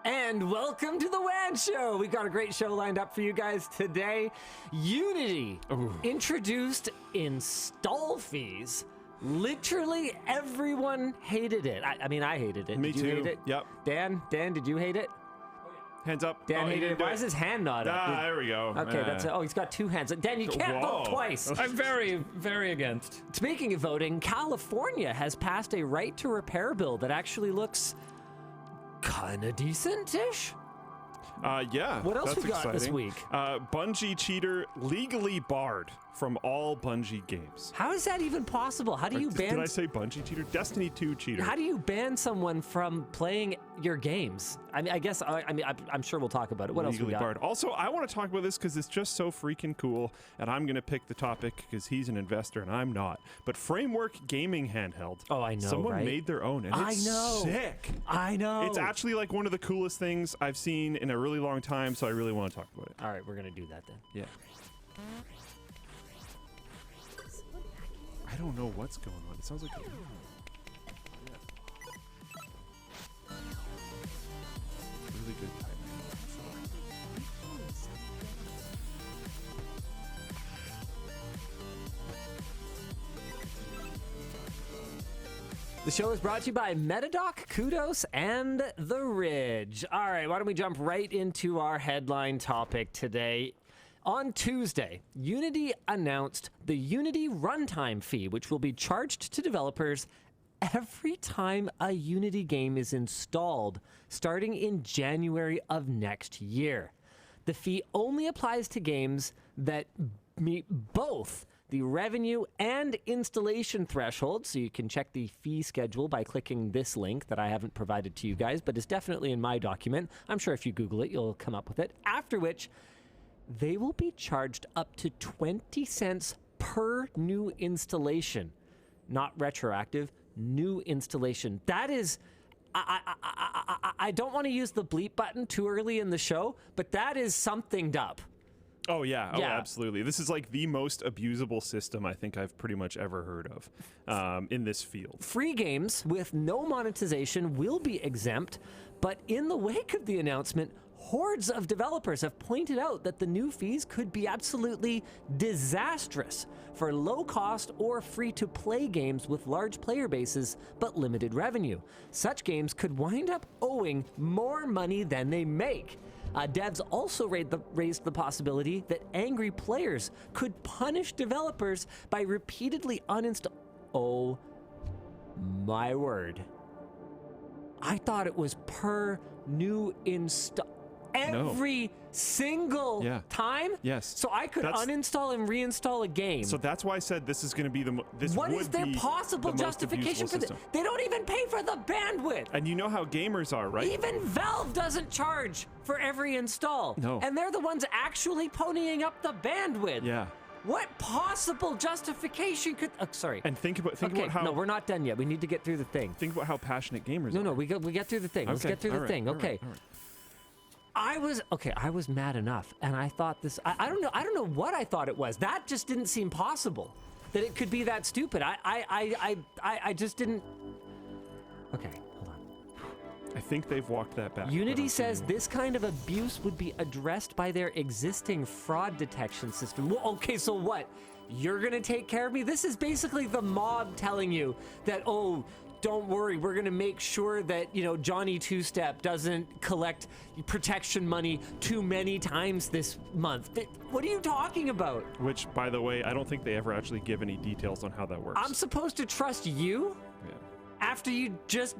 And welcome to the WAN Show. We got a great show lined up for you guys today. Unity introduced install fees. Literally everyone hated it. I mean, I hated it. Me did you too. hate it? Yep. Dan, did you hate it? Hands up. Dan hated it. Why is his hand not up? Ah, there we go. Okay, that's it. Oh, he's got 2 hands. Dan, you can't vote twice. I'm very, very against. Speaking of voting, California has passed a right to repair bill that actually looks kind of decent-ish. Yeah. What else that's we got exciting. this week? Bungie cheater legally barred from all Bungie games. How is that even possible? How do you ban... Did I say Bungie cheater? Destiny 2 cheater. How do you ban someone from playing your games? I mean, I guess, I'm sure we'll talk about it. What else we got? Barred. Also, I want to talk about this because it's just so freaking cool, and I'm going to pick the topic because he's an investor and I'm not. But Framework Gaming Handheld. Oh, I know, Someone made their own, and it's sick. I know. It's actually like one of the coolest things I've seen in a really long time, so I really want to talk about it. All right, we're going to do that then. Yeah. I don't know what's going on. It sounds like... Really good timing. The show is brought to you by Metadoc, Kudos, and The Ridge. All right, why don't we jump right into our headline topic today. On Tuesday, Unity announced the Unity runtime fee, which will be charged to developers every time a Unity game is installed, starting in January of next year. The fee only applies to games that meet both the revenue and installation threshold, so you can check the fee schedule by clicking this link that I haven't provided to you guys, but it's definitely in my document. I'm sure if you Google it, you'll come up with it. After which, they will be charged up to 20 cents per new installation. Not retroactive, new installation. That is... I don't want to use the bleep button too early in the show, but that is something up. Oh, yeah. Oh, absolutely. This is like the most abusable system I think I've pretty much ever heard of in this field. Free games with no monetization will be exempt, but in the wake of the announcement, hordes of developers have pointed out that the new fees could be absolutely disastrous for low-cost or free-to-play games with large player bases but limited revenue. Such games could wind up owing more money than they make. Devs also raised the possibility that angry players could punish developers by repeatedly uninstalling... Oh, my word. I thought it was per new install... Every single time? Yes. So I could uninstall and reinstall a game. So that's why I said this is going to be the... What is their possible justification for this? They don't even pay for the bandwidth. And you know how gamers are, right? Even Valve doesn't charge for every install. No. And they're the ones actually ponying up the bandwidth. Yeah. What possible justification could... Oh, sorry. And think about how... No, we're not done yet. We need to get through the thing. Think about how passionate gamers are. No, we get through the thing. Let's get through the thing. Okay. All right. I was mad enough, and I thought this. I don't know what I thought it was. That just didn't seem possible. That it could be that stupid. I just didn't. Okay, hold on. I think they've walked that back. Unity says this kind of abuse would be addressed by their existing fraud detection system. Well, okay, so what? You're gonna take care of me? This is basically the mob telling you that, oh, don't worry, we're gonna make sure that, you know, Johnny Two-Step doesn't collect protection money too many times this month. What are you talking about? Which, by the way, I don't think they ever actually give any details on how that works. I'm supposed to trust you? Yeah. After you just...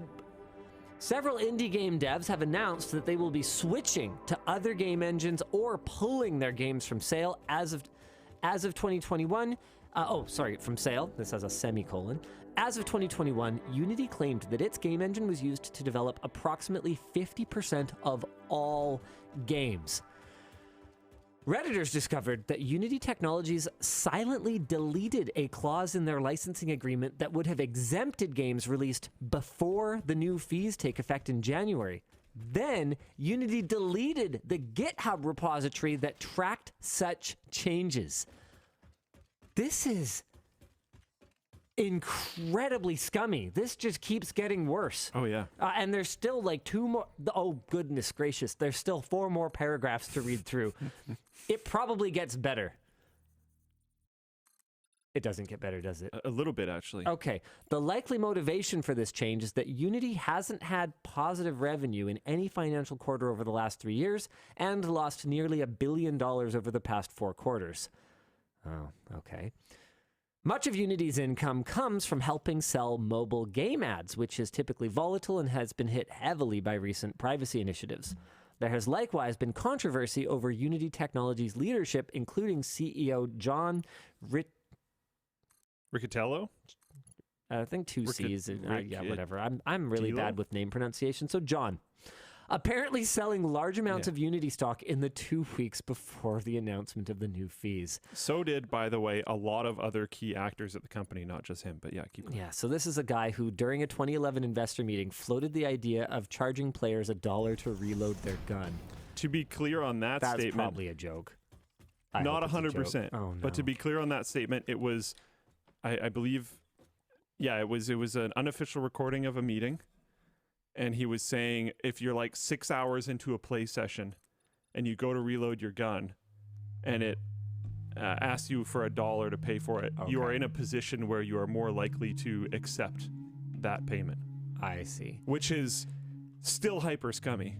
Several indie game devs have announced that they will be switching to other game engines or pulling their games from sale as of 2021. From sale. This has a semicolon. As of 2021, Unity claimed that its game engine was used to develop approximately 50% of all games. Redditors discovered that Unity Technologies silently deleted a clause in their licensing agreement that would have exempted games released before the new fees take effect in January. Then, Unity deleted the GitHub repository that tracked such changes. This is incredibly scummy. This just keeps getting worse. Oh, yeah. And there's still like 2 more... Oh, goodness gracious. There's still 4 more paragraphs to read through. It probably gets better. It doesn't get better, does it? A little bit, actually. Okay. The likely motivation for this change is that Unity hasn't had positive revenue in any financial quarter over the last 3 years and lost nearly $1 billion over the past 4 quarters. Oh, okay. Much of Unity's income comes from helping sell mobile game ads, which is typically volatile and has been hit heavily by recent privacy initiatives. There has likewise been controversy over Unity Technologies' leadership, including CEO John Riccatello? I think two C's. Yeah, whatever. I'm really bad with name pronunciation. So John, apparently selling large amounts of Unity stock in the 2 weeks before the announcement of the new fees. So did, by the way, a lot of other key actors at the company, not just him. But yeah, keep going. Yeah, so this is a guy who, during a 2011 investor meeting, floated the idea of charging players $1 to reload their gun. To be clear on that statement... That's probably a joke. Not 100%. Oh, no. But to be clear on that statement, it was, I believe... Yeah, it was an unofficial recording of a meeting, and he was saying if you're like 6 hours into a play session and you go to reload your gun and it asks you for $1 to pay for it, you are in a position where you are more likely to accept that payment. I see. Which is still hyper scummy.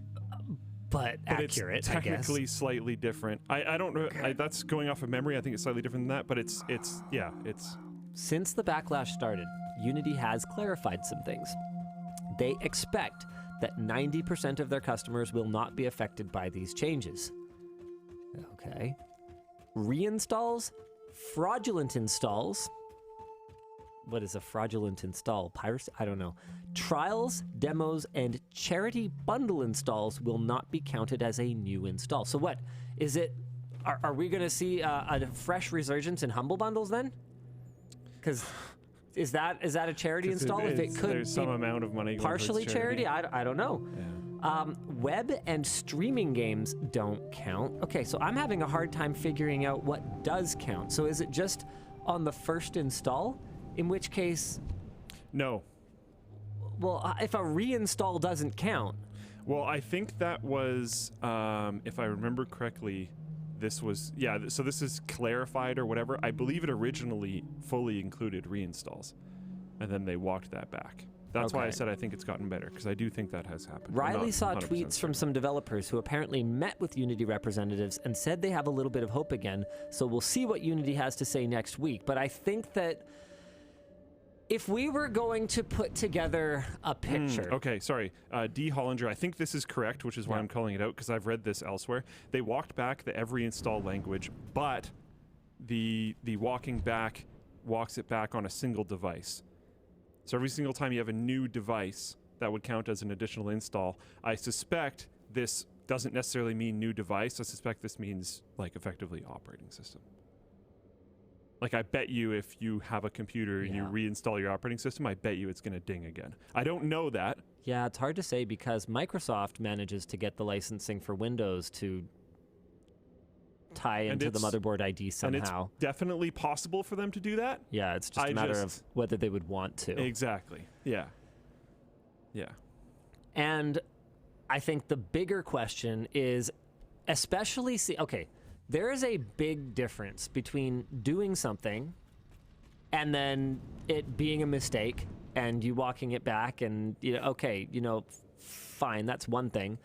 But accurate, it's technically slightly different. I don't know. That's going off of memory. I think it's slightly different than that, but it's. Since the backlash started, Unity has clarified some things. They expect that 90% of their customers will not be affected by these changes. Okay. Reinstalls, fraudulent installs. What is a fraudulent install? Piracy? I don't know. Trials, demos, and charity bundle installs will not be counted as a new install. So what? Is it... Are we going to see a fresh resurgence in Humble Bundles then? Because is that a charity install? If it could there's some amount of money going partially charity, I don't know. Yeah. Web and streaming games don't count. Okay, so I'm having a hard time figuring out what does count. So is it just on the first install? In which case, no. Well, if a reinstall doesn't count. Well, I think that was, if I remember correctly. This was, so this is clarified or whatever. I believe it originally fully included reinstalls, and then they walked that back. That's why I said I think it's gotten better, because I do think that has happened. Riley saw tweets from some developers who apparently met with Unity representatives and said they have a little bit of hope again, so we'll see what Unity has to say next week. But I think that if we were going to put together a picture... Okay, sorry. D. Hollinger, I think this is correct, which is why I'm calling it out, because I've read this elsewhere. They walked back the every install language, but the walking back walks it back on a single device. So every single time you have a new device, that would count as an additional install. I suspect this doesn't necessarily mean new device. I suspect this means, like, effectively operating system. Like, I bet you if you have a computer and you reinstall your operating system, I bet you it's going to ding again. I don't know that. Yeah, it's hard to say because Microsoft manages to get the licensing for Windows to tie into the motherboard ID somehow. And it's definitely possible for them to do that. Yeah, it's just a matter of whether they would want to. Exactly. Yeah. Yeah. And I think the bigger question is, especially... There is a big difference between doing something and then it being a mistake and you walking it back and, fine, that's one thing.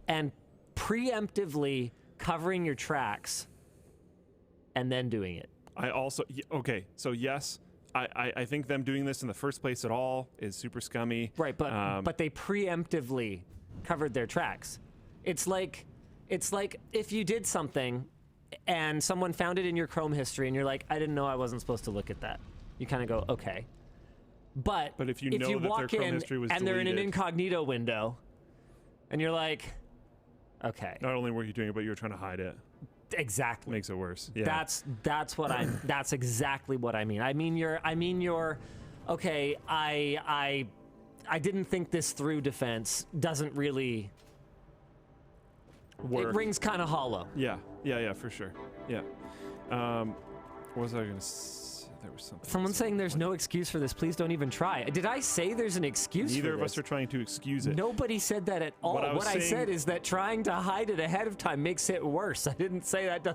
And preemptively covering your tracks and then doing it. So yes, I think them doing this in the first place at all is super scummy. Right, but they preemptively covered their tracks. It's like if you did something and someone found it in your Chrome history and you're like, I didn't know I wasn't supposed to look at that. You kind of go, okay. But if you walk in and deleted, they're in an incognito window and you're like, okay. Not only were you doing it, but you were trying to hide it. Exactly. Makes it worse. Yeah. That's exactly what I mean. I mean your okay, I didn't think this through defense doesn't really work. It rings kind of hollow. Yeah, for sure. Yeah. What was I going to say? There was something. Someone's saying there's no excuse for this. Please don't even try. Did I say there's an excuse Neither for of this? us are trying to excuse it. Nobody said that at all. What I said is that trying to hide it ahead of time makes it worse. I didn't say that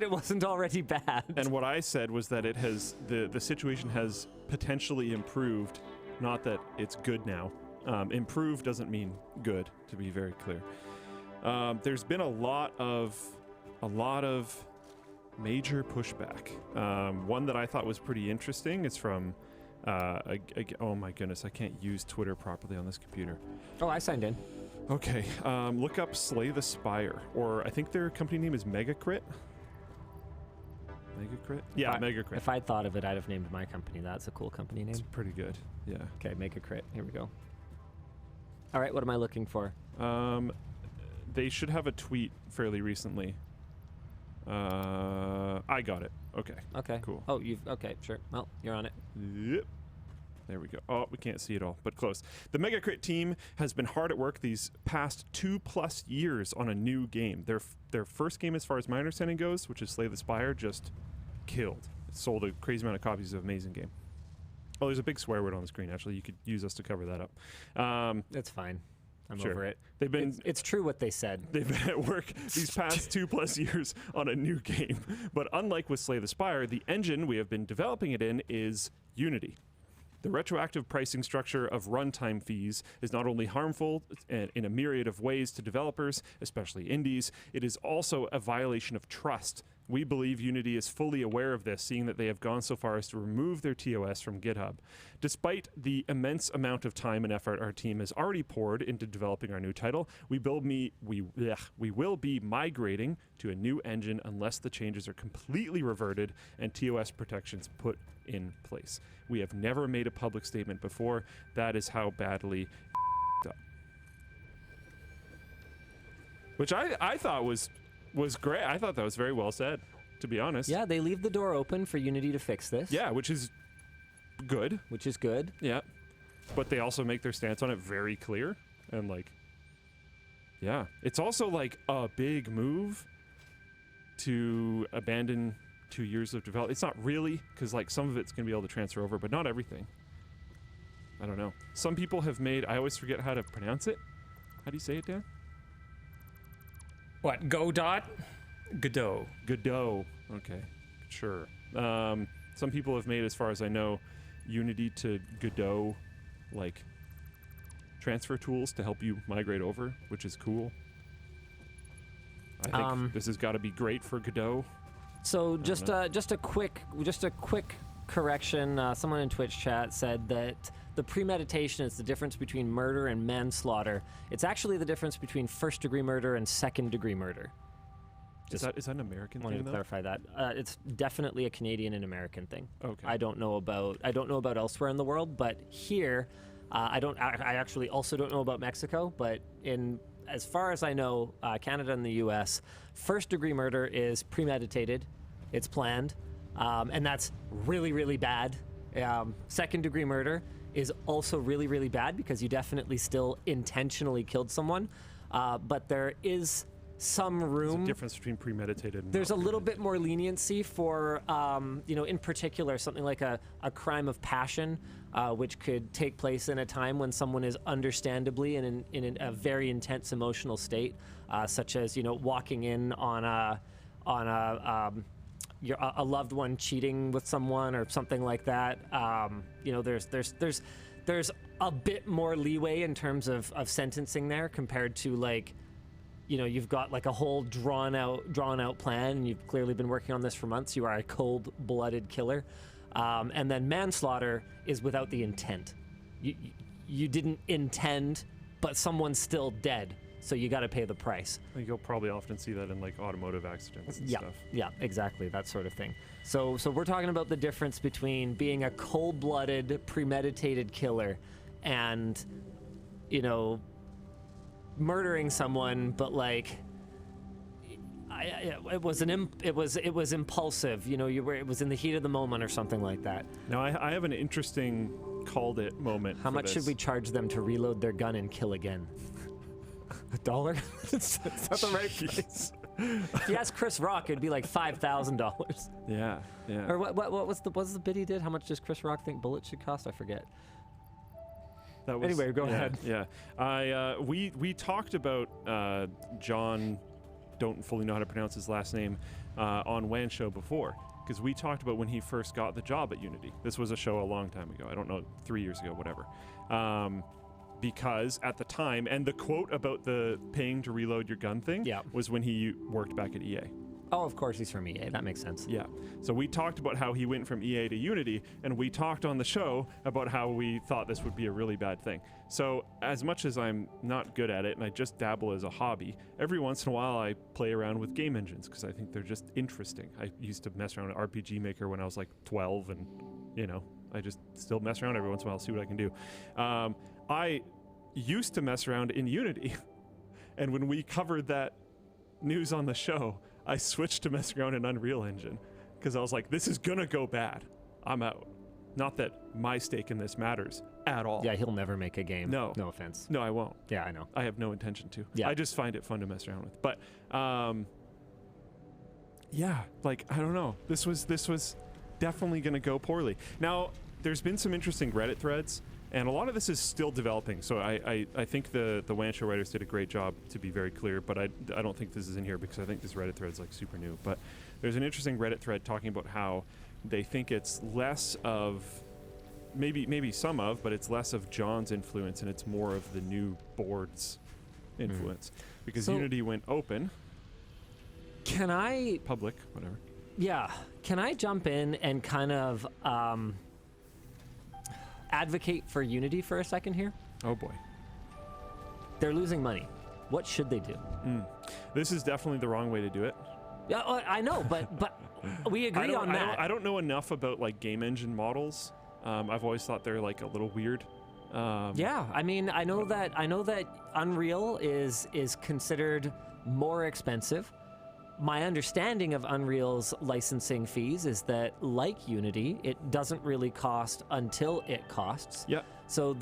it wasn't already bad. And what I said was that it has the situation has potentially improved, not that it's good now. Improve doesn't mean good, to be very clear. There's been a lot of major pushback. One that I thought was pretty interesting is from, oh my goodness, I can't use Twitter properly on this computer. Oh, I signed in. Okay, look up Slay the Spire, or I think their company name is Megacrit. Megacrit? Yeah, Megacrit. If I'd thought of it, I'd have named my company. That's a cool company name. It's pretty good, yeah. Okay, Megacrit. Here we go. All right, what am I looking for? They should have a tweet fairly recently. I got it. Okay. Okay. Cool. Oh, okay, sure. Well, you're on it. Yep. There we go. Oh, we can't see it all, but close. The Megacrit team has been hard at work these past 2+ years on a new game. Their first game, as far as my understanding goes, which is Slay the Spire, just killed. It sold a crazy amount of copies of amazing game. Oh, there's a big swear word on the screen, actually. You could use us to cover that up. That's fine. I'm sure. over it. They've been. It's true what they said. They've been at work these past 2+ years on a new game. But unlike with Slay the Spire, the engine we have been developing it in is Unity. The retroactive pricing structure of runtime fees is not only harmful in a myriad of ways to developers, especially indies, it is also a violation of trust. We believe Unity is fully aware of this, seeing that they have gone so far as to remove their TOS from GitHub. Despite the immense amount of time and effort our team has already poured into developing our new title, we will be migrating to a new engine unless the changes are completely reverted and TOS protections put in place. We have never made a public statement before. That is how badly up. Which I thought was great. I thought that was very well said, to be honest. Yeah, they leave the door open for Unity to fix this. Yeah, which is good. Which is good. Yeah. But they also make their stance on it very clear. And, like, yeah. It's also, like, a big move to abandon 2 years of development. It's not really, because, like, some of it's going to be able to transfer over, but not everything. I don't know. Some people have made... I always forget how to pronounce it. How do you say it, Dan? What, Godot? Godot. Godot. Okay, sure. Some people have made, as far as I know, Unity to Godot, like, transfer tools to help you migrate over, which is cool. I think this has got to be great for Godot. So just a quick correction. Someone in Twitch chat said that the premeditation is the difference between murder and manslaughter. It's actually the difference between first-degree murder and second-degree murder. Is that an American thing? I wanted to clarify that. It's definitely a Canadian and American thing. Okay. I don't know about elsewhere in the world, but here, I actually also don't know about Mexico. But as far as I know, Canada and the U.S., first-degree murder is premeditated, it's planned, and that's really, really bad. Second-degree murder is also really, really bad because you definitely still intentionally killed someone, but there is some room. There's a difference between premeditated and there's a little bit more leniency for, in particular, something like a crime of passion, which could take place in a time when someone is understandably in a very intense emotional state, such as, walking in on a loved one cheating with someone or something like that. There's a bit more leeway in terms of sentencing there compared to, like, you've got like a whole drawn out plan, and you've clearly been working on this for months. You are a cold-blooded killer. And then manslaughter is without the intent. You didn't intend, but someone's still dead, so you got to pay the price. I think you'll probably often see that in, like, automotive accidents and stuff. Yeah, exactly, that sort of thing. So we're talking about the difference between being a cold-blooded, premeditated killer and, murdering someone, but, like, it was impulsive. It was in the heat of the moment or something like that. Now I have an interesting called it moment. How much should we charge them to reload their gun and kill again? $1? Is that the right price? If you ask Chris Rock, it'd be like $5,000. Yeah. Or what was the bid he did? How much does Chris Rock think bullets should cost? I forget. Anyway, go ahead. Yeah. We talked about John, don't fully know how to pronounce his last name, on WAN Show before, because we talked about when he first got the job at Unity. This was a show a long time ago. I don't know, 3 years ago, whatever. Because at the time, and the quote about the paying to reload your gun thing was when he worked back at EA. Oh, of course he's from EA. That makes sense. Yeah. So we talked about how he went from EA to Unity, and we talked on the show about how we thought this would be a really bad thing. So as much as I'm not good at it and I just dabble as a hobby, every once in a while I play around with game engines because I think they're just interesting. I used to mess around with RPG Maker when I was like 12, and I just still mess around every once in a while, see what I can do. I used to mess around in Unity, and when we covered that news on the show, I switched to messing around in Unreal Engine because I was like, this is gonna go bad. I'm out. Not that my stake in this matters at all. Yeah, he'll never make a game. No. No offense. No, I won't. Yeah, I know. I have no intention to. Yeah. I just find it fun to mess around with. But, yeah, like, I don't know. This was definitely gonna go poorly. Now, there's been some interesting Reddit threads, and a lot of this is still developing, so I think the WAN show writers did a great job, to be very clear, but I don't think this is in here because I think this Reddit thread's like super new. But there's an interesting Reddit thread talking about how they think it's less of, maybe some of, but it's less of John's influence and it's more of the new board's influence. Because Unity went open. Can I... Public, whatever. Yeah. Can I jump in and kind of... advocate for Unity for a second here? Oh boy. They're losing money. What should they do? This is definitely the wrong way to do it. Yeah, I know, but we agree on that. I don't know enough about like game engine models. I've always thought they're like a little weird. Yeah, I mean, I know that Unreal is considered more expensive. My understanding of Unreal's licensing fees is that, like Unity, it doesn't really cost until it costs. Yeah. So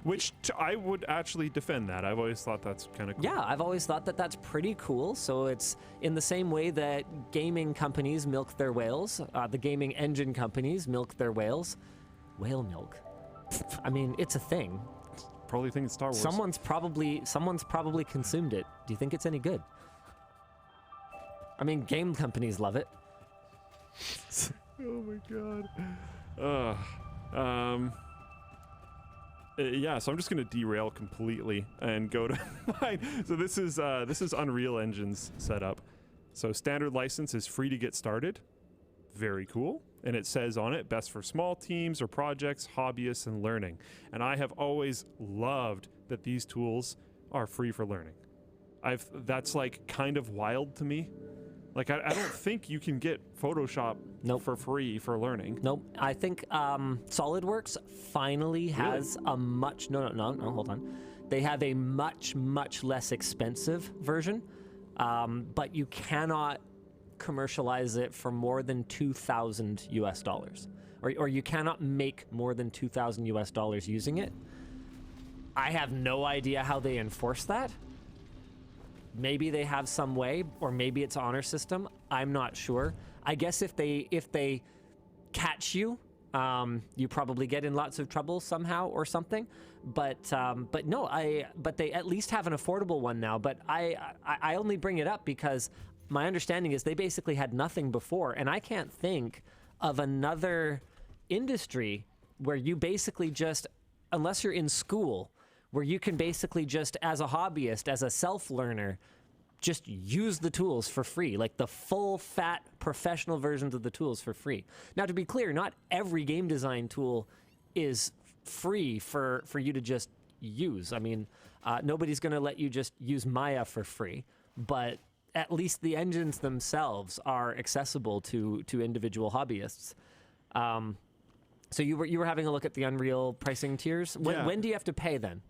which I would actually defend that. I've always thought that's kind of cool. Yeah, I've always thought that that's pretty cool. So it's in the same way that gaming companies milk their whales, the gaming engine companies milk their whales. Whale milk. I mean, it's a thing. Probably think it's Star Wars. Someone's probably consumed it. Do you think it's any good? I mean, game companies love it. Oh my god. Yeah, so I'm just gonna derail completely and go to mine. So this is Unreal Engine's setup. So standard license is free to get started. Very cool. And it says on it, best for small teams or projects, hobbyists, and learning. And I have always loved that these tools are free for learning. That's like kind of wild to me. Like, I don't think you can get Photoshop for free for learning. Nope. I think SolidWorks finally has a much... No, hold on. They have a much, much less expensive version, but you cannot commercialize it for more than $2,000 US. Or you cannot make more than $2,000 US using it. I have no idea how they enforce that. Maybe they have some way, or maybe it's honor system. I'm not sure. I guess if they catch you, you probably get in lots of trouble somehow or something. But they at least have an affordable one now. But I only bring it up because my understanding is they basically had nothing before, and I can't think of another industry where you basically just, unless you're in school, where you can basically just, as a hobbyist, as a self-learner, just use the tools for free, like the full fat professional versions of the tools for free. Now, to be clear, not every game design tool is free for you to just use. I mean, nobody's going to let you just use Maya for free, but at least the engines themselves are accessible to individual hobbyists. So you were having a look at the Unreal pricing tiers. When do you have to pay then?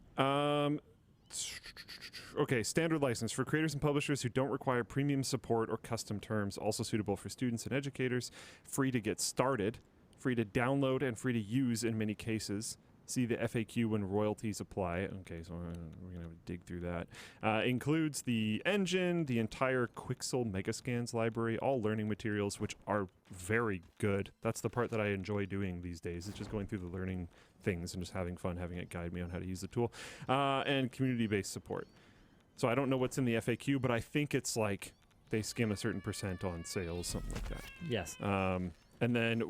Okay, standard license for creators and publishers who don't require premium support or custom terms, also suitable for students and educators, free to get started, free to download, and free to use in many cases. See the FAQ when royalties apply. Okay, so we're going to have to dig through that. Includes the engine, the entire Quixel Megascans library, all learning materials, which are very good. That's the part that I enjoy doing these days. It's just going through the learning things and just having fun, having it guide me on how to use the tool. And community-based support. So I don't know what's in the FAQ, but I think it's like they skim a certain % on sales, something like that. Yes. And then,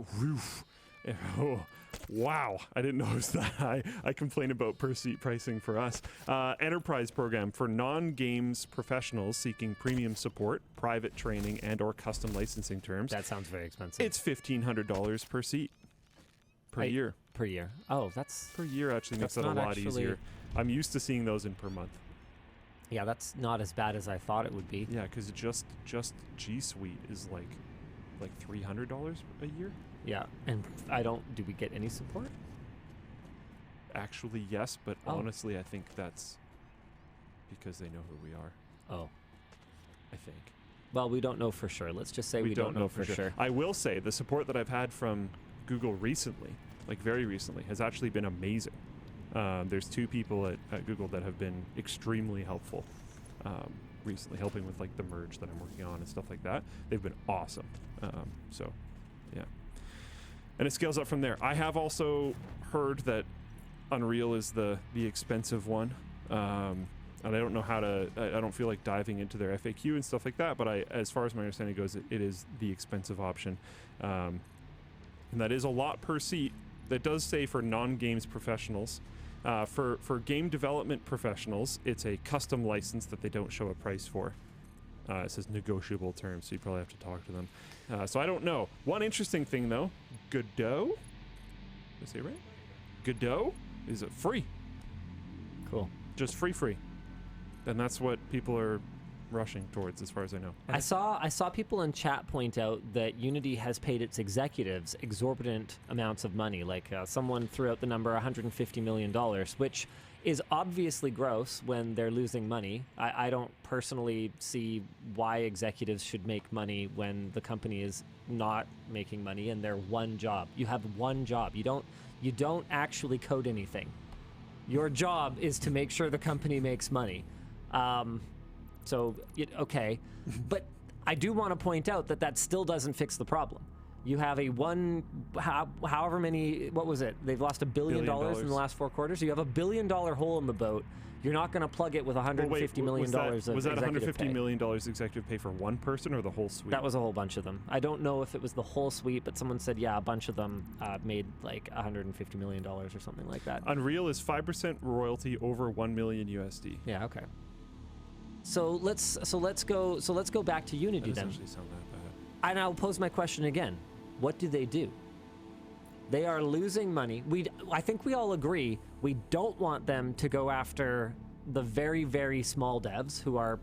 Oh, wow. I didn't know it was that high. I complain about per seat pricing for us. Enterprise program for non-games professionals seeking premium support, private training, and or custom licensing terms. That sounds very expensive. It's $1,500 per seat. Per year. Per year. Oh, that's... Per year actually makes that a lot easier. I'm used to seeing those in per month. Yeah, that's not as bad as I thought it would be. Yeah, because just G Suite is like $300 a year. Yeah, and do we get any support? Actually, yes, but honestly, I think that's because they know who we are. Oh. I think. Well, we don't know for sure. Let's just say we don't know for sure. I will say the support that I've had from Google recently, like very recently, has actually been amazing. There's 2 people at Google that have been extremely helpful recently, helping with like the merge that I'm working on and stuff like that. They've been awesome. So, yeah. And it scales up from there. I have also heard that Unreal is the expensive one. And I don't know how to, I don't feel like diving into their FAQ and stuff like that, but as far as my understanding goes, it is the expensive option. And that is a lot per seat. That does say for non-games professionals. For game development professionals, it's a custom license that they don't show a price for. It says negotiable terms, so you probably have to talk to them. So I don't know. One interesting thing, though, Godot, did I say it right? Godot is free. Cool. Just free. And that's what people are rushing towards, as far as I know. I saw people in chat point out that Unity has paid its executives exorbitant amounts of money. Like someone threw out the number $150 million, which is obviously gross when they're losing money. I don't personally see why executives should make money when the company is not making money and they're one job. You have one job. You don't actually code anything. Your job is to make sure the company makes money. Okay, but I do want to point out that still doesn't fix the problem. You have however many, what was it? They've lost $1 billion in the last 4 quarters. You have $1 billion hole in the boat. You're not going to plug it with $150 million of was that executive $150 million executive pay for one person or the whole suite? That was a whole bunch of them. I don't know if it was the whole suite, but someone said, yeah, a bunch of them made like $150 million or something like that. Unreal is 5% royalty over $1 million USD. Yeah, okay. So let's go back to Unity then. That doesn't sound that bad. And I'll pose my question again. What do? They are losing money. I think we all agree we don't want them to go after the very, very small devs who are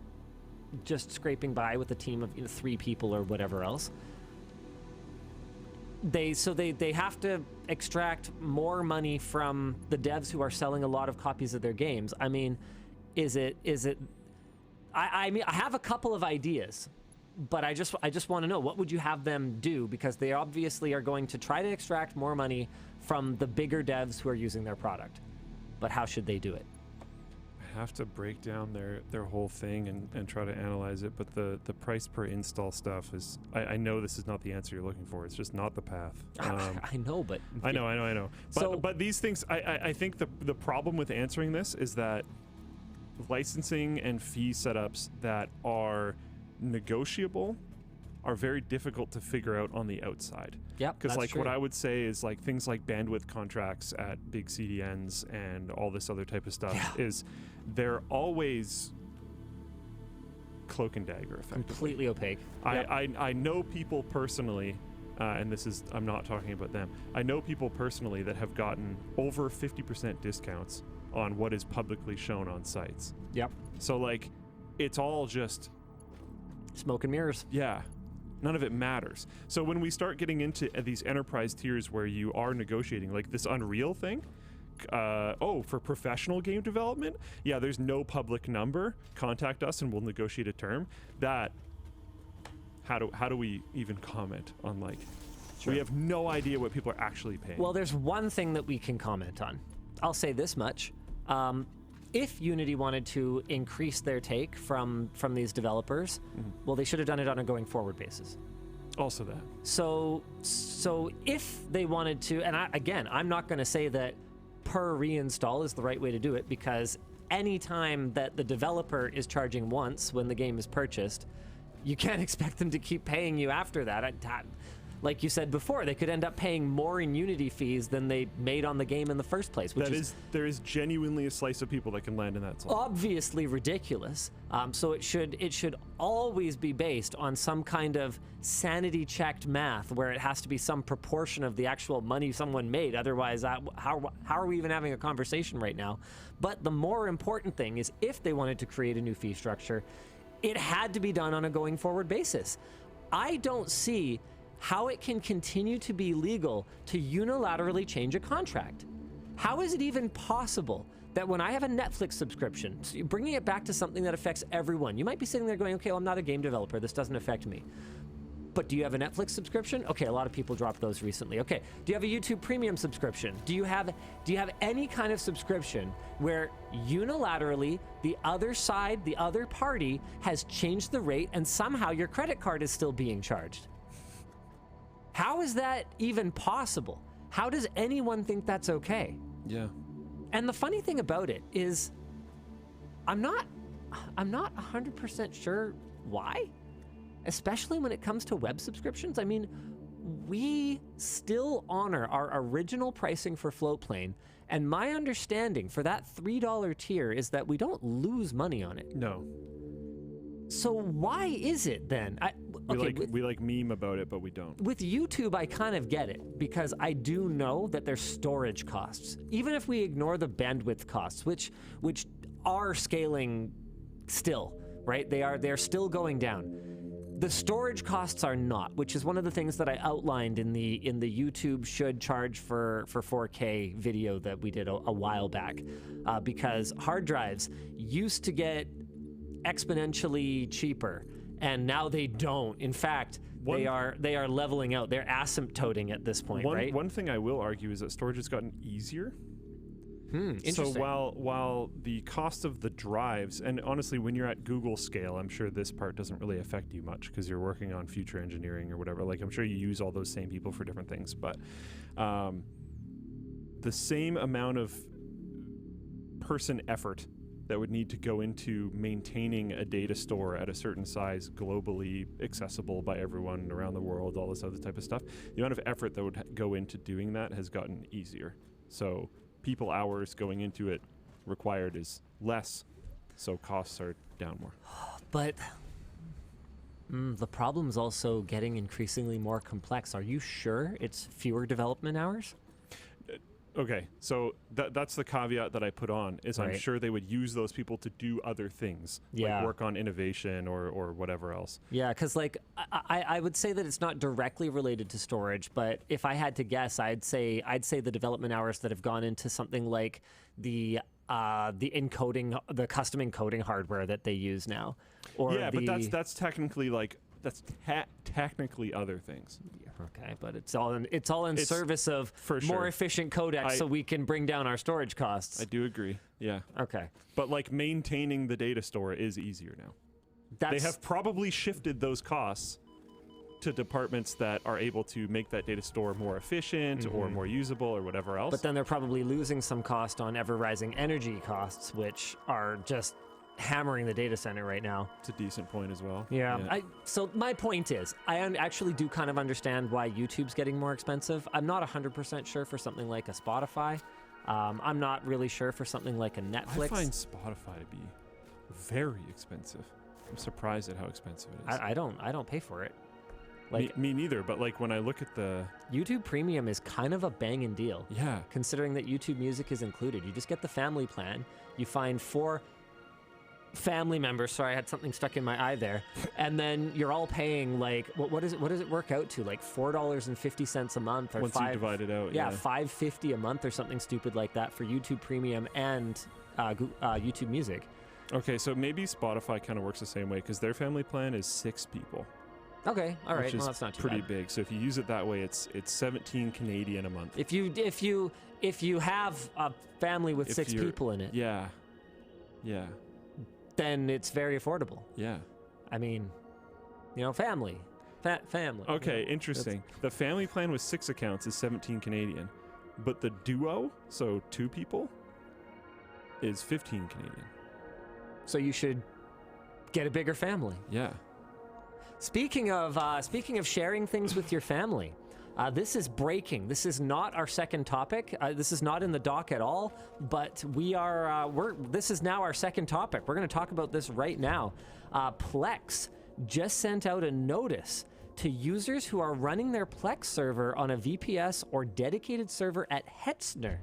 just scraping by with a team of 3 people or whatever else. They have to extract more money from the devs who are selling a lot of copies of their games. I mean, is it? I mean, I have a couple of ideas, but I just want to know, what would you have them do? Because they obviously are going to try to extract more money from the bigger devs who are using their product. But how should they do it? I have to break down their whole thing and try to analyze it, but the price per install stuff is, I know this is not the answer you're looking for. It's just not the path. I know, but... I know. But these things, I think the problem with answering this is that licensing and fee setups that are negotiable are very difficult to figure out on the outside. Yep, because like true. what I would say is like things like bandwidth contracts at big CDNs and all this other type of stuff is they're always cloak and dagger effectively. Completely opaque. Yep. I know people personally, and this is, I'm not talking about them. I know people personally that have gotten over 50% discounts on what is publicly shown on sites. Yep. So like, it's all just smoke and mirrors. Yeah. None of it matters. So when we start getting into these enterprise tiers where you are negotiating, like this Unreal thing, for professional game development, yeah, there's no public number. Contact us and we'll negotiate a term. That, how do we even comment on like, we have no idea what people are actually paying. Well, there's one thing that we can comment on. I'll say this much. If Unity wanted to increase their take from these developers, well, they should have done it on a going forward basis. Also that. So if they wanted to, and I'm not going to say that per reinstall is the right way to do it, because any time that the developer is charging once when the game is purchased, you can't expect them to keep paying you after that. like you said before, they could end up paying more in Unity fees than they made on the game in the first place, which there is genuinely a slice of people that can land in that zone. Obviously ridiculous. So it should always be based on some kind of sanity checked math where it has to be some proportion of the actual money someone made. Otherwise, how are we even having a conversation right now? But the more important thing is, if they wanted to create a new fee structure, it had to be done on a going forward basis. I don't see how it can continue to be legal to unilaterally change a contract. How is it even possible that when I have a Netflix subscription, so you're bringing it back to something that affects everyone, you might be sitting there going, okay, well, I'm not a game developer, this doesn't affect me. But do you have a Netflix subscription? Okay, a lot of people dropped those recently. Okay, do you have a YouTube Premium subscription? Do you have any kind of subscription where unilaterally the other side, the other party has changed the rate and somehow your credit card is still being charged? How is that even possible? How does anyone think that's okay? Yeah. And the funny thing about it is, I'm not 100% sure why, especially when it comes to web subscriptions. I mean, we still honor our original pricing for Floatplane, and my understanding for that $3 tier is that we don't lose money on it. No. So why is it then? We like meme about it, but we don't. With YouTube, I kind of get it, because I do know that there's storage costs. Even if we ignore the bandwidth costs, which are scaling still, right? They're still going down. The storage costs are not, which is one of the things that I outlined in the YouTube should charge for 4K video that we did a while back, because hard drives used to get exponentially cheaper, and now they don't. In fact, they are leveling out. They're asymptoting at this point, right? One thing I will argue is that storage has gotten easier. Interesting. So while the cost of the drives, and honestly, when you're at Google scale, I'm sure this part doesn't really affect you much because you're working on future engineering or whatever. Like, I'm sure you use all those same people for different things, but the same amount of person effort that would need to go into maintaining a data store at a certain size, globally accessible by everyone around the world, all this other type of stuff, the amount of effort that would go into doing that has gotten easier. So people hours going into it required is less, so costs are down more. But the problem's also getting increasingly more complex. Are you sure it's fewer development hours? Okay, so that's the caveat that I put on, is I'm Right. sure they would use those people to do other things, Yeah. like work on innovation or whatever else. Yeah, because like I would say that it's not directly related to storage, but if I had to guess, I'd say the development hours that have gone into something like the encoding, the custom encoding hardware that they use now, or Yeah, but that's technically like technically other things. Okay, but it's all in service of for more sure. efficient codecs, so we can bring down our storage costs. I do agree. Yeah. Okay. But like maintaining the data store is easier now. They have probably shifted those costs to departments that are able to make that data store more efficient or more usable or whatever else. But then they're probably losing some cost on ever-rising energy costs, which are just hammering the data center right now. It's a decent point as well. Yeah. So my point is, I actually do kind of understand why YouTube's getting more expensive. I'm not 100% sure for something like a Spotify. I'm not really sure for something like a Netflix. I find Spotify to be very expensive. I'm surprised at how expensive it is. I don't pay for it. Like me neither, but like when I look at the YouTube Premium is kind of a banging deal. Yeah. Considering that YouTube Music is included. You just get the family plan. You find 4 family members. Sorry, I had something stuck in my eye there. And then you're all paying like what does it work out to? Like $4.50 a month, or once you divide it out. Yeah, $5.50 a month or something stupid like that for YouTube Premium and YouTube Music. Okay, so maybe Spotify kind of works the same way because their family plan is 6 people. Okay, all right. Which is well, that's not too pretty bad. big. So if you use it that way, it's 17 Canadian a month. If you have a family with 6 people in it, yeah, then it's very affordable. Yeah. I mean, family. Family. Okay, interesting. The family plan with 6 accounts is 17 Canadian, but the duo, so 2 people, is 15 Canadian. So you should get a bigger family. Yeah. Speaking of sharing things with your family, this is breaking. This is not our second topic. This is not in the doc at all, but this is now our second topic. We're going to talk about this right now. Plex just sent out a notice to users who are running their Plex server on a VPS or dedicated server at Hetzner.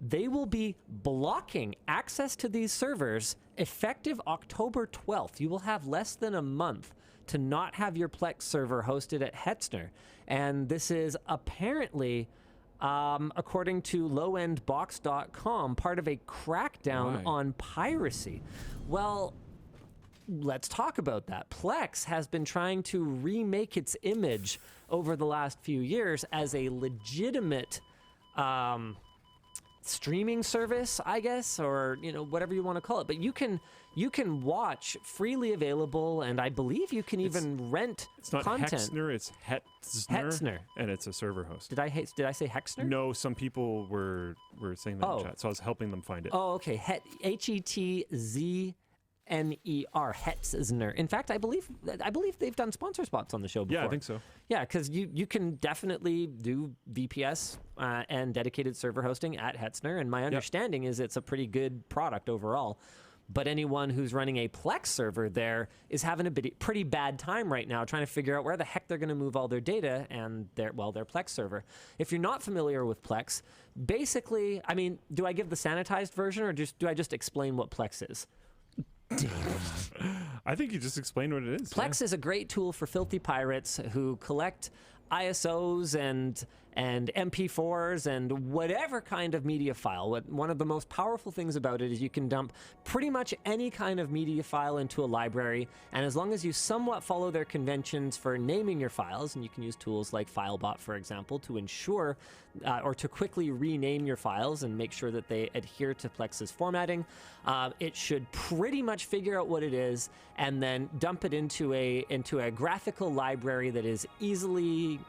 They will be blocking access to these servers effective October 12th. You will have less than a month to not have your Plex server hosted at Hetzner. And this is apparently, according to lowendbox.com, part of a crackdown on piracy. Well, let's talk about that. Plex has been trying to remake its image over the last few years as a legitimate streaming service, I guess, or whatever you want to call it. But you can watch freely available, and I believe you can even rent It's not content. Hetzner, it's Hetzner. And it's a server host. Did I say Hetzner? No, some people were saying that in chat, so I was helping them find it. Oh, okay. Hetzner. Hetzner. In fact, I believe they've done sponsor spots on the show before. Yeah, I think so. Yeah, because you can definitely do VPS and dedicated server hosting at Hetzner, and my understanding is it's a pretty good product overall. But anyone who's running a Plex server there is having a pretty bad time right now trying to figure out where the heck they're going to move all their data and their Plex server. If you're not familiar with Plex, basically, I mean, do I give the sanitized version or do I just explain what Plex is? I think you just explained what it is. Plex is a great tool for filthy pirates who collect ISOs and MP4s and whatever kind of media file. One of the most powerful things about it is you can dump pretty much any kind of media file into a library, and as long as you somewhat follow their conventions for naming your files, and you can use tools like FileBot, for example, to ensure or to quickly rename your files and make sure that they adhere to Plex's formatting, it should pretty much figure out what it is and then dump it into a graphical library that is easily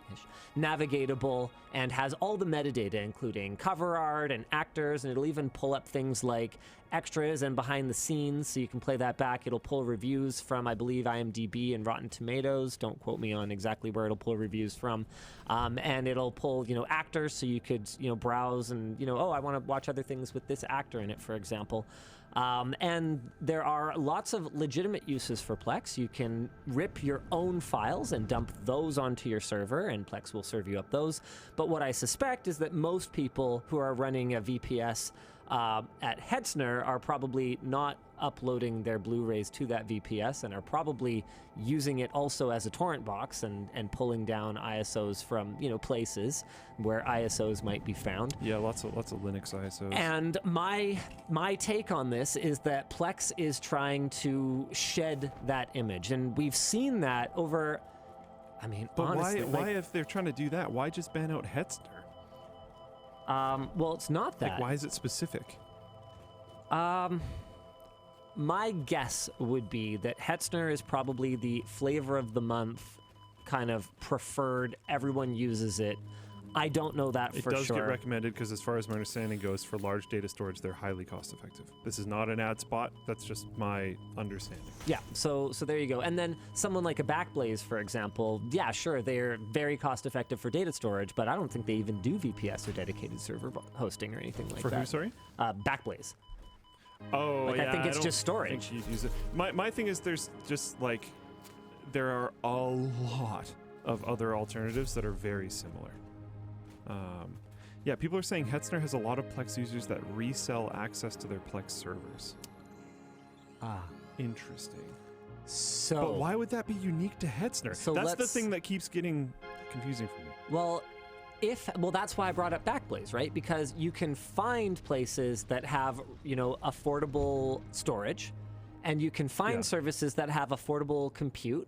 navigatable and has all the metadata, including cover art and actors, and it'll even pull up things like extras and behind the scenes, so you can play that back. It'll pull reviews from, I believe, IMDb and Rotten Tomatoes. Don't quote me on exactly where it'll pull reviews from. And it'll pull, actors, so you could, browse and, I want to watch other things with this actor in it, for example. And there are lots of legitimate uses for Plex. You can rip your own files and dump those onto your server, and Plex will serve you up those. But what I suspect is that most people who are running a VPS at Hetzner are probably not uploading their Blu-rays to that VPS and are probably using it also as a torrent box and pulling down ISOs from places where ISOs might be found. Yeah, lots of Linux ISOs. And my take on this is that Plex is trying to shed that image, and we've seen that over. I mean, but honestly, why if they're trying to do that, why just ban out Hetzner? Well, it's not that. Why is it specific? My guess would be that Hetzner is probably the flavor of the month, kind of preferred. Everyone uses it. I don't know that for sure. It does get recommended because, as far as my understanding goes, for large data storage, they're highly cost effective. This is not an ad spot. That's just my understanding. Yeah, so there you go. And then someone like a Backblaze, for example, yeah, sure, they're very cost effective for data storage, but I don't think they even do VPS or dedicated server hosting or anything like that. For who, sorry? Backblaze. Oh, yeah. I think it's just storage. Think you'd use it. My thing is there's just there are a lot of other alternatives that are very similar. Yeah, people are saying Hetzner has a lot of Plex users that resell access to their Plex servers. Interesting. So, but why would that be unique to Hetzner? So that's the thing that keeps getting confusing for me. Well, that's why I brought up Backblaze, right? Because you can find places that have, affordable storage, and you can find services that have affordable compute,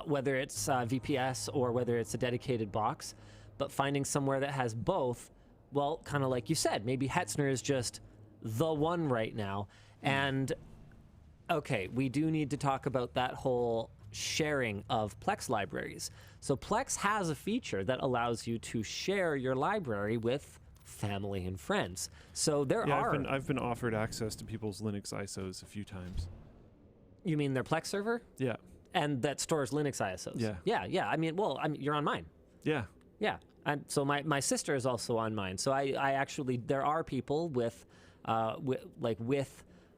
whether it's VPS or whether it's a dedicated box. But finding somewhere that has both, well, kind of like you said, maybe Hetzner is just the one right now. And, okay, we do need to talk about that whole sharing of Plex libraries. So Plex has a feature that allows you to share your library with family and friends. So I've been offered access to people's Linux ISOs a few times. You mean their Plex server? Yeah. and that stores Linux ISOs. Yeah. Yeah. I mean, you're on mine. Yeah. Yeah. And so my sister is also on mine. So I actually, there are people with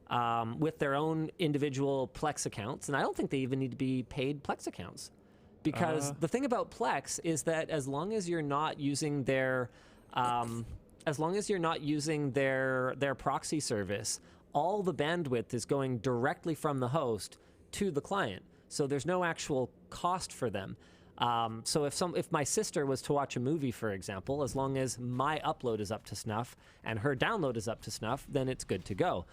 their own individual Plex accounts, and I don't think they even need to be paid Plex accounts, because the thing about Plex is that as long as you're not using their proxy service, all the bandwidth is going directly from the host to the client. So there's no actual cost for them. So if my sister was to watch a movie, for example, as long as my upload is up to snuff and her download is up to snuff, then it's good to go.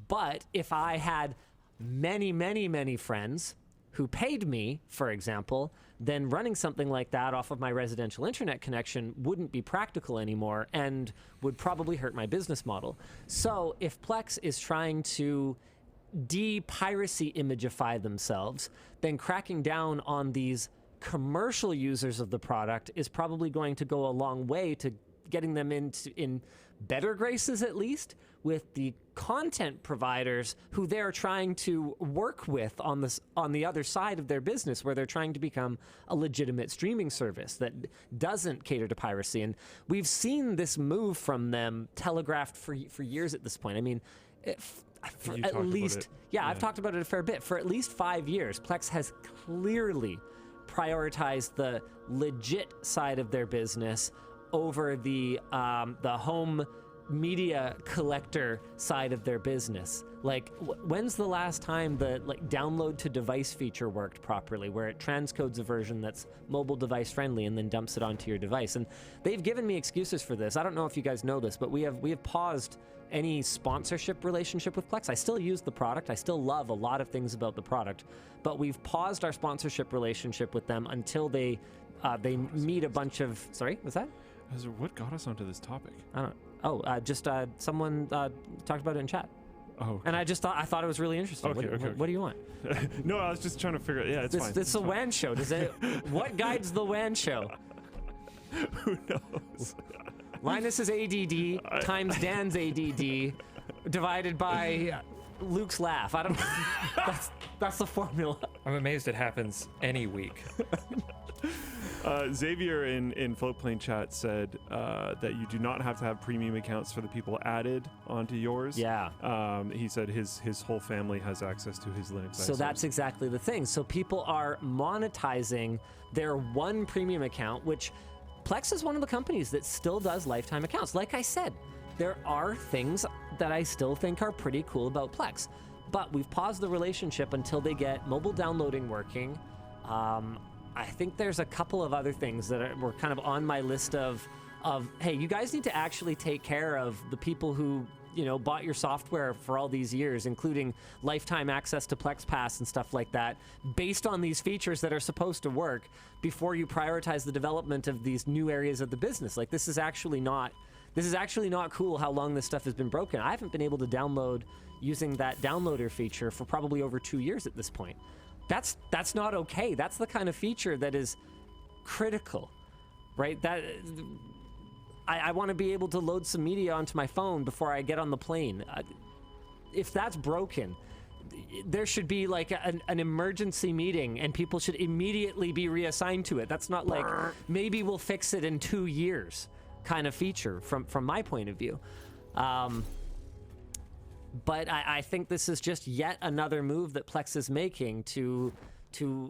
But if I had many, many, many friends who paid me, for example, then running something like that off of my residential internet connection wouldn't be practical anymore and would probably hurt my business model. So if Plex is trying to de-piracy imagify themselves, then cracking down on these commercial users of the product is probably going to go a long way to getting them in better graces, at least, with the content providers who they're trying to work with on the other side of their business, where they're trying to become a legitimate streaming service that doesn't cater to piracy. And we've seen this move from them telegraphed for years at this point. I mean, at least, I've talked about it a fair bit. For at least 5 years, Plex has clearly prioritized the legit side of their business over the home media collector side of their business. Like, when's the last time the download to device feature worked properly, where it transcodes a version that's mobile device friendly and then dumps it onto your device? And they've given me excuses for this. I don't know if you guys know this, but we have paused any sponsorship relationship with Plex. I still use the product. I still love a lot of things about the product, but we've paused our sponsorship relationship with them until they meet a bunch of... Sorry, what's that? What got us onto this topic? I don't. Just someone talked about it in chat. Oh. Okay. And I thought it was really interesting. Okay. What do you want? No, I was just trying to figure it. Yeah, it's fine. It's a WAN show. What guides the WAN show? Who knows? Linus's ADD times Dan's ADD divided by Luke's laugh. I don't. That's the formula. I'm amazed it happens any week. Xavier in Floatplane chat said that you do not have to have premium accounts for the people added onto yours. Yeah. He said his whole family has access to his Linux. So that's exactly the thing. So people are monetizing their one premium account, which Plex is one of the companies that still does lifetime accounts. Like I said, there are things that I still think are pretty cool about Plex, but we've paused the relationship until they get mobile downloading working. I think there's a couple of other things that were kind of on my list of, hey, you guys need to actually take care of the people who, bought your software for all these years, including lifetime access to Plex Pass and stuff like that, based on these features that are supposed to work, before you prioritize the development of these new areas of the business. Like, this is actually not cool how long this stuff has been broken. I haven't been able to download using that downloader feature for probably over 2 years at this point. That's not okay. That's the kind of feature that is critical, right? That I want to be able to load some media onto my phone before I get on the plane. If that's broken, there should be like an emergency meeting, and people should immediately be reassigned to it. That's not like maybe we'll fix it in 2 years kind of feature from my point of view. But I think this is just yet another move that Plex is making to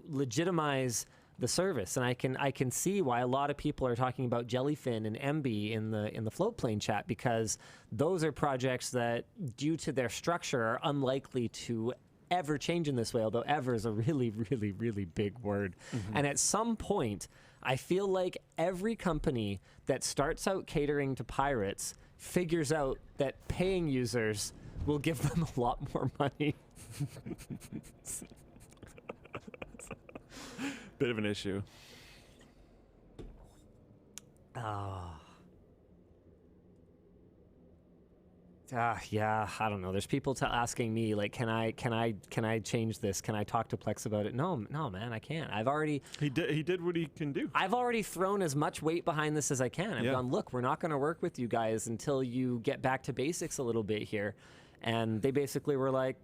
legitimize the service, and I can see why a lot of people are talking about Jellyfin and Emby in the Floatplane chat, because those are projects that, due to their structure, are unlikely to ever change in this way. Although ever is a really, really, really big word, and at some point, I feel like every company that starts out catering to pirates figures out that paying users will give them a lot more money. Bit of an issue. Yeah, I don't know. There's people asking me, like, can I change this? Can I talk to Plex about it? No, man, I can't. He did what he can do. I've already thrown as much weight behind this as I can. I've gone, look, we're not going to work with you guys until you get back to basics a little bit here. And they basically were like,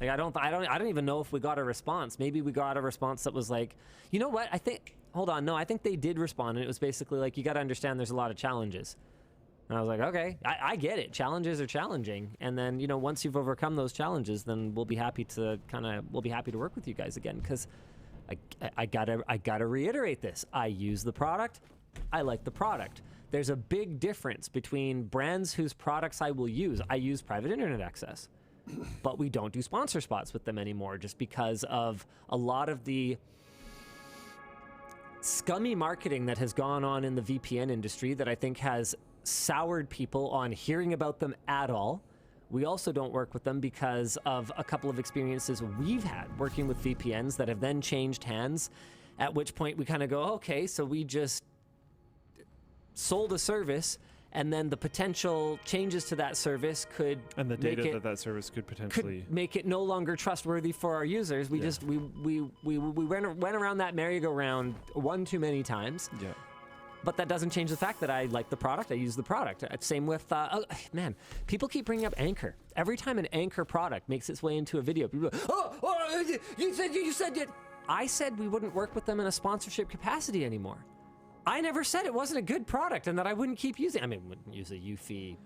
Like I don't even know if we got a response. Maybe we got a response that was like, you know what? I think they did respond, and it was basically like, you got to understand there's a lot of challenges. And I was like, okay, I get it. Challenges are challenging, and then once you've overcome those challenges, then we'll be happy to work with you guys again. Because I gotta reiterate this. I use the product. I like the product. There's a big difference between brands whose products I will use. I use private internet access, but we don't do sponsor spots with them anymore, just because of a lot of the scummy marketing that has gone on in the VPN industry that I think has soured people on hearing about them at all. We also don't work with them because of a couple of experiences we've had working with VPNs that have then changed hands, at which point we kind of go, okay, so we just sold a service, and then the potential changes to that service could and the data that service could potentially make it no longer trustworthy for our users. We just we went around that merry-go-round one too many times. Yeah. But that doesn't change the fact that I like the product. I use the product. Same with man, people keep bringing up Anchor. Every time an Anchor product makes its way into a video, people are, you said it. I said we wouldn't work with them in a sponsorship capacity anymore. I never said it wasn't a good product and that I wouldn't keep using. I mean, wouldn't use a Eufy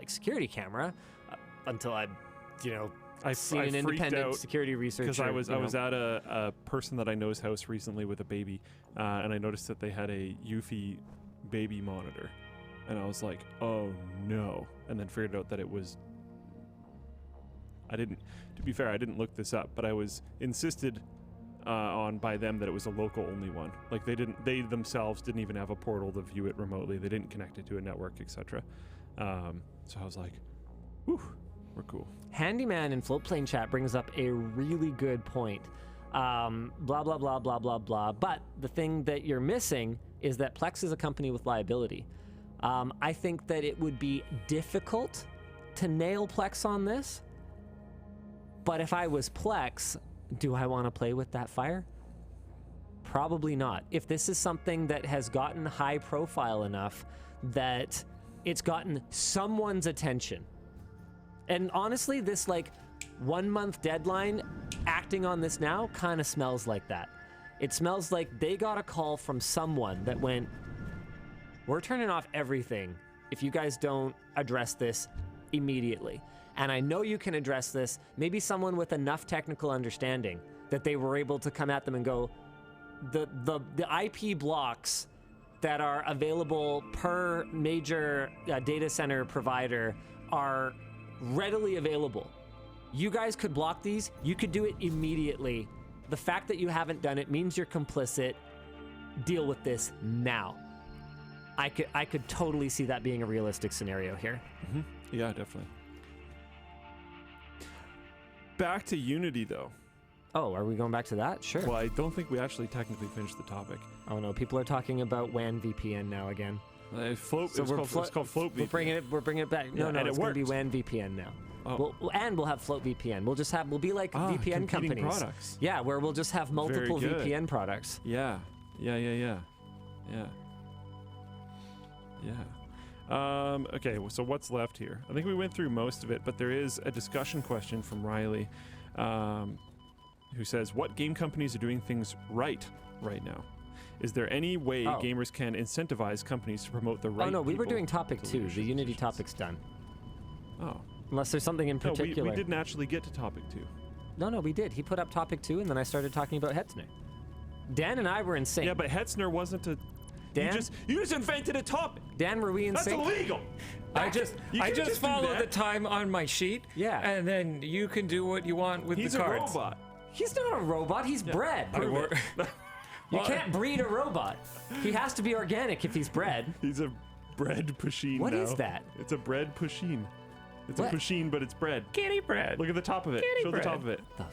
security camera until I seen an independent security researcher. Because I was at a person that I know's house recently with a baby, and I noticed that they had a Eufy baby monitor, and I was like, oh no, and then figured out that it was. To be fair, I didn't look this up, but I was insisted on by them that it was a local only one. Like they themselves didn't even have a portal to view it remotely. They didn't connect it to a network, etc. So I was like, whew, we're cool. Handyman in Floatplane chat brings up a really good point. Blah, blah, blah, blah, blah, blah. But the thing that you're missing is that Plex is a company with liability. I think that it would be difficult to nail Plex on this. But if I was Plex, do I want to play with that fire? Probably not. If this is something that has gotten high profile enough that it's gotten someone's attention. And honestly, this 1 month deadline acting on this now kind of smells like that. It smells like they got a call from someone that went, we're turning off everything if you guys don't address this immediately. And I know you can address this. Maybe someone with enough technical understanding that they were able to come at them and go, the IP blocks that are available per major data center provider are readily available. You guys could block these. You could do it immediately. The fact that you haven't done it means you're complicit. Deal with this now. I could totally see that being a realistic scenario here. Mm-hmm. Yeah, definitely. Back to Unity, though. Oh, are we going back to that? Sure. Well, I don't think we actually technically finished the topic. Oh no, people are talking about WAN VPN now again. It's called Float VPN. We're bringing it back. No, it's going to be WAN VPN now. Oh. We'll have Float VPN. We'll be like VPN companies. Products. Yeah, where we'll just have multiple VPN products. Yeah. Okay, so what's left here? I think we went through most of it, but there is a discussion question from Riley, who says, what game companies are doing things right now? Is there any way gamers can incentivize companies to promote the right? Oh no, we were doing topic 2. The Unity topic's done. Oh. Unless there's something in particular. We didn't actually get to topic 2. No, we did. He put up topic 2, and then I started talking about Hetzner. Dan and I were in sync. Yeah, but Hetzner wasn't a... Dan? You just invented a topic. Dan, were we in sync? That's illegal. I just follow the time on my sheet. Yeah. And then you can do what you want with the cards. He's a robot. He's not a robot. He's bred. You can't breed a robot. He has to be organic if he's bred. He's a bred pusheen. What is that? It's a bred pusheen. It's a pusheen, but it's bread. Kitty bread. Look at the top of it. Show the top of it. The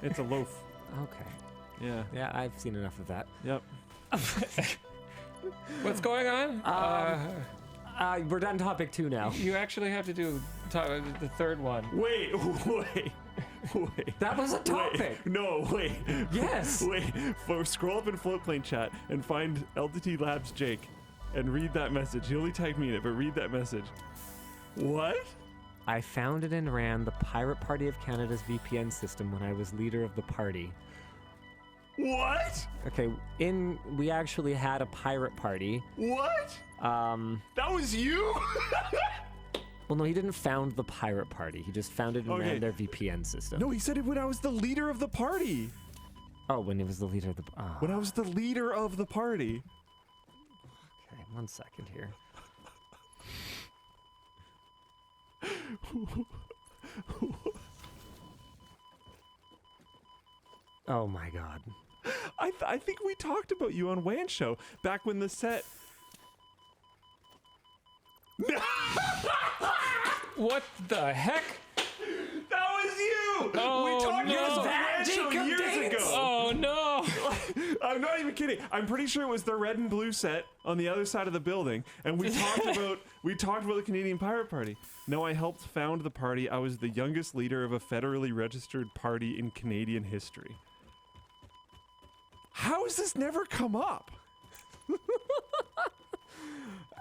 It's a loaf. Okay. Yeah. Yeah, I've seen enough of that. Yep. What's going on? We're done topic 2 now. You actually have to do the third one. Wait. That was a topic. Wait. Yes. Wait. Scroll up in Floatplane chat and find LDT Labs Jake and read that message. He only tagged me in it, but read that message. What? I founded and ran the Pirate Party of Canada's VPN system when I was leader of the party. What? Okay, we actually had a pirate party. What? That was you? Well, no, he didn't found the pirate party. He just founded and ran their VPN system. No, he said it when I was the leader of the party. Oh, when he was the leader of the... Oh. When I was the leader of the party. Okay, 1 second here. Oh my god. I think we talked about you on Wan Show back when the set... What the heck? That was you! Oh, we talked no. about That Wan Show Jacob years Dates? ago. Oh, no. I'm not even kidding. I'm pretty sure it was the red and blue set on the other side of the building, and we talked about the Canadian Pirate Party. No, I helped found the party. I was the youngest leader of a federally registered party in Canadian history. How has this never come up?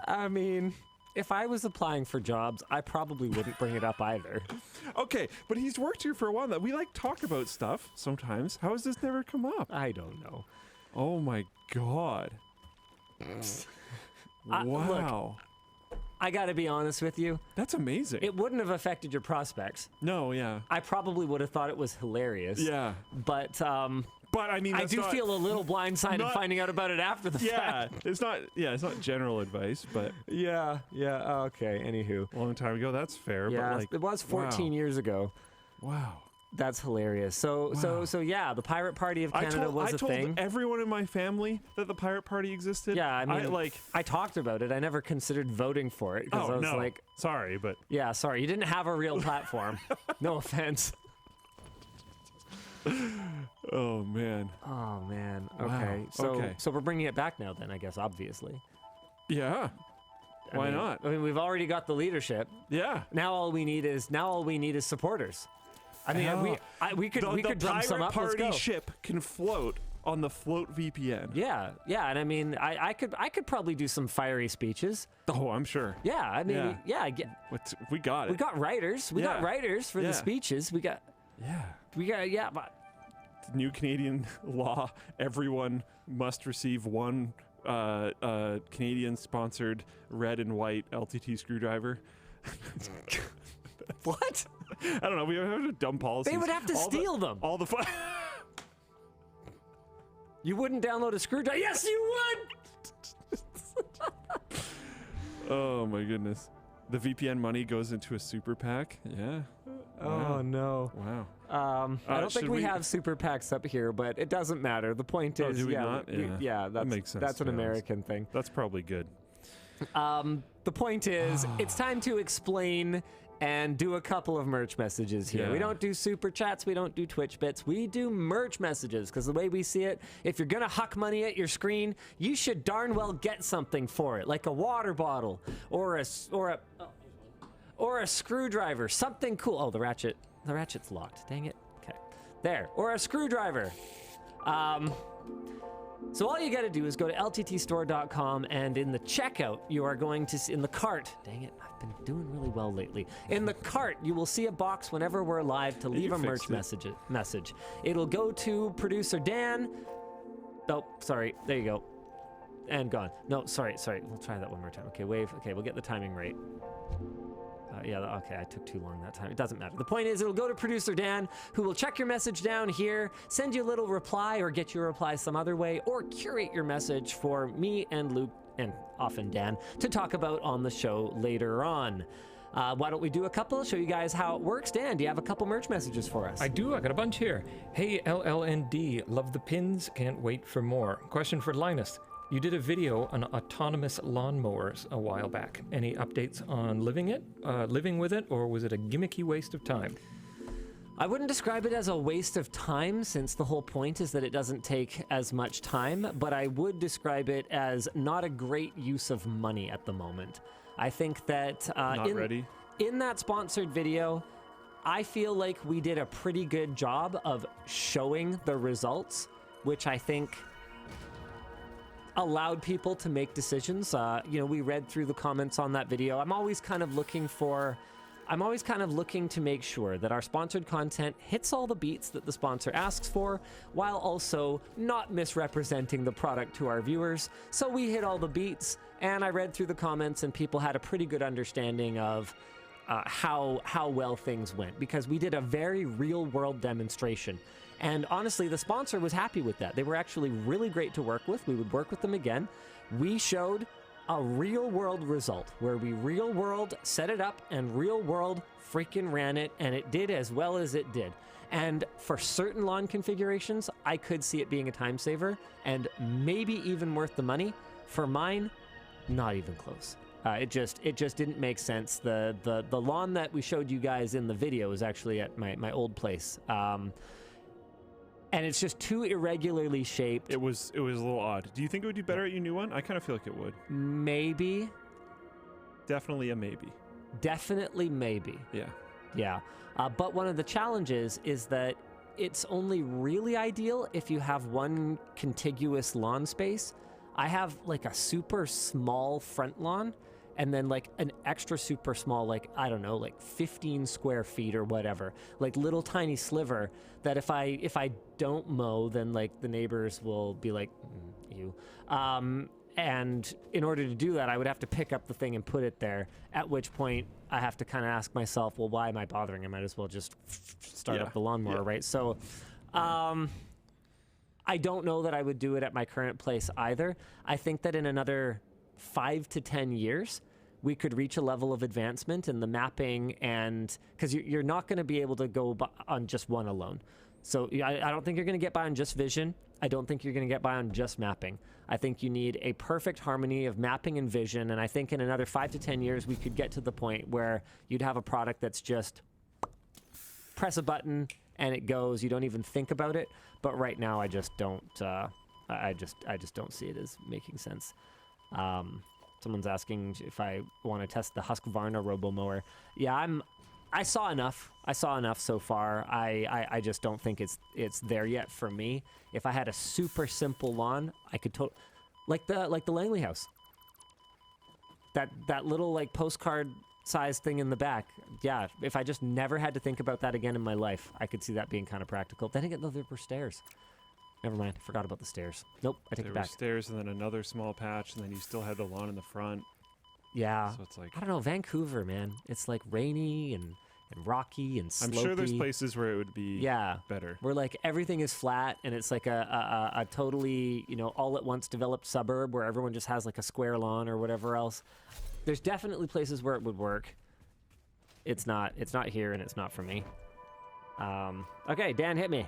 I mean, if I was applying for jobs, I probably wouldn't bring it up either. Okay, but he's worked here for a while now. We talk about stuff sometimes. How has this never come up? I don't know. Oh my god. Wow. Look, I gotta be honest with you. That's amazing. It wouldn't have affected your prospects. No, yeah. I probably would have thought it was hilarious. Yeah. But I mean, I do feel a little blindsided finding out fact. Yeah, it's not general advice, but yeah. Okay. Anywho, a long time ago. That's fair. Yeah, but it was 14 years ago. Wow. That's hilarious. So yeah, the Pirate Party of Canada was a thing. I told everyone in my family that the Pirate Party existed. Yeah, I mean, I talked about it. I never considered voting for it because I was like, sorry, but yeah, sorry, you didn't have a real platform. No offense. Oh man. Oh man. Okay. Wow. So we're bringing it back now then, I guess, obviously. Yeah. Why not? I mean, we've already got the leadership. Yeah. Now all we need is supporters. I mean, we could drum some up. Party Let's go. ship can float on the Float VPN. Yeah, and I mean, I could probably do some fiery speeches. Oh, I'm sure. Yeah, I mean, we got it. We got writers. We got writers for the speeches. We got. But new Canadian law: everyone must receive one Canadian-sponsored red and white LTT screwdriver. What? I don't know. We have a dumb policy. They would have to steal them. All the fun. You wouldn't download a screwdriver? Yes, you would. Oh my goodness. The VPN money goes into a super PAC. Yeah. Oh no. Wow. I don't think we have super PACs up here, but it doesn't matter. The point is, do we not? That makes sense. That's an American thing. That's probably good. The point is, it's time to explain and do a couple of merch messages here. Yeah. We don't do super chats, we don't do Twitch bits, we do merch messages, because the way we see it, if you're gonna huck money at your screen, you should darn well get something for it, like a water bottle or a screwdriver, something cool. Oh, the ratchet's locked. Dang it. Okay, there, or a screwdriver. So all you got to do is go to lttstore.com, and in the checkout, you are going to see, in the cart, dang it, I've been doing really well lately. In the cart, you will see a box whenever we're live to leave a merch message. It'll go to producer Dan. Oh, sorry, there you go. And gone. No, sorry, we'll try that one more time. Okay, wave, okay, we'll get the timing right. Okay, I took too long that time. It doesn't matter. The point is, it'll go to producer Dan, who will check your message down here, send you a little reply, or get your reply some other way, or curate your message for me and Luke, and often Dan, to talk about on the show later on. Why don't we do a couple? Show you guys how it works. Dan, do you have a couple merch messages for us? I do. I got a bunch here. Hey, LLND, love the pins. Can't wait for more. Question for Linus. You did a video on autonomous lawnmowers a while back. Any updates on living with it, or was it a gimmicky waste of time? I wouldn't describe it as a waste of time, since the whole point is that it doesn't take as much time, but I would describe it as not a great use of money at the moment. I think that in that sponsored video, I feel like we did a pretty good job of showing the results, which I think allowed people to make decisions. We read through the comments on that video. I'm always kind of looking for I'm always kind of looking to make sure that our sponsored content hits all the beats that the sponsor asks for, while also not misrepresenting the product to our viewers. So we hit all the beats, and I read through the comments, and people had a pretty good understanding of how well things went, because we did a very real-world demonstration. And honestly, the sponsor was happy with that. They were actually really great to work with. We would work with them again. We showed a real-world result where we real-world set it up and real-world freaking ran it, and it did as well as it did. And for certain lawn configurations, I could see it being a time saver and maybe even worth the money. For mine, not even close. It just didn't make sense. The lawn that we showed you guys in the video is actually at my old place. And it's just too irregularly shaped. It was a little odd. Do you think it would do better at your new one? I kind of feel like it would. Maybe. Definitely a maybe. Definitely maybe. Yeah. Yeah. But one of the challenges is that it's only really ideal if you have one contiguous lawn space. I have like a super small front lawn, and then like an extra super small, like, I don't know, like 15 square feet or whatever, like little tiny sliver that if I don't mow, then like the neighbors will be like, you. And in order to do that, I would have to pick up the thing and put it there, at which point I have to kind of ask myself, well, why am I bothering? I might as well just start up the lawnmower, right? So, I don't know that I would do it at my current place either. I think that in another 5 to 10 years, we could reach a level of advancement in the mapping, and because you're not going to be able to go on just one alone. So I don't think you're going to get by on just vision. I don't think you're going to get by on just mapping. I think you need a perfect harmony of mapping and vision, and I think in another 5 to 10 years, we could get to the point where you'd have a product that's just press a button and it goes. You don't even think about it. But right now, I just don't. I just don't see it as making sense. Someone's asking if I want to test the Husqvarna RoboMower. Yeah, I saw enough. I saw enough so far. I just don't think it's there yet for me. If I had a super simple lawn, I could like the Langley house. That little like postcard size thing in the back. Yeah, if I just never had to think about that again in my life, I could see that being kind of practical. Then again, there were stairs. Never mind, I forgot about the stairs. Nope, I take it back. There were stairs and then another small patch, and then you still had the lawn in the front. Yeah. So it's like, I don't know, Vancouver, man. It's like rainy and rocky and slopey. I'm sure there's places where it would be better. Where like everything is flat and it's like a totally, all at once developed suburb where everyone just has like a square lawn or whatever else. There's definitely places where it would work. It's not here, and it's not for me. Okay, Dan, hit me.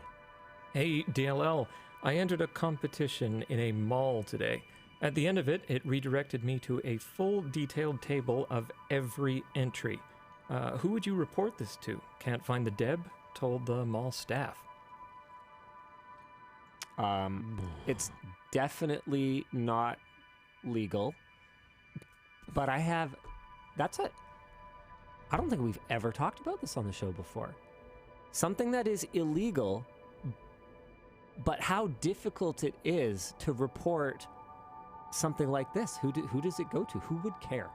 Hey, DLL, I entered a competition in a mall today. At the end of it, it redirected me to a full detailed table of every entry. Who would you report this to? Can't find the Deb, told the mall staff. It's definitely not legal, but I don't think we've ever talked about this on the show before. Something that is illegal, but how difficult it is to report something like this. Who does it go to? Who would care?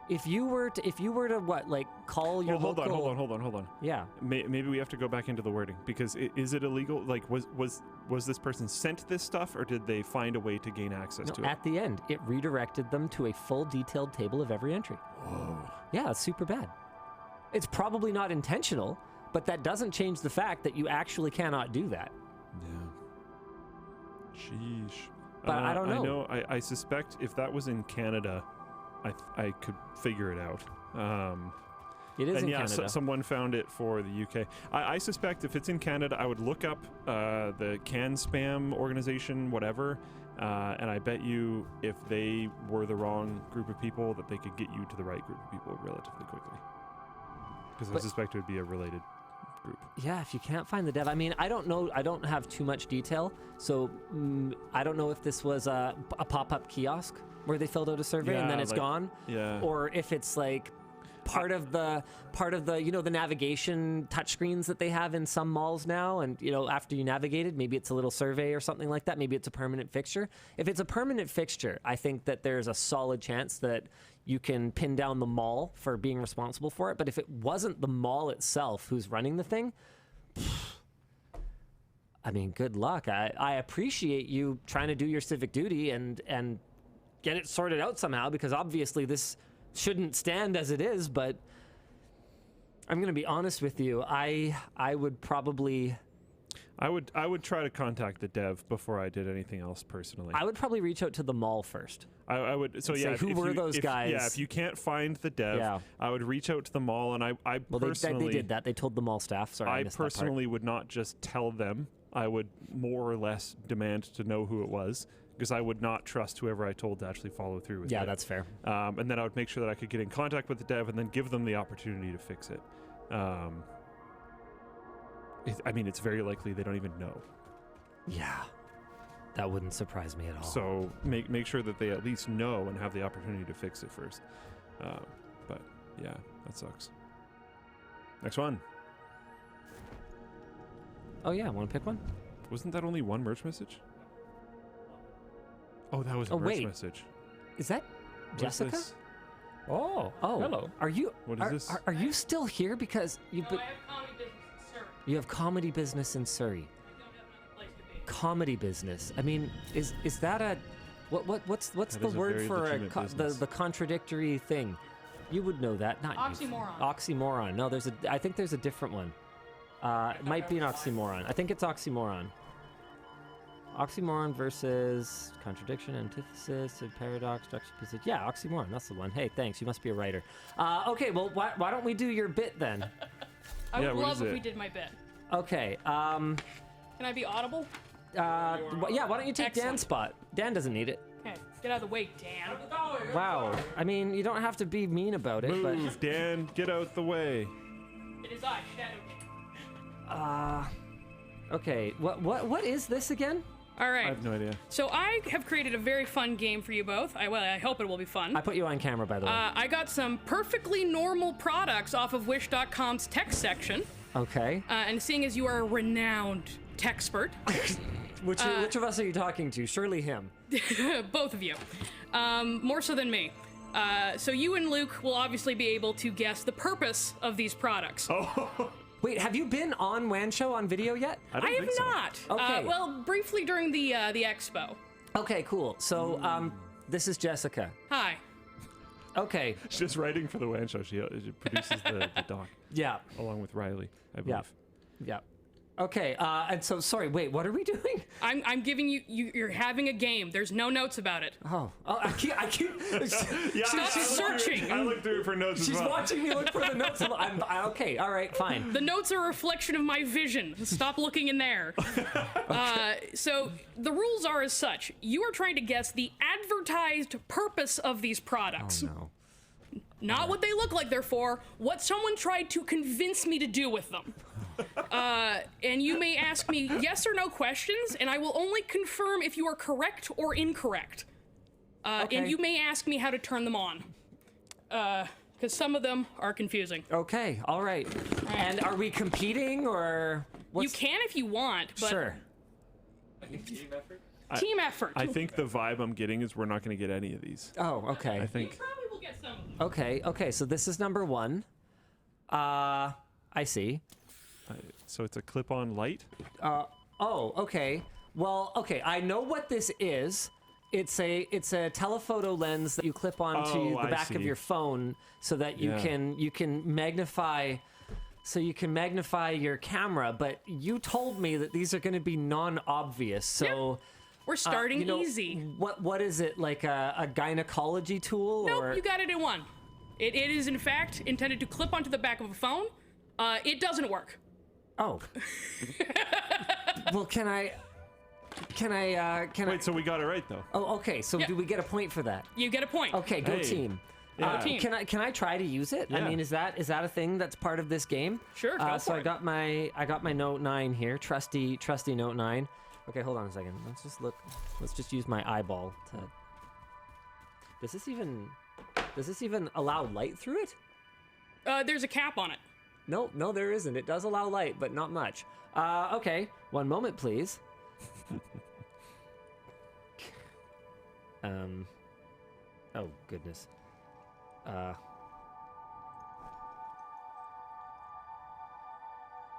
If you were to what, like call your hold on. Yeah. Maybe we have to go back into the wording, because is it illegal? Like, was this person sent this stuff, or did they find a way to gain access to it? At the end, it redirected them to a full detailed table of every entry. Whoa. Yeah, it's super bad. It's probably not intentional, but that doesn't change the fact that you actually cannot do that. Yeah. Sheesh. But I don't know. I suspect if that was in Canada, I could figure it out. It is in Canada. Someone found it for the UK. I suspect if it's in Canada, I would look up the Can Spam organization, whatever, and I bet you if they were the wrong group of people, that they could get you to the right group of people relatively quickly. Because I suspect it would be a related group. Yeah, if you can't find the dev. I mean, I don't know. I don't have too much detail, so I don't know if this was a pop-up kiosk where they filled out a survey and then it's gone. Yeah. Or if it's like part of the the navigation touchscreens that they have in some malls now, and after you navigated, maybe it's a little survey or something like that. Maybe it's a permanent fixture. If it's a permanent fixture, I think that there's a solid chance that you can pin down the mall for being responsible for it. But if it wasn't the mall itself who's running the thing, I mean, good luck. I appreciate you trying to do your civic duty and get it sorted out somehow, because obviously this shouldn't stand as it is. But I'm going to be honest with you. I would probably... I would try to contact the dev before I did anything else personally. I would probably reach out to the mall first. I would. So say, yeah, who were those guys? Yeah, if you can't find the dev, I would reach out to the mall, and I personally they did that. They told the mall staff. Sorry, I missed personally would not just tell them. I would more or less demand to know who it was, because I would not trust whoever I told to actually follow through with it. Yeah, that's fair. And then I would make sure that I could get in contact with the dev and then give them the opportunity to fix it. I mean, it's very likely they don't even know. Yeah, that wouldn't surprise me at all. So make sure that they at least know and have the opportunity to fix it first. But yeah, that sucks. Next one. Oh yeah, want to pick one? Wasn't that only one merch message? Oh, that was a merch message. Is that Jessica? Oh, hello. Are you? What is this? Are you still here? Because you. No, I have comedy business in Surrey. You have comedy business in Surrey. Comedy business. I mean, is that a what's the word for the contradictory thing? You would know that, not oxymoron. Oxymoron. No, I think there's a different one. It might be an oxymoron. I think it's oxymoron. Oxymoron versus contradiction, antithesis, paradox, juxtaposition. Yeah, oxymoron. That's the one. Hey, thanks. You must be a writer. Okay, well, why don't we do your bit then? I would love if we did my bit. Okay. Can I be audible? Yeah, why don't you take Dan's spot? Dan doesn't need it. Okay, get out of the way, Dan. Wow. I mean, you don't have to be mean about it, but... Move, Dan. Get out the way. It is I, Shadow. Okay. What is this again? All right. I have no idea. So I have created a very fun game for you both. I hope it will be fun. I put you on camera, by the way. I got some perfectly normal products off of Wish.com's tech section. Okay. And seeing as you are a renowned techspert... Which of us are you talking to? Surely him. Both of you. More so than me. So you and Luke will obviously be able to guess the purpose of these products. Oh. Wait, have you been on WAN Show on video yet? I have not. Okay. Well, briefly during the expo. Okay, cool. So, this is Jessica. Hi. Okay. She's just writing for the WAN Show. She produces the doc. Yeah. Along with Riley, I believe. Yeah. Okay, and so, sorry, wait, what are we doing? I'm giving you're having a game. There's no notes about it. Oh, I keep Stop searching. I looked through for notes as well. She's watching me look for the notes. Okay, all right, fine. The notes are a reflection of my vision. Stop looking in there. So the rules are as such. You are trying to guess the advertised purpose of these products. Oh, no. Not what they look like they're for, what someone tried to convince me to do with them. And you may ask me yes or no questions, and I will only confirm if you are correct or incorrect. Okay. And you may ask me how to turn them on. Because some of them are confusing. Okay, all right. And are we competing, or You can if you want, but... Sure. Team effort? Team effort. I think the vibe I'm getting is we're not going to get any of these. Oh, okay. I think... You probably will get some of them. Okay, so this is number one. I see. So it's a clip-on light? Oh, okay. Well, okay, I know what this is. It's a telephoto lens that you clip onto the back of your phone so that you can magnify your camera, but you told me that these are going to be non-obvious. So we're starting easy. What is it, like a gynecology tool? Nope, or? you got it in one. It is in fact intended to clip onto the back of a phone. It doesn't work. Oh. Well, can I? Wait, so we got it right though. Oh, okay. So do we get a point for that? You get a point. Okay, go team. Yeah. Team. Can I try to use it? Yeah. I mean, is that a thing that's part of this game? Sure. Go So for I got my Note 9 here, trusty Note 9. Okay, hold on a second. Let's just look. Let's just use my eyeball to. Does this even allow light through it? There's a cap on it. No, there isn't. It does allow light, but not much. Okay, one moment, please. Oh, goodness.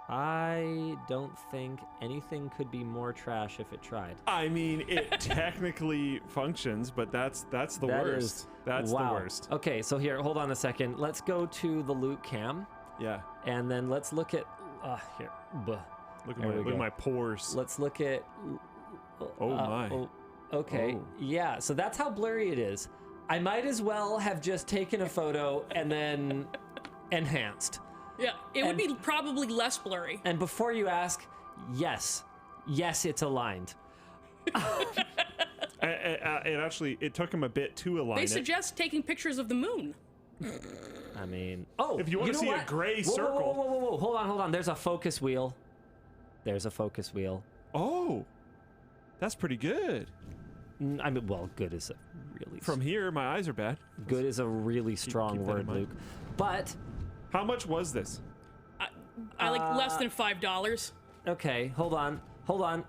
I don't think anything could be more trash if it tried. I mean, it technically functions, but that's the worst. That's wow. the worst. Okay, so here, hold on a second. Let's go to the loot cam. Yeah. And then let's look at here. Look at my pores. Let's look at. Oh my. Okay. Oh. Yeah. So that's how blurry it is. I might as well have just taken a photo and then enhanced. Yeah, it would be probably less blurry. And before you ask, yes, it's aligned. It took him a bit to align They it. suggest taking pictures of the moon. I mean, if you want to see a gray circle. Whoa, hold on. There's a focus wheel. Oh, that's pretty good. I mean, well, good is a really... From here, my eyes are bad. Good is a really strong word, Luke. But... How much was this? I like less than $5. Okay, hold on.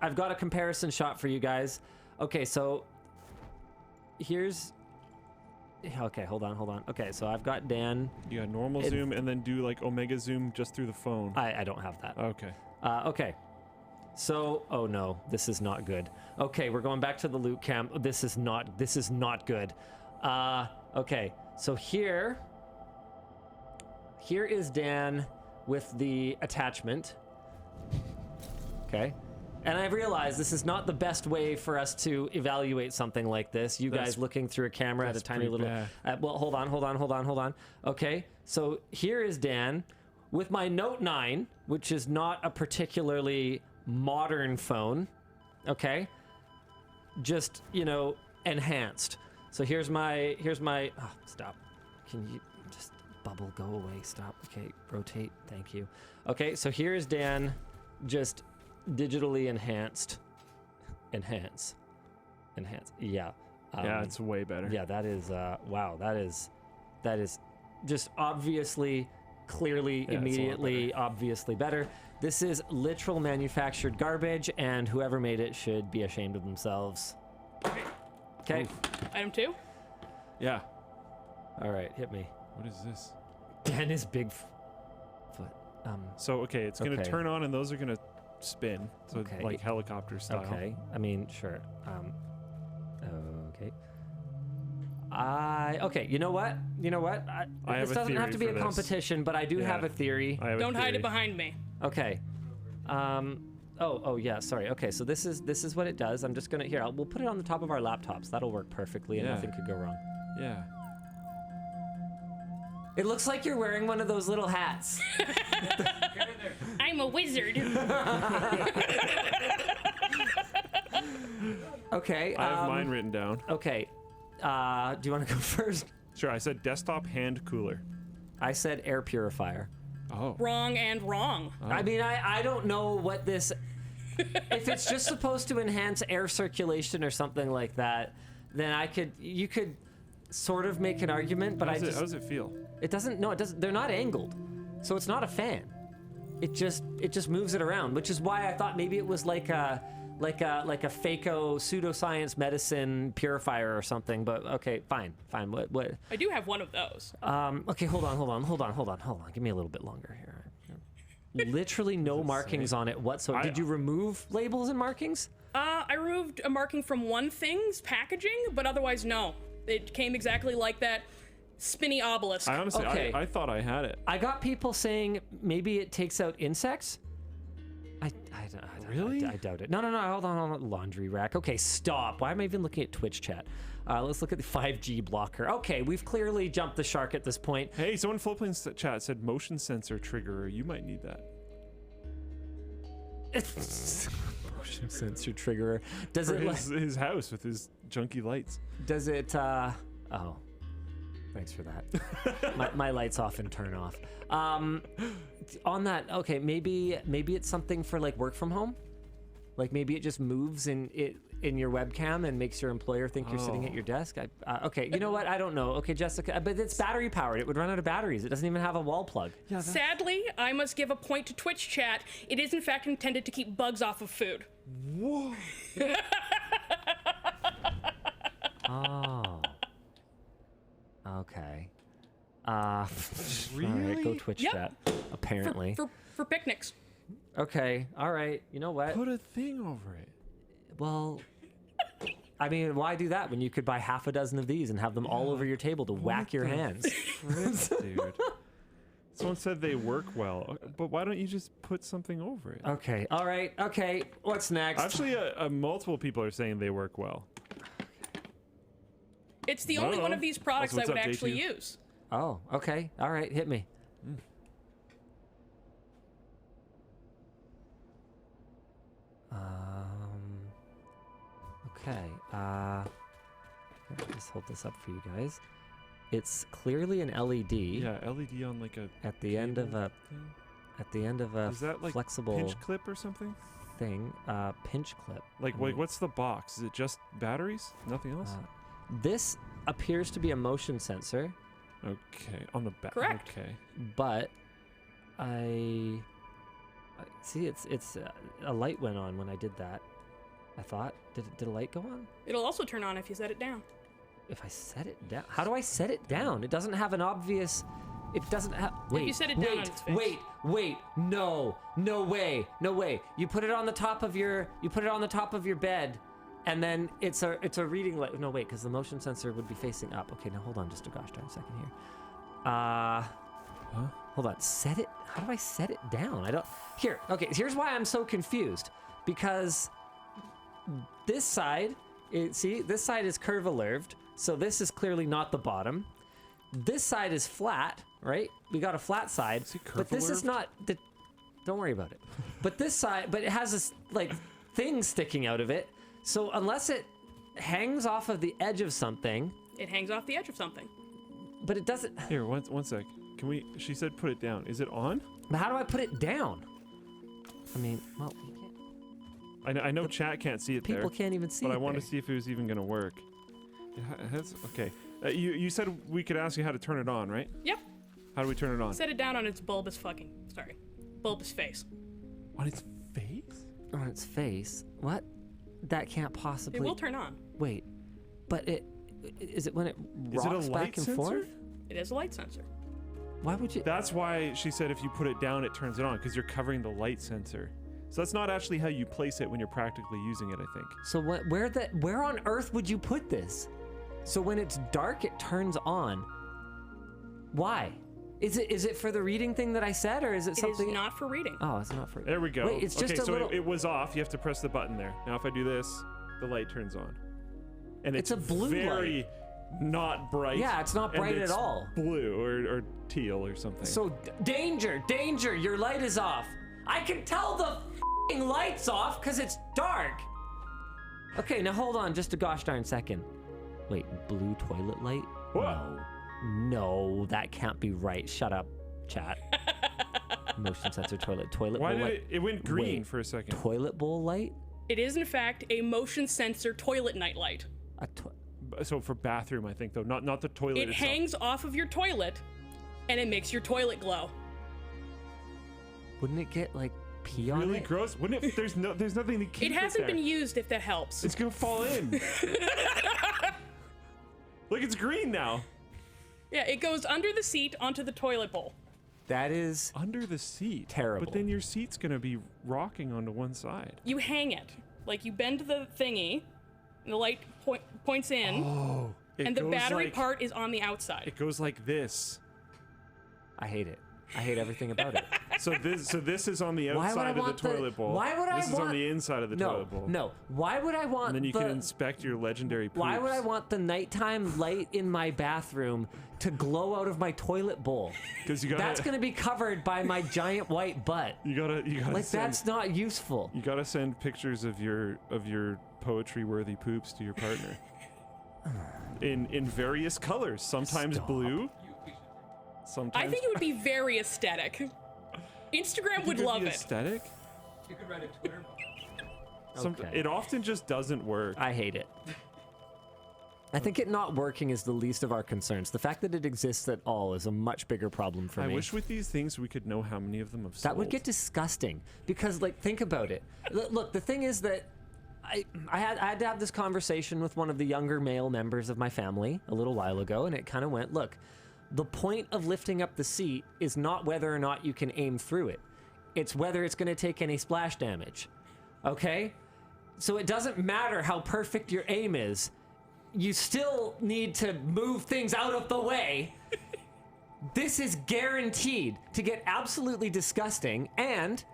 I've got a comparison shot for you guys. Okay, so... Here's... Okay, hold on. Okay, so I've got Dan. You got normal zoom and then do like omega zoom just through the phone. I don't have that. Okay. Okay. So, oh no, this is not good. Okay, we're going back to the loot cam. This is not good. Okay, so here is Dan with the attachment. Okay. And I've realized this is not the best way for us to evaluate something like this. You guys looking through a camera at a tiny little... well, hold on. Okay, so here is Dan with my Note 9, which is not a particularly modern phone. Okay? Just, enhanced. So here's my... Oh, stop. Can you just... Bubble, go away. Stop. Okay, rotate. Thank you. Okay, so here is Dan just... digitally enhanced. Enhance. Yeah. Yeah, it's way better. Yeah, that is wow, that is just obviously, clearly, immediately, obviously better. This is literal manufactured garbage, and whoever made it should be ashamed of themselves. Okay. Item 2? Yeah. All right, hit me. What is this? Dan is big foot. So, okay, it's going to turn on, and those are going to spin, so like helicopter style. Okay, I mean, sure. Okay. Okay, you know what? This doesn't have to be a competition, but I do have a theory. Don't hide it behind me. Okay. Oh yeah, sorry. Okay, so this is what it does. I'm just gonna we'll put it on the top of our laptops. That'll work perfectly, and nothing could go wrong. Yeah. It looks like you're wearing one of those little hats. I'm a wizard. Okay. I have mine written down. Okay. Do you want to go first? Sure. I said desktop hand cooler. I said air purifier. Oh. Wrong and wrong. Oh. I mean, I don't know what this... If it's just supposed to enhance air circulation or something like that, then you could sort of make an argument, but how does it feel? It doesn't. No, it doesn't. They're not angled, so it's not a fan. It just moves it around, which is why I thought maybe it was like a fako pseudoscience medicine purifier or something. But okay, fine. What? I do have one of those. Okay, hold on. Give me a little bit longer here. Literally no markings on it whatsoever. Did you remove labels and markings? I removed a marking from one thing's packaging, but otherwise no. It came exactly like that spinny obelisk. I honestly, I thought I had it. I got people saying maybe it takes out insects. Really? I doubt it. No. Hold on. Laundry rack. Okay, stop. Why am I even looking at Twitch chat? Let's look at the 5G blocker. Okay, we've clearly jumped the shark at this point. Hey, someone in Floatplane's chat said motion sensor triggerer. You might need that. Motion sensor triggerer. Does it his house with his junky lights? Does it? Oh, thanks for that. my lights often turn off. On that, okay, maybe it's something for like work from home. Like maybe it just moves in your webcam and makes your employer think you're sitting at your desk. Okay, you know what? I don't know. Okay, Jessica, but it's battery powered. It would run out of batteries. It doesn't even have a wall plug. Yeah, Sadly, I must give a point to Twitch chat. It is in fact intended to keep bugs off of food. Whoa. Oh. Okay. All right, go Twitch chat. Apparently. For picnics. Okay, all right. You know what? Put a thing over it. Well, I mean, why do that when you could buy half a dozen of these and have them all over your table to whack your hands? Dude. Someone said they work well, but why don't you just put something over it? Okay, all right, okay. What's next? Actually, multiple people are saying they work well. It's the only one of these products I would actually use. Oh, okay. All right, hit me. Okay. Just hold this up for you guys. It's clearly an LED. Yeah, LED on like a at the end of a Is that like flexible pinch clip or something? Thing. Pinch clip. Like, wait, what's the box? Is it just batteries? Nothing else? This appears to be a motion sensor. Okay, on the back. Correct. Okay. But I see it's a light went on when I did that. I thought, did a light go on? It'll also turn on if you set it down. If I set it down, how do I set it down? It doesn't have an obvious. It doesn't have. Wait. If you set it down on its face. Wait. No way. You put it on the top of your. You put it on the top of your bed, and then it's a reading light. No, wait, because the motion sensor would be facing up. Okay, now hold on, just a gosh darn second here. Hold on. Set it. How do I set it down? I don't. Here. Okay. Here's why I'm so confused. Because this side, see, this side is curvilineared, so this is clearly not the bottom. This side is flat, right? We got a flat side, but this is not the. Don't worry about it. But this side, but it has this like thing sticking out of it. So unless it hangs off of the edge of something, it hangs off the edge of something. But it doesn't. Here, one sec. Can we? She said put it down. Is it on? But how do I put it down? I mean, well, you can't. I know chat can't see it there. People can't even see it But I want there. to see if it was even going to work. Okay. You said we could ask you how to turn it on, right? Yep. How do we turn it on? Set it down on its bulbous face. On its face? On its face? What? That can't possibly. It will turn on. Wait, but is it when it Is it a rocks light back and sensor? forth? It is a light sensor. Why would you? That's why she said if you put it down, it turns it on, because you're covering the light sensor. So that's not actually how you place it when you're practically using it, I think. So where on earth would you put this? So when it's dark, it turns on. Why? Is it for the reading thing that I said, or is it something? It is not for reading. Oh, it's not for. There we go. Wait, it's just okay, a so little. it was off. You have to press the button there. Now if I do this, the light turns on. And it's a blue very not bright. Yeah, it's not bright and at it's all. Blue or teal or something. So danger! Your light is off. I can tell the f***ing light's off because it's dark. Okay, now hold on just a gosh darn second. Wait, blue toilet light? What? No, that can't be right. Shut up, chat. Motion sensor toilet Why bowl did light. it went green Wait, for a second? Toilet bowl light? It is in fact a motion sensor toilet night light. So for bathroom, I think though, not the toilet It itself. hangs off of your toilet, and it makes your toilet glow. Wouldn't it get like pee on Really it? gross. Wouldn't it? There's nothing to keep It hasn't there. been used, if that helps. It's gonna fall in. Look, it's green now. Yeah, it goes under the seat onto the toilet bowl. That is under the seat. Terrible. But then your seat's gonna be rocking onto one side. You hang it. Like you bend the thingy, and the light points in, Oh, and the goes battery like- part is on the outside. It goes like this. I hate it. I hate everything about it. So this is on the Why would I outside of the want the- toilet bowl. why would I This is on want- the inside of the toilet bowl. No. Why would I want And then you the... can inspect your legendary poops. Why would I want the nighttime light in my bathroom to glow out of my toilet bowl? Because you got That's gonna be covered by my giant white butt. You gotta Like send, that's not useful. You gotta send pictures of your poetry-worthy poops to your partner. in various colors. Sometimes blue. Sometimes. I think it would be very aesthetic. Instagram would love it. Aesthetic. You could write a Twitter. Okay. It often just doesn't work. I hate it. I think it not working is the least of our concerns. The fact that it exists at all is a much bigger problem for me. I wish with these things we could know how many of them have sold. That would get disgusting because, like, think about it. Look, the thing is that I had to have this conversation with one of the younger male members of my family a little while ago, and it kind of went, look, The point of lifting up the seat is not whether or not you can aim through it. It's whether it's going to take any splash damage. Okay? So it doesn't matter how perfect your aim is. You still need to move things out of the way. This is guaranteed to get absolutely disgusting, and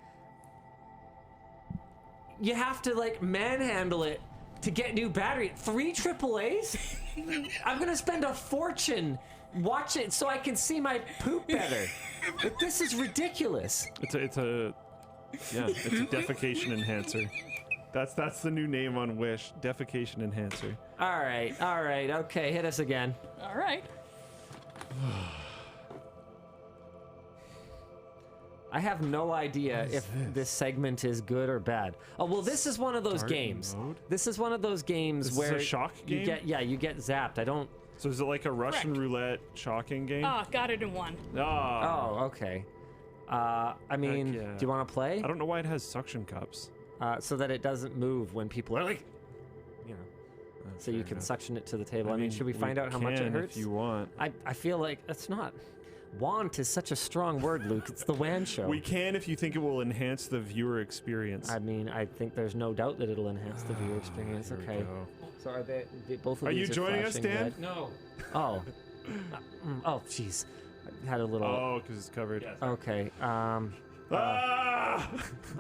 you have to, like, manhandle it to get new battery. 3 AAAs? I'm going to spend a fortune. Watch it so I can see my poop better. Like, this is ridiculous. It's a defecation enhancer. That's the new name on Wish. Defecation enhancer. All right. Okay, hit us again. All right. I have no idea if this segment is good or bad. Oh, well, this is one of those games. Mode? This is one of those games This where is a shock game? you get zapped. I don't. So is it like a Russian roulette shocking game? Ah, got it in one. Oh, okay. I mean, do you want to play? I don't know why it has suction cups. So that it doesn't move when people are like, you know. So you can suction it to the table. I mean, should we find out how much it hurts? If you want. I feel like that's not. Want is such a strong word, Luke. It's the WAN show. We can if you think it will enhance the viewer experience. I mean, I think there's no doubt that it'll enhance the viewer experience. Okay. So are they both of Are these you joining us, flashing Dan? red? No. Oh. Oh, jeez. I had a little. Oh, because it's covered. Okay. I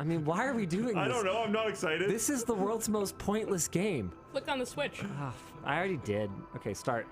mean, why are we doing this? I don't know. I'm not excited. This is the world's most pointless game. Click on the switch. I already did. Okay, start.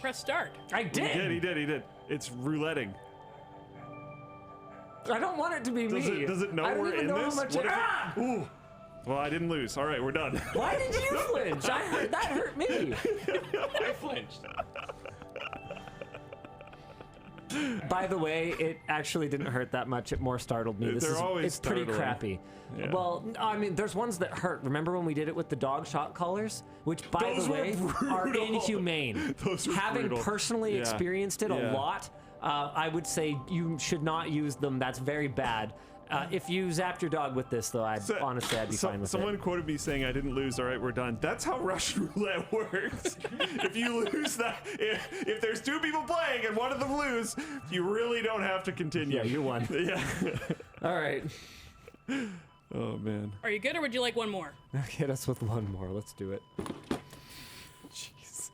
press start. I did. He did. It's rouletting. I don't want it to be me. Does it know I don't we're even in know this? how much. Ooh. Well, I didn't lose. All right, we're done. Why did you flinch? That hurt me. I flinched. By the way, it actually didn't hurt that much. It more startled me. It's pretty startling. crappy. Yeah. Well, I mean, there's ones that hurt. Remember when we did it with the dog shot collars, which, by Those the were way, are brutal. inhumane. Those were Having brutal. personally Yeah. experienced it a lot, I would say you should not use them. That's very bad. If you zapped your dog with this, though, honestly, I'd be fine with someone it. quoted me saying I didn't lose. All right, we're done. That's how Russian roulette works. If you lose that, if there's two people playing and one of them lose, you really don't have to continue. Yeah, you won. Yeah. All right. Oh man. Are you good, or would you like one more? Hit us with one more. Let's do it. Jeez.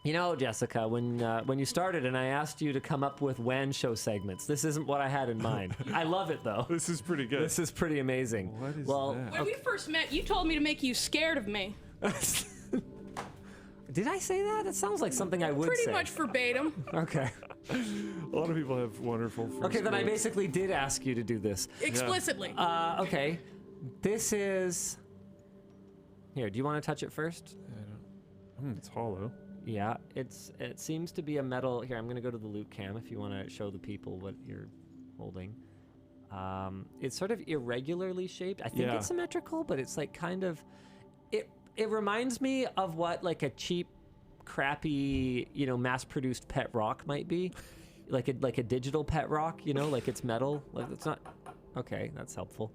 You know, Jessica, when you started and I asked you to come up with WAN show segments, this isn't what I had in mind. I love it, though. This is pretty good. This is pretty amazing. What is When we first met, you told me to make you scared of me. Did I say that? It sounds like something I would say. Pretty much verbatim. Okay. A lot of people have wonderful first Okay, then I words. basically did ask you to do this. Explicitly. Okay. This is... Here, do you want to touch it first? It's hollow. Yeah, it seems to be a metal. Here, I'm going to go to the loop cam if you want to show the people what you're holding. It's sort of irregularly shaped. I think it's symmetrical, but it's like kind of... It reminds me of what like a cheap, crappy, mass-produced pet rock might be. Like a digital pet rock, like it's metal. Like it's not... Okay, that's helpful.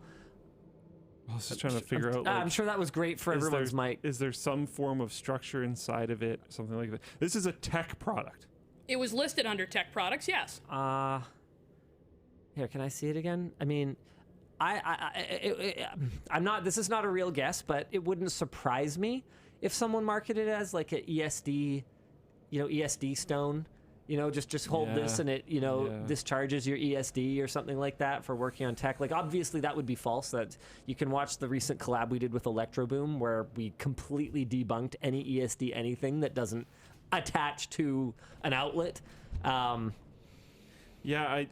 I was just trying to figure out. I'm sure that was great for everyone's mic. Is there some form of structure inside of it, something like that? This is a tech product. It was listed under tech products, yes. Here, can I see it again? I mean, I'm not. This is not a real guess, but it wouldn't surprise me if someone marketed it as like an ESD, ESD stone. Just hold this and it, discharges your ESD or something like that for working on tech. Like, obviously, that would be false. That you can watch the recent collab we did with Electroboom, where we completely debunked any ESD anything that doesn't attach to an outlet.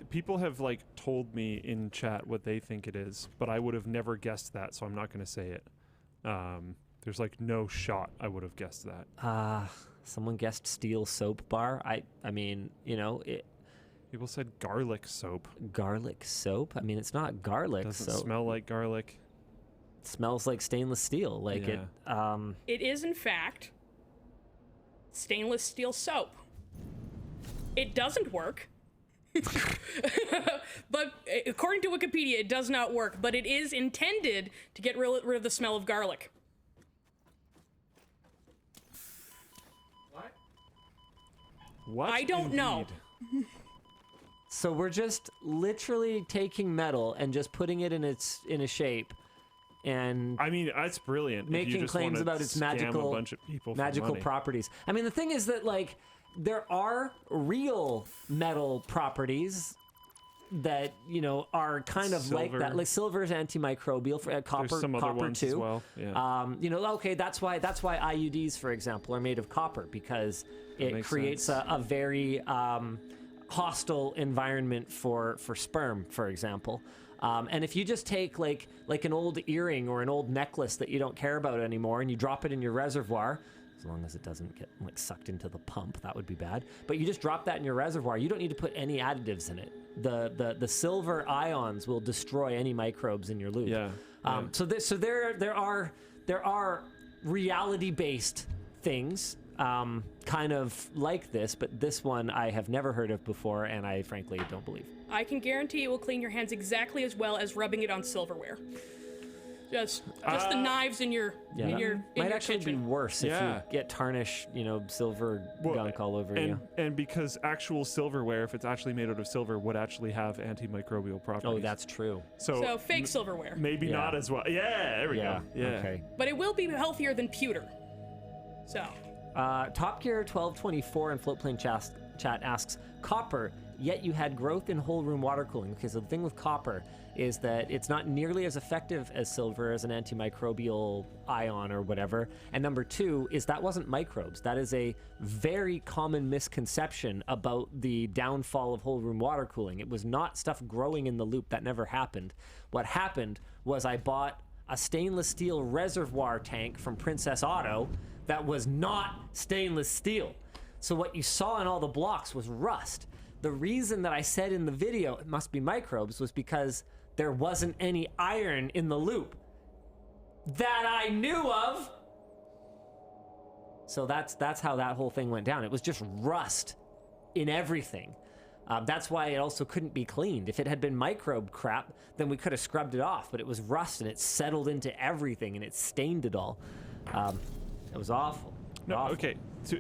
People have like told me in chat what they think it is, but I would have never guessed that, so I'm not going to say it. There's like no shot I would have guessed that. Someone guessed steel soap bar. I mean, People said garlic soap. Garlic soap? I mean, it's not garlic. Doesn't smell like garlic. It smells like stainless steel. Like Yeah. It is, in fact, stainless steel soap. It doesn't work. But according to Wikipedia, it does not work. But it is intended to get rid of the smell of garlic. What? I don't know. So we're just literally taking metal and just putting it in a shape, and I mean, that's brilliant. If you making just claims wanna about its scam magical a bunch of people for magical money. properties. I mean, the thing is that like there are real metal properties that are kind of like that. Like silver is antimicrobial, for copper. There's some other copper ones too. as well. Yeah. Okay, that's why IUDs, for example, are made of copper, because it makes creates a very hostile environment for sperm, for example. And if you just take like an old earring or an old necklace that you don't care about anymore and you drop it in your reservoir, as long as it doesn't get like sucked into the pump, that would be bad. But you just drop that in your reservoir. You don't need to put any additives in it. The silver ions will destroy any microbes in your loop. Yeah. So there are reality-based things kind of like this, but this one I have never heard of before, and I frankly don't believe. I can guarantee it will clean your hands exactly as well as rubbing it on silverware. Just the knives in your Might your actually kitchen. be worse if you get tarnish, silver gunk all over you. And because actual silverware, if it's actually made out of silver, would actually have antimicrobial properties. Oh, that's true. So fake silverware. Maybe not as well. Yeah, there we go. Yeah. Okay. But it will be healthier than pewter. So. Top Gear 1224 in Floatplane chat asks, copper, yet you had growth in whole room water cooling. Because the thing with copper is that it's not nearly as effective as silver as an antimicrobial ion or whatever. And number two is that wasn't microbes. That is a very common misconception about the downfall of whole room water cooling. It was not stuff growing in the loop. That never happened. What happened was I bought a stainless steel reservoir tank from Princess Auto that was not stainless steel. So what you saw in all the blocks was rust. The reason that I said in the video it must be microbes was because there wasn't any iron in the loop that I knew of. So that's how that whole thing went down. It was just rust in everything. That's why it also couldn't be cleaned. If it had been microbe crap, then we could have scrubbed it off, but it was rust and it settled into everything and it stained it all. It was awful. No, awful. okay.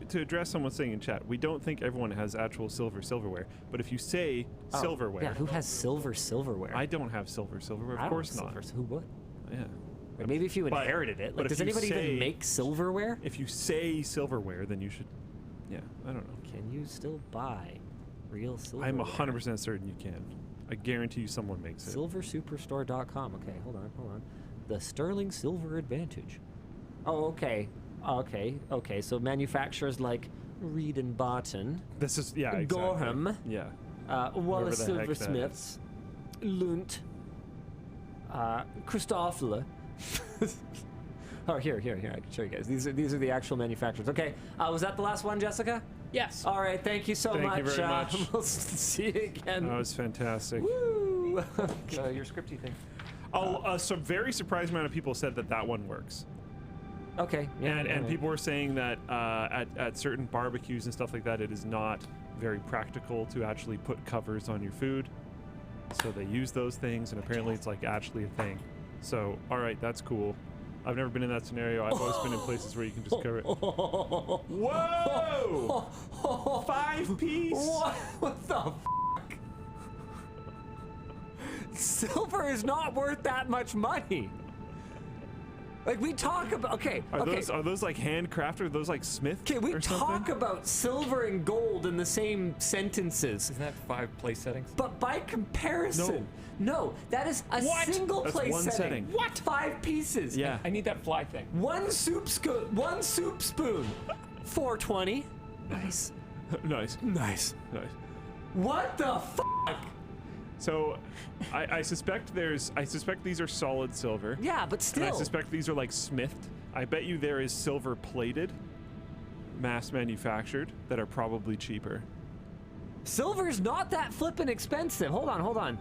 To address someone saying in chat, we don't think everyone has actual silverware, but if you say silverware... Yeah, who has silverware? I don't have silverware, of course not. Who would? Yeah. Or maybe if you inherited it. Like, does anybody even make silverware? If you say silverware, then you should... Yeah, I don't know. Can you still buy real silverware? I'm 100% certain you can. I guarantee you someone makes it. Silversuperstore.com. Okay, hold on. The Sterling Silver Advantage. Oh, okay. So manufacturers like Reed and Barton. This is, yeah, exactly. Gorham. Yeah. Wallace Silversmiths. Lunt. Christoffler. Oh, here, I can show you guys. These are the actual manufacturers. Okay, was that the last one, Jessica? Yes. All right, thank you so much. Thank you very much. We'll see you again. That was fantastic. Woo! Your scripty thing. Some very surprised amount of people said that one works. Okay. Yeah. And people were saying that at certain barbecues and stuff like that, it is not very practical to actually put covers on your food. So they use those things, and apparently it's like actually a thing. So, all right, that's cool. I've never been in that scenario. I've always been in places where you can just cover it. Whoa! 5-piece? What the f***? Silver is not worth that much money. Like, we talk about, Are those like handcrafted? Are those like Smith? Okay, we talk about silver and gold in the same sentences. Isn't that 5 place settings? But by comparison, no, that is a single That's place one setting. What? 5 pieces. Yeah. I need that fly thing. One soup spoon. $4.20. Nice. Nice. What the fuck? So, I suspect these are solid silver. Yeah, but still. And I suspect these are like smithed. I bet you there is silver plated, mass manufactured, that are probably cheaper. Silver's not that flippin' expensive. Hold on.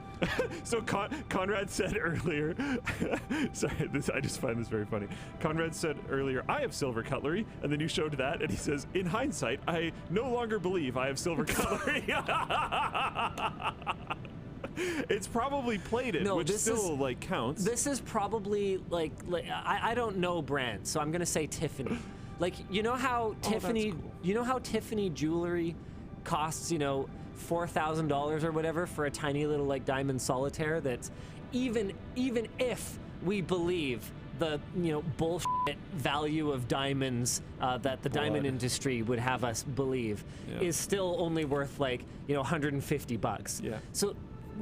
So Conrad said earlier, sorry, I just find this very funny. Conrad said earlier, I have silver cutlery, and then you showed that, and he says, in hindsight, I no longer believe I have silver cutlery. It's probably plated, which still like counts. This is probably like I don't know brands, so I'm gonna say Tiffany. Like, you know how Tiffany, cool. You know how Tiffany jewelry costs, $4,000 or whatever for a tiny little like diamond solitaire. That's even if we believe the bullshit value of diamonds that the diamond industry would have us believe is still only worth like $150. Yeah. So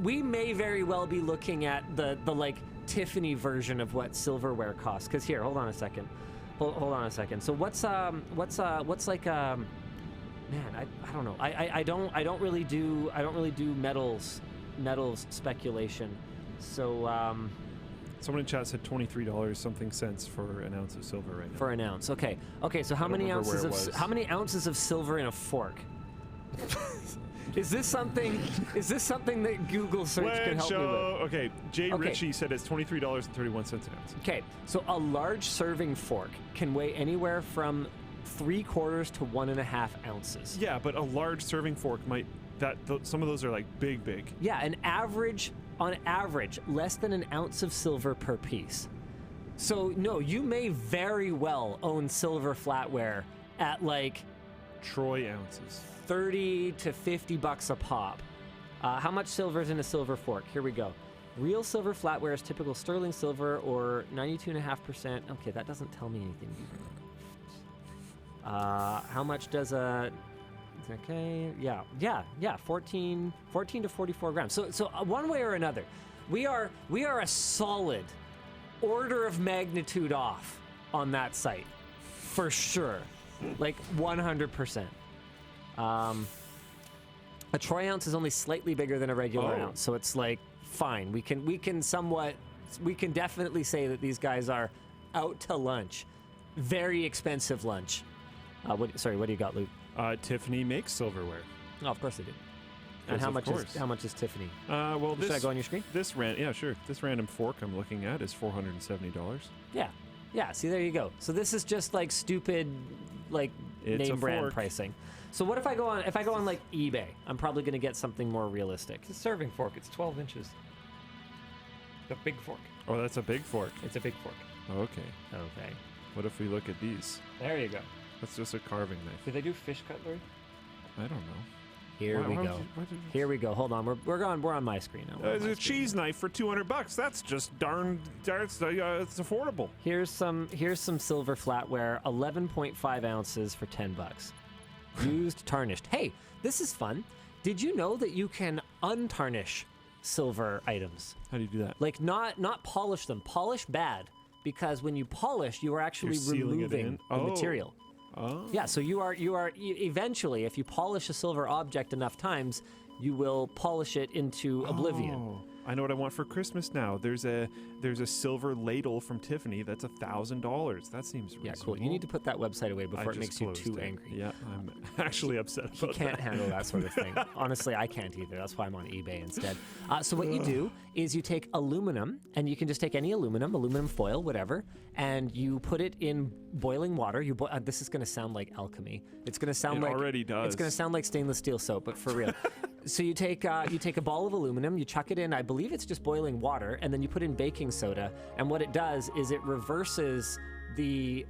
we may very well be looking at the like Tiffany version of what silverware costs. Because here, hold on a second. Hold on a second. So what's like man, I don't know. I don't really do metals speculation. So someone in chat said $23 something cents for an ounce of silver right now. For an ounce. Okay. So how many ounces of silver in a fork? Is this something that Google search can help me with? Okay, Jay Ritchie said it's $23.31 an ounce. Okay, so a large serving fork can weigh anywhere from 3/4 to 1.5 ounces. Yeah, but a large serving fork some of those are like big. Yeah, on average, less than an ounce of silver per piece. So no, you may very well own silver flatware at like troy ounces. $30 to $50 a pop. How much silver is in a silver fork? Here we go. Real silver flatware is typical sterling silver or 92.5%. Okay, that doesn't tell me anything. How much does a Okay, yeah, 14 to 44 grams. So one way or another, we are a solid order of magnitude off on that site, for sure, like 100%. A troy ounce is only slightly bigger than a regular ounce, so it's like fine. We can definitely say that these guys are out to lunch, very expensive lunch. What do you got, Luke? Tiffany makes silverware. Oh, of course they do. And how much is Tiffany? Well, should I go on your screen? This random fork I'm looking at is $470. Yeah. See, there you go. So this is just like stupid, like name brand pricing. So what if I go on like eBay? I'm probably going to get something more realistic. It's a serving fork. It's 12 inches. The big fork. Oh, that's a big fork. It's a big fork. Okay. What if we look at these? There you go. That's just a carving knife. Do they do fish cutlery? I don't know. Here we go. Hold on. We're on my screen now. It's a cheese knife for $200. That's just it's affordable. Here's some silver flatware, 11.5 ounces for $10. Used tarnished. Hey, this is fun. Did you know that you can untarnish silver items? How do you do that? Like not polish them. Polish bad, because when you polish, you are actually removing the material. Oh. Yeah, so you are eventually, if you polish a silver object enough times, you will polish it into oblivion. I know what I want for Christmas now. There's a silver ladle from Tiffany that's $1,000. That seems reasonable. Yeah, cool. You need to put that website away before it makes you too angry. Yeah, I'm actually upset about that. You can't handle that sort of thing. Honestly, I can't either. That's why I'm on eBay instead. So what you do is you take aluminum, and you can just take any aluminum foil, whatever, and you put it in boiling water. This is going to sound like alchemy. It's going to sound like... It already does. It's going to sound like stainless steel soap, but for real. So you take a ball of aluminum, you chuck it in, I believe it's just boiling water, and then you put in baking soda, and what it does is it reverses the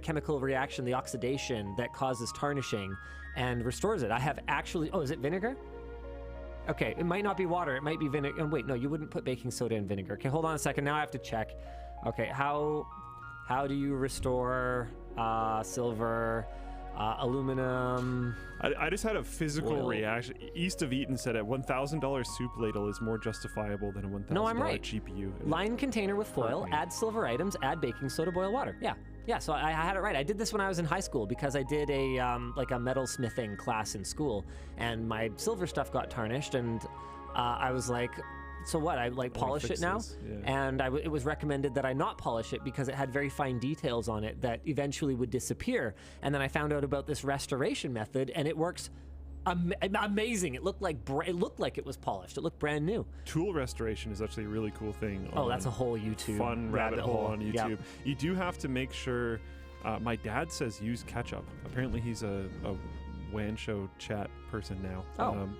chemical reaction, the oxidation that causes tarnishing, and restores it. I have actually... Oh, is it vinegar? Okay, it might not be water, it might be vinegar. Wait, no, you wouldn't put baking soda in vinegar. Okay, hold on a second, now I have to check. Okay, how do you restore silver... aluminum. I just had a physical reaction. East of Eaton said a $1,000 soup ladle is more justifiable than a $1,000 No, I'm right. GPU. Line container with foil, add silver items, add baking soda, boil water. Yeah, so I had it right. I did this when I was in high school because I did a metal smithing class in school, and my silver stuff got tarnished, and I was like, so what? I polish it now, and it was recommended that I not polish it because it had very fine details on it that eventually would disappear. And then I found out about this restoration method, and it works amazing. It looked like it was polished. It looked brand new. Tool restoration is actually a really cool thing. Oh, that's a whole YouTube fun rabbit hole on YouTube. Yep. You do have to make sure. My dad says use ketchup. Apparently, he's a WAN show chat person now.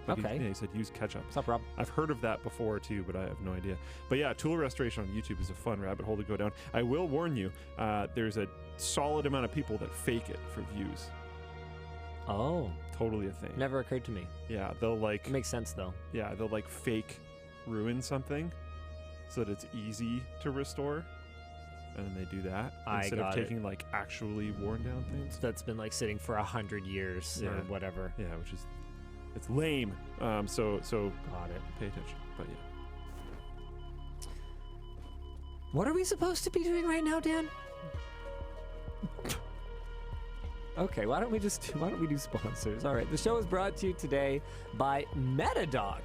Okay. He said use ketchup. What's up, Rob? I've heard of that before too, but I have no idea. But yeah, tool restoration on YouTube is a fun rabbit hole to go down. I will warn you, there's a solid amount of people that fake it for views. Oh. Totally a thing. Never occurred to me. Yeah, they'll It makes sense though. Yeah, they'll fake ruin something so that it's easy to restore. And then they do that instead of taking actually worn down things that's been sitting for 100 years or whatever. Yeah, which is it's lame. So got it. Pay attention. But yeah. What are we supposed to be doing right now, Dan? Okay, why don't we do sponsors? All right, the show is brought to you today by Metadog.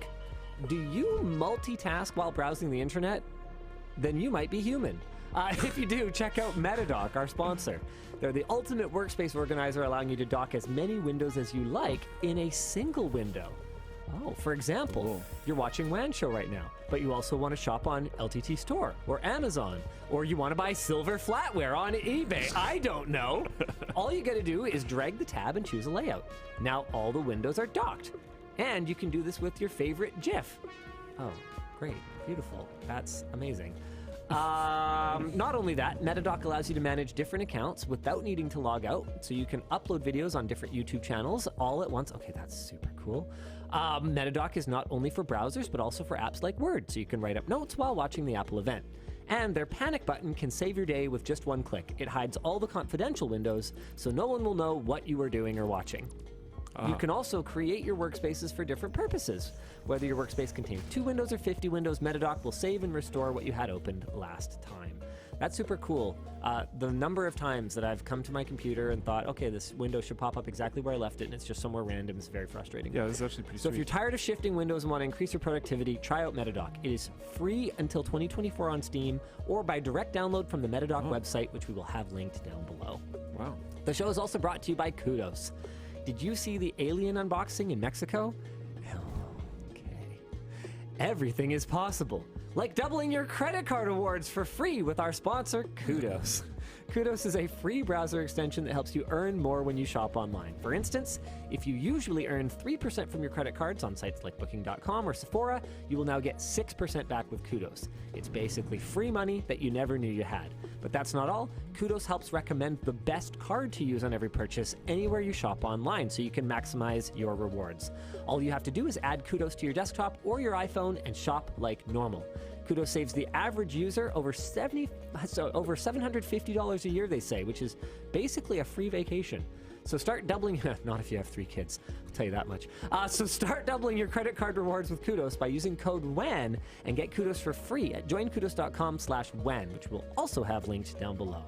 Do you multitask while browsing the internet? Then you might be human. If you do, check out Metadog, our sponsor. They're the ultimate workspace organizer, allowing you to dock as many windows as you like in a single window. Oh, for example, you're watching WAN Show right now, but you also want to shop on LTT Store or Amazon, or you want to buy silver flatware on eBay. I don't know. All you got to do is drag the tab and choose a layout. Now all the windows are docked. And you can do this with your favorite GIF. Oh, great. Beautiful. That's amazing. Not only that, Metadoc allows you to manage different accounts without needing to log out, so you can upload videos on different YouTube channels all at once. Okay, that's super cool. Metadoc is not only for browsers, but also for apps like Word, so you can write up notes while watching the Apple event. And their panic button can save your day with just one click. It hides all the confidential windows, so no one will know what you are doing or watching. You can also create your workspaces for different purposes. Whether your workspace contains 2 windows or 50 windows, Metadoc will save and restore what you had opened last time. That's super cool. The number of times that I've come to my computer and thought, okay, this window should pop up exactly where I left it, and it's just somewhere random, is very frustrating. Yeah, this is actually pretty So sweet. if you're tired of shifting windows and want to increase your productivity, try out Metadoc. It is free until 2024 on Steam, or by direct download from the Metadoc website, which we will have linked down below. Wow. The show is also brought to you by Kudos. Did you see the alien unboxing in Mexico? Okay. Everything is possible, like doubling your credit card rewards for free with our sponsor, Kudos. Kudos is a free browser extension that helps you earn more when you shop online. For instance, if you usually earn 3% from your credit cards on sites like Booking.com or Sephora, you will now get 6% back with Kudos. It's basically free money that you never knew you had. But that's not all. Kudos helps recommend the best card to use on every purchase anywhere you shop online, so you can maximize your rewards. All you have to do is add Kudos to your desktop or your iPhone and shop like normal. Kudos saves the average user over $750 a year, they say, which is basically a free vacation. So start doubling, not if you have 3 kids, I'll tell you that much. So start doubling your credit card rewards with Kudos by using code WHEN and get Kudos for free at joinkudos.com/WHEN, which we'll also have linked down below.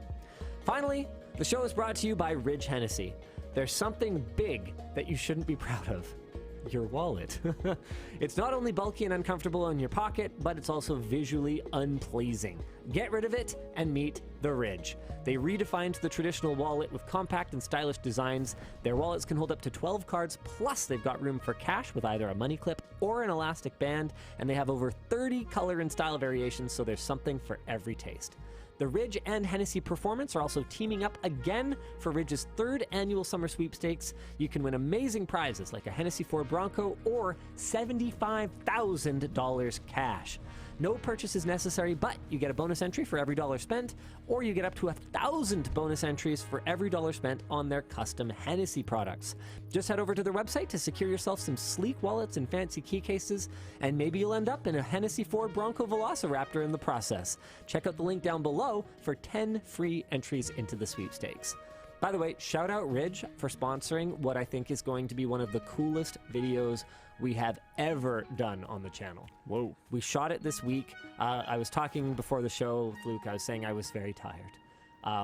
Finally, the show is brought to you by Ridge Hennessy. There's something big that you shouldn't be proud of. Your wallet. It's not only bulky and uncomfortable in your pocket, but it's also visually unpleasing. Get rid of it and meet the Ridge. They redefined the traditional wallet with compact and stylish designs. Their wallets can hold up to 12 cards, plus they've got room for cash with either a money clip or an elastic band, and they have over 30 color and style variations, so there's something for every taste. The Ridge and Hennessy Performance are also teaming up again for Ridge's 3rd annual summer sweepstakes. You can win amazing prizes like a Hennessy Ford Bronco or $75,000 cash. No purchase is necessary, but you get a bonus entry for every dollar spent, or you get up to 1,000 bonus entries for every dollar spent on their custom Hennessy products. Just head over to their website to secure yourself some sleek wallets and fancy key cases, and maybe you'll end up in a Hennessy Ford Bronco Velociraptor in the process. Check out the link down below for 10 free entries into the sweepstakes. By the way, shout out Ridge for sponsoring what I think is going to be one of the coolest videos we have ever done on the channel. Whoa. We shot it this week. I was talking before the show with Luke. I was saying I was very tired.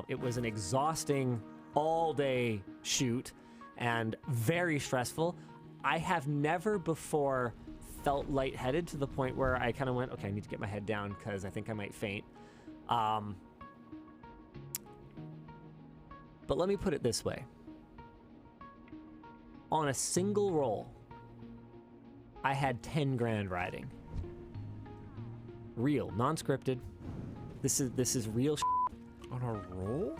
It was an exhausting all-day shoot and very stressful. I have never before felt lightheaded to the point where I kind of went, okay, I need to get my head down because I think I might faint. But let me put it this way. On a single roll, I had 10 grand riding. Real, non-scripted. This is real On a roll?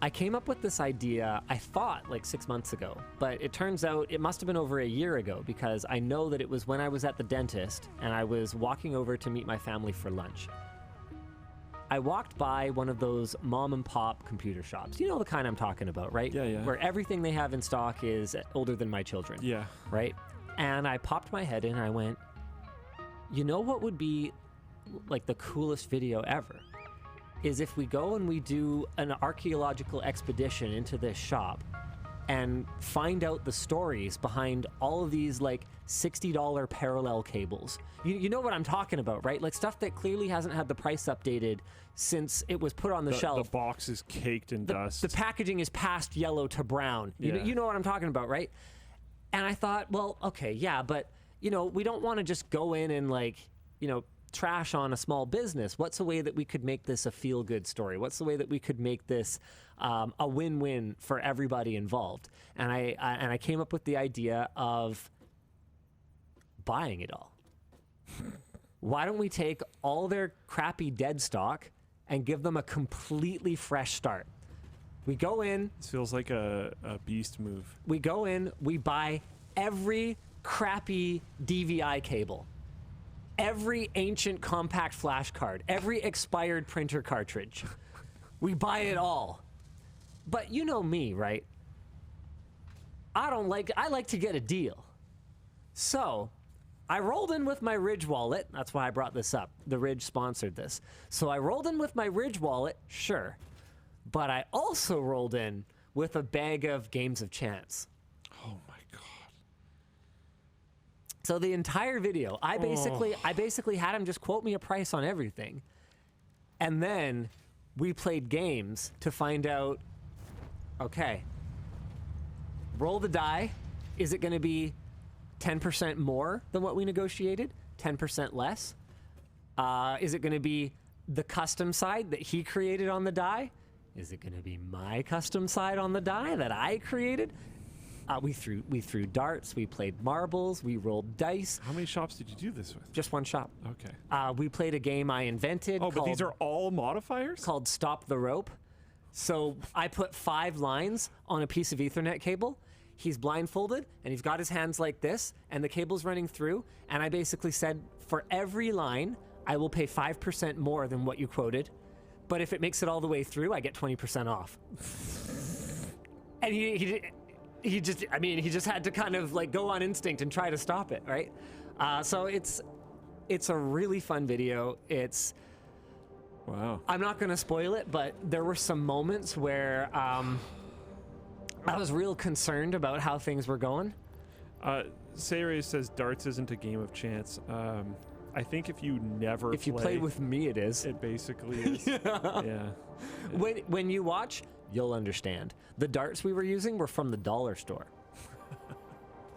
I came up with this idea, I thought, like 6 months ago, but it turns out it must have been over a year ago because I know that it was when I was at the dentist and I was walking over to meet my family for lunch. I walked by one of those mom and pop computer shops. You know the kind I'm talking about, right? Yeah, yeah. Where everything they have in stock is older than my children. Yeah. Right? And I popped my head in and I went, you know what would be like the coolest video ever? Is if we go and we do an archaeological expedition into this shop and find out the stories behind all of these like $60 parallel cables. You know what I'm talking about, right? Like stuff that clearly hasn't had the price updated since it was put on the shelf. The box is caked in dust. The packaging is past yellow to brown. Yeah. You know what I'm talking about, right? And I thought, well, okay, yeah, but we don't want to just go in and trash on a small business. What's a way that we could make this a feel-good story? What's the way that we could make this a win-win for everybody involved? And I came up with the idea of buying it all. Why don't we take all their crappy dead stock and give them a completely fresh start? We go in. This feels like a beast move. We go in, we buy every crappy DVI cable, every ancient compact flash card, every expired printer cartridge. We buy it all. But you know me, right? I like to get a deal. So I rolled in with my Ridge wallet. That's why I brought this up. The Ridge sponsored this. So I rolled in with my Ridge wallet, sure. But I also rolled in with a bag of games of chance. Oh my god. So the entire video, I basically had him just quote me a price on everything. And then we played games to find out, okay, roll the die. Is it going to be 10% more than what we negotiated? 10% less? Is it going to be the custom side that he created on the die? Is it going to be my custom side on the die that I created? We threw darts, we played marbles, we rolled dice. How many shops did you do this with? Just one shop. Okay. We played a game I invented. But these are all modifiers? Called Stop the Rope. So I put 5 lines on a piece of Ethernet cable. He's blindfolded, and he's got his hands like this, and the cable's running through, and I basically said, for every line, I will pay 5% more than what you quoted, but if it makes it all the way through, I get 20% off. And he just had to kind of like go on instinct and try to stop it, right? So it's a really fun video. Wow. I'm not going to spoil it, but there were some moments where I was real concerned about how things were going. Sayre says darts isn't a game of chance. I think if you never If you play with me, it is. It basically is. Yeah. When you watch, you'll understand. The darts we were using were from the dollar store.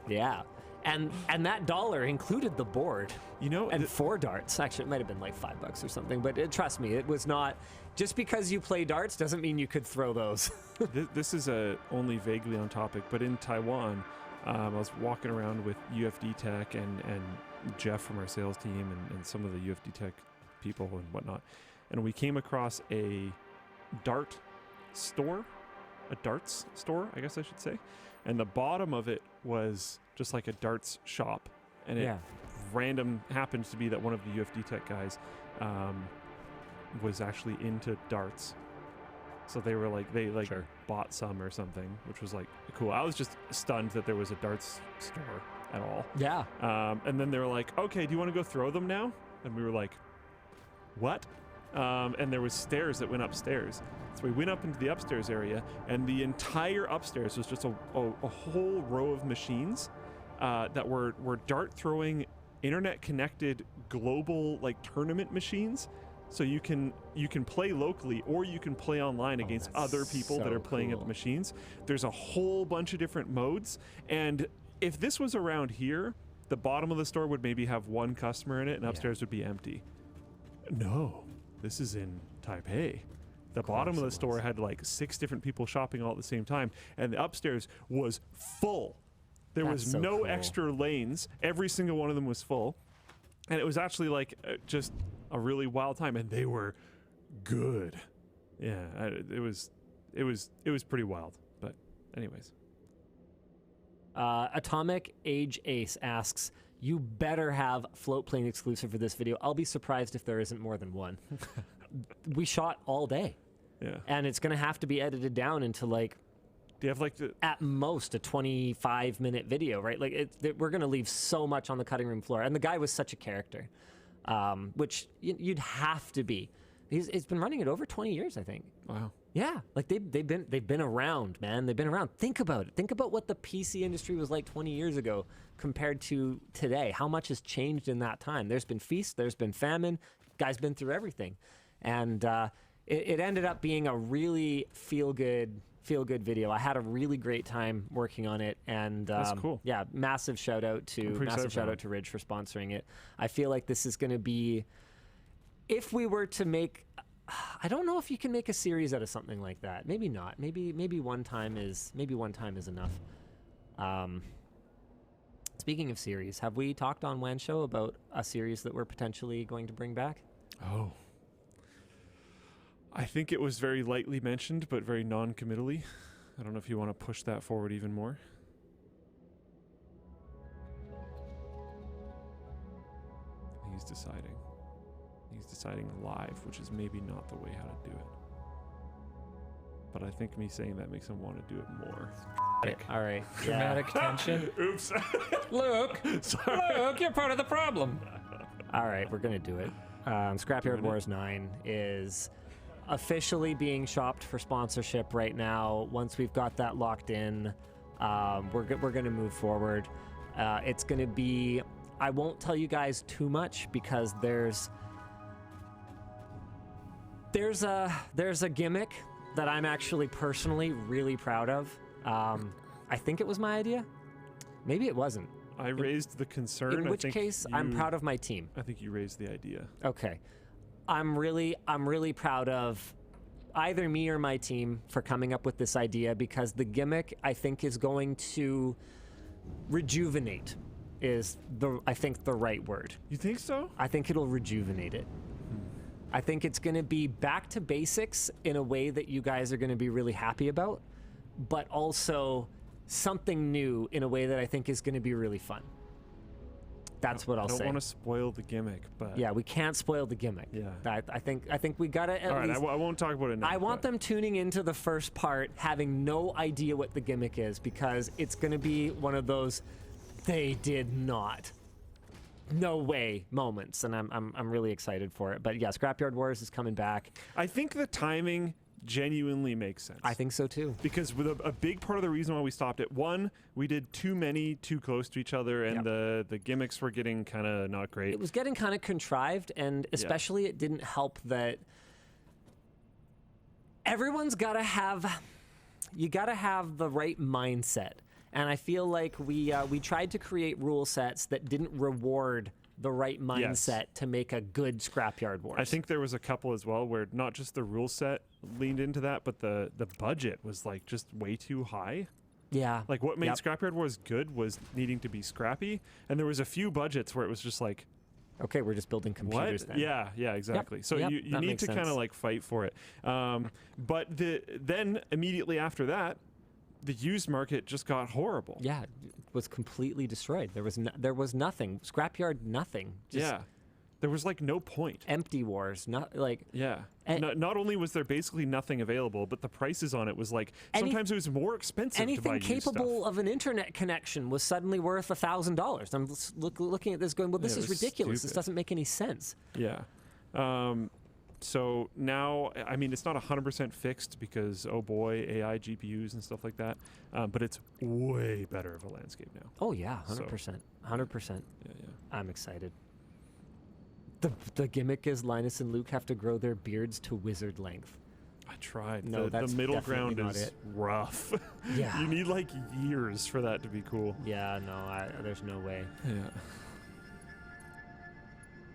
Yeah. And that dollar included the board. You know, and 4 darts. Actually, it might have been like $5 or something, but trust me, it was not. Just because you play darts doesn't mean you could throw those. This is only vaguely on topic, but in Taiwan, I was walking around with UFD Tech and Jeff from our sales team and some of the UFD Tech people and whatnot, and we came across a darts store, I guess I should say, and the bottom of it was just like a darts shop, and it random happened to be that one of the UFD Tech guys was actually into darts, so they were like bought some or something, which was like cool. I was just stunned that there was a darts store at all. Yeah. And then they were like, okay, do you want to go throw them now? And we were like, what? And there was stairs that went upstairs. So we went up into the upstairs area, and the entire upstairs was just a whole row of machines that were dart throwing, internet connected global like tournament machines. So you can play locally, or you can play online against other people that are playing at the machines. There's a whole bunch of different modes, and if this was around here, the bottom of the store would maybe have 1 customer in it, and upstairs would be empty. No, this is in Taipei. The bottom of the store had like 6 different people shopping all at the same time, and the upstairs was full. There was no extra lanes. Every single one of them was full, and it was actually like just a really wild time, and they were good. Yeah, it was pretty wild. But anyways. Atomic Age Ace asks, you better have float plane exclusive for this video. I'll be surprised if there isn't more than one. We shot all day. Yeah. And it's going to have to be edited down into like, do you have like at most a 25-minute video, right? Like we're going to leave so much on the cutting room floor. And the guy was such a character, which you'd have to be. He's been running it over 20 years, I think. Wow. Yeah, like they've been around, man. They've been around. Think about it. Think about what the PC industry was like 20 years ago compared to today. How much has changed in that time? There's been feast, there's been famine. Guy's been through everything, and it ended up being a really feel good video. I had a really great time working on it, and that's cool. Yeah, massive shout out to Ridge for sponsoring it. I feel like this is going to be, if we were to make. I don't know if you can make a series out of something like that. Maybe not. Maybe one time is enough. Speaking of series, have we talked on WAN Show about a series that we're potentially going to bring back? Oh. I think it was very lightly mentioned, but very non-committally. I don't know if you want to push that forward even more. He's deciding. He's deciding live, which is maybe not the way how to do it. But I think me saying that makes him want to do it more. All right. Dramatic tension. Oops. Luke, you're part of the problem. All right, we're going to do it. Scrapyard Wars 9 is officially being shopped for sponsorship right now. Once we've got that locked in, we're going to move forward. It's going to be, I won't tell you guys too much because there's a gimmick that I'm actually personally really proud of. I think it was my idea. Maybe it wasn't. I raised the concern. In which case, I'm proud of my team. I think you raised the idea. Okay. I'm really proud of either me or my team for coming up with this idea, because the gimmick, I think, is going to rejuvenate is I think the right word. You think so? I think it'll rejuvenate it. I think it's going to be back to basics in a way that you guys are going to be really happy about, but also something new in a way that I think is going to be really fun. That's what I'll say. I don't want to spoil the gimmick, but yeah, we can't spoil the gimmick. Yeah, I think we gotta at all right, least. I won't talk about it now. I want them tuning into the first part having no idea what the gimmick is, because it's going to be one of those they did not, no way moments, and I'm really excited for it. But yeah, Scrapyard Wars is coming back. I think the timing genuinely makes sense. I think so too. Because with a big part of the reason why we stopped it, one, we did too many too close to each other, and the gimmicks were getting kind of not great. It was getting kind of contrived, and especially it didn't help that everyone's got to have the right mindset. And I feel like we tried to create rule sets that didn't reward the right mindset to make a good Scrapyard Wars. I think there was a couple as well where not just the rule set leaned into that, but the budget was like just way too high. Yeah. Like what made Scrapyard Wars good was needing to be scrappy, and there was a few budgets where it was just like, okay, we're just building computers then. Yeah, exactly. So you need to kind of like fight for it. But then immediately after that, the used market just got horrible. Yeah, it was completely destroyed. There was nothing. Scrapyard, nothing. Just there was like no point. Empty wars, not like not only was there basically nothing available, but the prices on it was like sometimes it was more expensive. Anything to buy used capable stuff. of an internet connection was suddenly worth $1,000. I'm looking at this, going, well, this is ridiculous. Stupid. This doesn't make any sense. Yeah. So now, I mean, it's not 100% fixed because, oh boy, AI GPUs and stuff like that. But it's way better of a landscape now. Oh yeah, 100%, 100%. Yeah. I'm excited. The gimmick is Linus and Luke have to grow their beards to wizard length. I tried. No, the middle ground is rough. Yeah. You need like years for that to be cool. Yeah, no, there's no way. Yeah.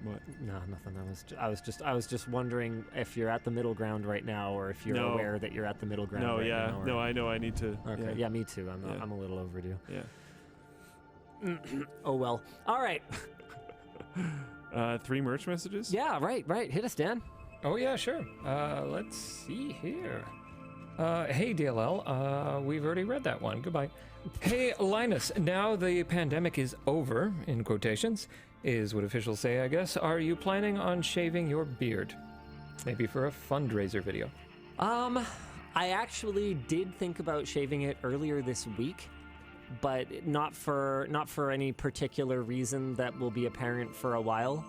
What? No, nothing. I was just wondering if you're at the middle ground right now, or if you're aware that you're at the middle ground. No, right now, or... No, I know. I need to. Okay. Yeah, me too. I'm a little overdue. Yeah. Oh well. All right. 3 merch messages? Yeah, right. Hit us, Dan. Oh, yeah, sure. Let's see here. Hey, DLL. We've already read that one. Goodbye. Hey, Linus. Now the pandemic is over, in quotations, is what officials say, I guess. Are you planning on shaving your beard? Maybe for a fundraiser video. I actually did think about shaving it earlier this week, but not for any particular reason that will be apparent for a while.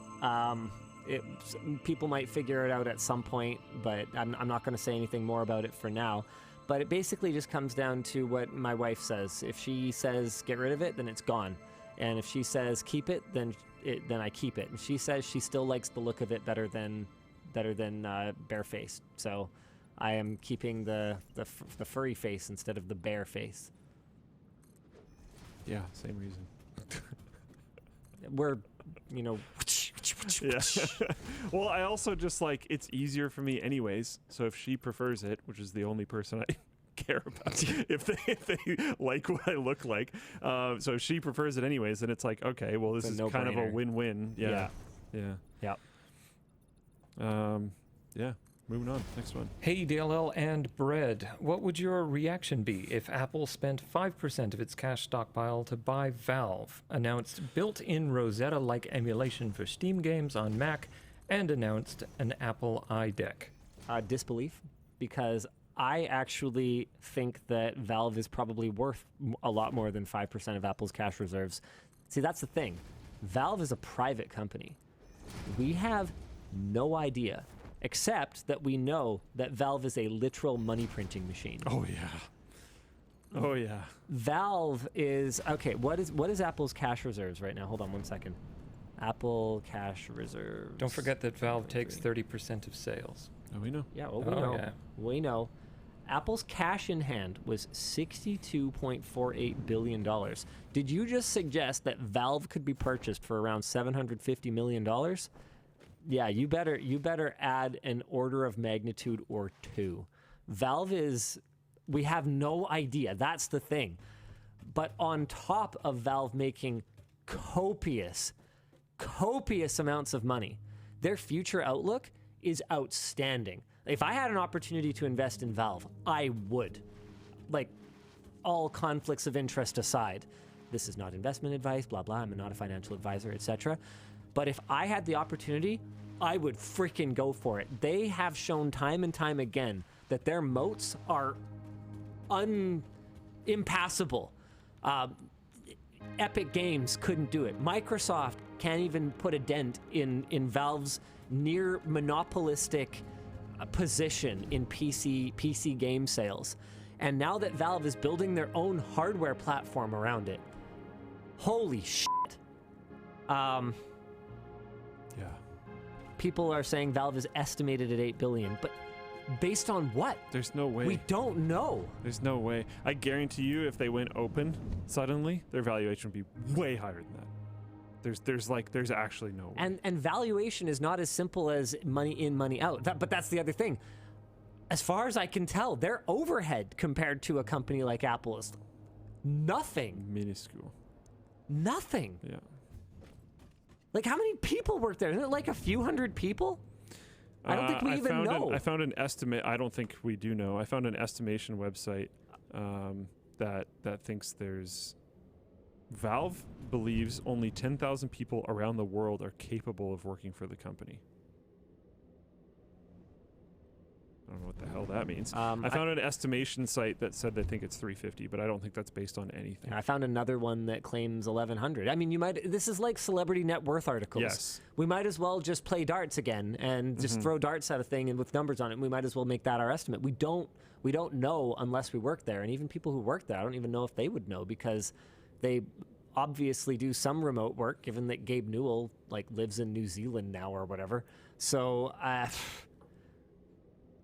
People might figure it out at some point, but I'm not going to say anything more about it for now. But it basically just comes down to what my wife says. If she says get rid of it, then it's gone. And if she says keep it, then I keep it. And she says she still likes the look of it better than barefaced. So I am keeping the furry face instead of the bare face. Yeah, same reason. We're, yeah. Well, I also just like, it's easier for me anyways. So if she prefers it, which is the only person I care about, if they like what I look like, so if she prefers it anyways, then it's like, okay, well, this is kind of a win-win. Yeah. Yeah. Moving on. Next one. Hey, DLL and Bread. What would your reaction be if Apple spent 5% of its cash stockpile to buy Valve, announced built-in Rosetta-like emulation for Steam games on Mac, and announced an Apple iDeck? Disbelief, because I actually think that Valve is probably worth a lot more than 5% of Apple's cash reserves. See, that's the thing. Valve is a private company. We have no idea except that we know that Valve is a literal money printing machine. Oh yeah. Oh yeah. Valve is okay. What is Apple's cash reserves right now? Hold on 1 second. Apple cash reserves. Don't forget that Valve takes 30% of sales. Oh, we know. Yeah, well, we know. Yeah. We know. Apple's cash in hand was $62.48 billion. Did you just suggest that Valve could be purchased for around $750 million? Yeah, you better add an order of magnitude or two. Valve is, we have no idea. That's the thing. But on top of Valve making copious amounts of money, their future outlook is outstanding. If I had an opportunity to invest in Valve, I would. Like, all conflicts of interest aside. This is not investment advice, blah, blah. I'm not a financial advisor, etc. But if I had the opportunity, I would freaking go for it. They have shown time and time again that their moats are impassable. Epic Games couldn't do it. Microsoft can't even put a dent in Valve's near monopolistic position in PC game sales. And now that Valve is building their own hardware platform around it, holy shit. Yeah. People are saying Valve is estimated at $8 billion, but based on what? There's no way. We don't know. There's no way. I guarantee you, if they went open suddenly, their valuation would be way higher than that. There's actually no way. And valuation is not as simple as money in, money out. But that's the other thing. As far as I can tell, their overhead compared to a company like Apple is nothing. Minuscule. Nothing. Yeah. Like, how many people work there? Isn't it like a few hundred people? I don't think we even know. I found an estimate. I don't think we do know. I found an estimation website that thinks there's... Valve believes only 10,000 people around the world are capable of working for the company. I don't know what the hell that means. I found an estimation site that said they think it's 350, but I don't think that's based on anything. I found another one that claims 1,100. I mean, this is like celebrity net worth articles. Yes. We might as well just play darts again and just throw darts at a thing and with numbers on it. And we might as well make that our estimate. We don't know unless we work there. And even people who work there, I don't even know if they would know, because they obviously do some remote work, given that Gabe Newell lives in New Zealand now or whatever. So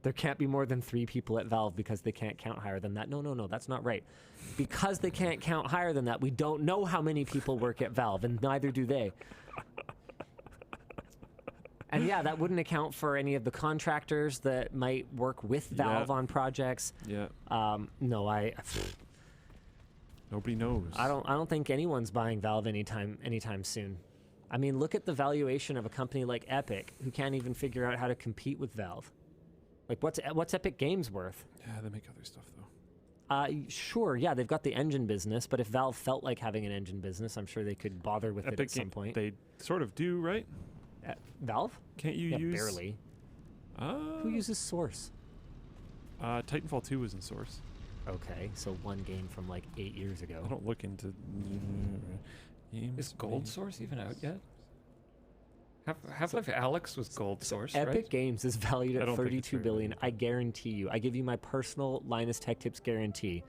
there can't be more than 3 people at Valve because they can't count higher than that. No, that's not right. Because they can't count higher than that, we don't know how many people work at Valve, and neither do they. And yeah, that wouldn't account for any of the contractors that might work with Valve on projects. Yeah. No, nobody knows. I don't think anyone's buying Valve anytime soon. I mean, look at the valuation of a company like Epic, who can't even figure out how to compete with Valve. Like, what's Epic Games worth? Yeah, they make other stuff though. Sure, yeah, they've got the engine business, but if Valve felt like having an engine business, I'm sure they could bother with it at some point. They sort of do, right? Valve? Can't you use? Barely. Who uses Source? Titanfall 2 was in Source. Okay, so one game from 8 years ago. I don't look into games. Is Gold Source even out yet? Half-Life Alyx was Gold Source, Epic right? Games is valued at $32 billion. I guarantee you. I give you my personal Linus Tech Tips guarantee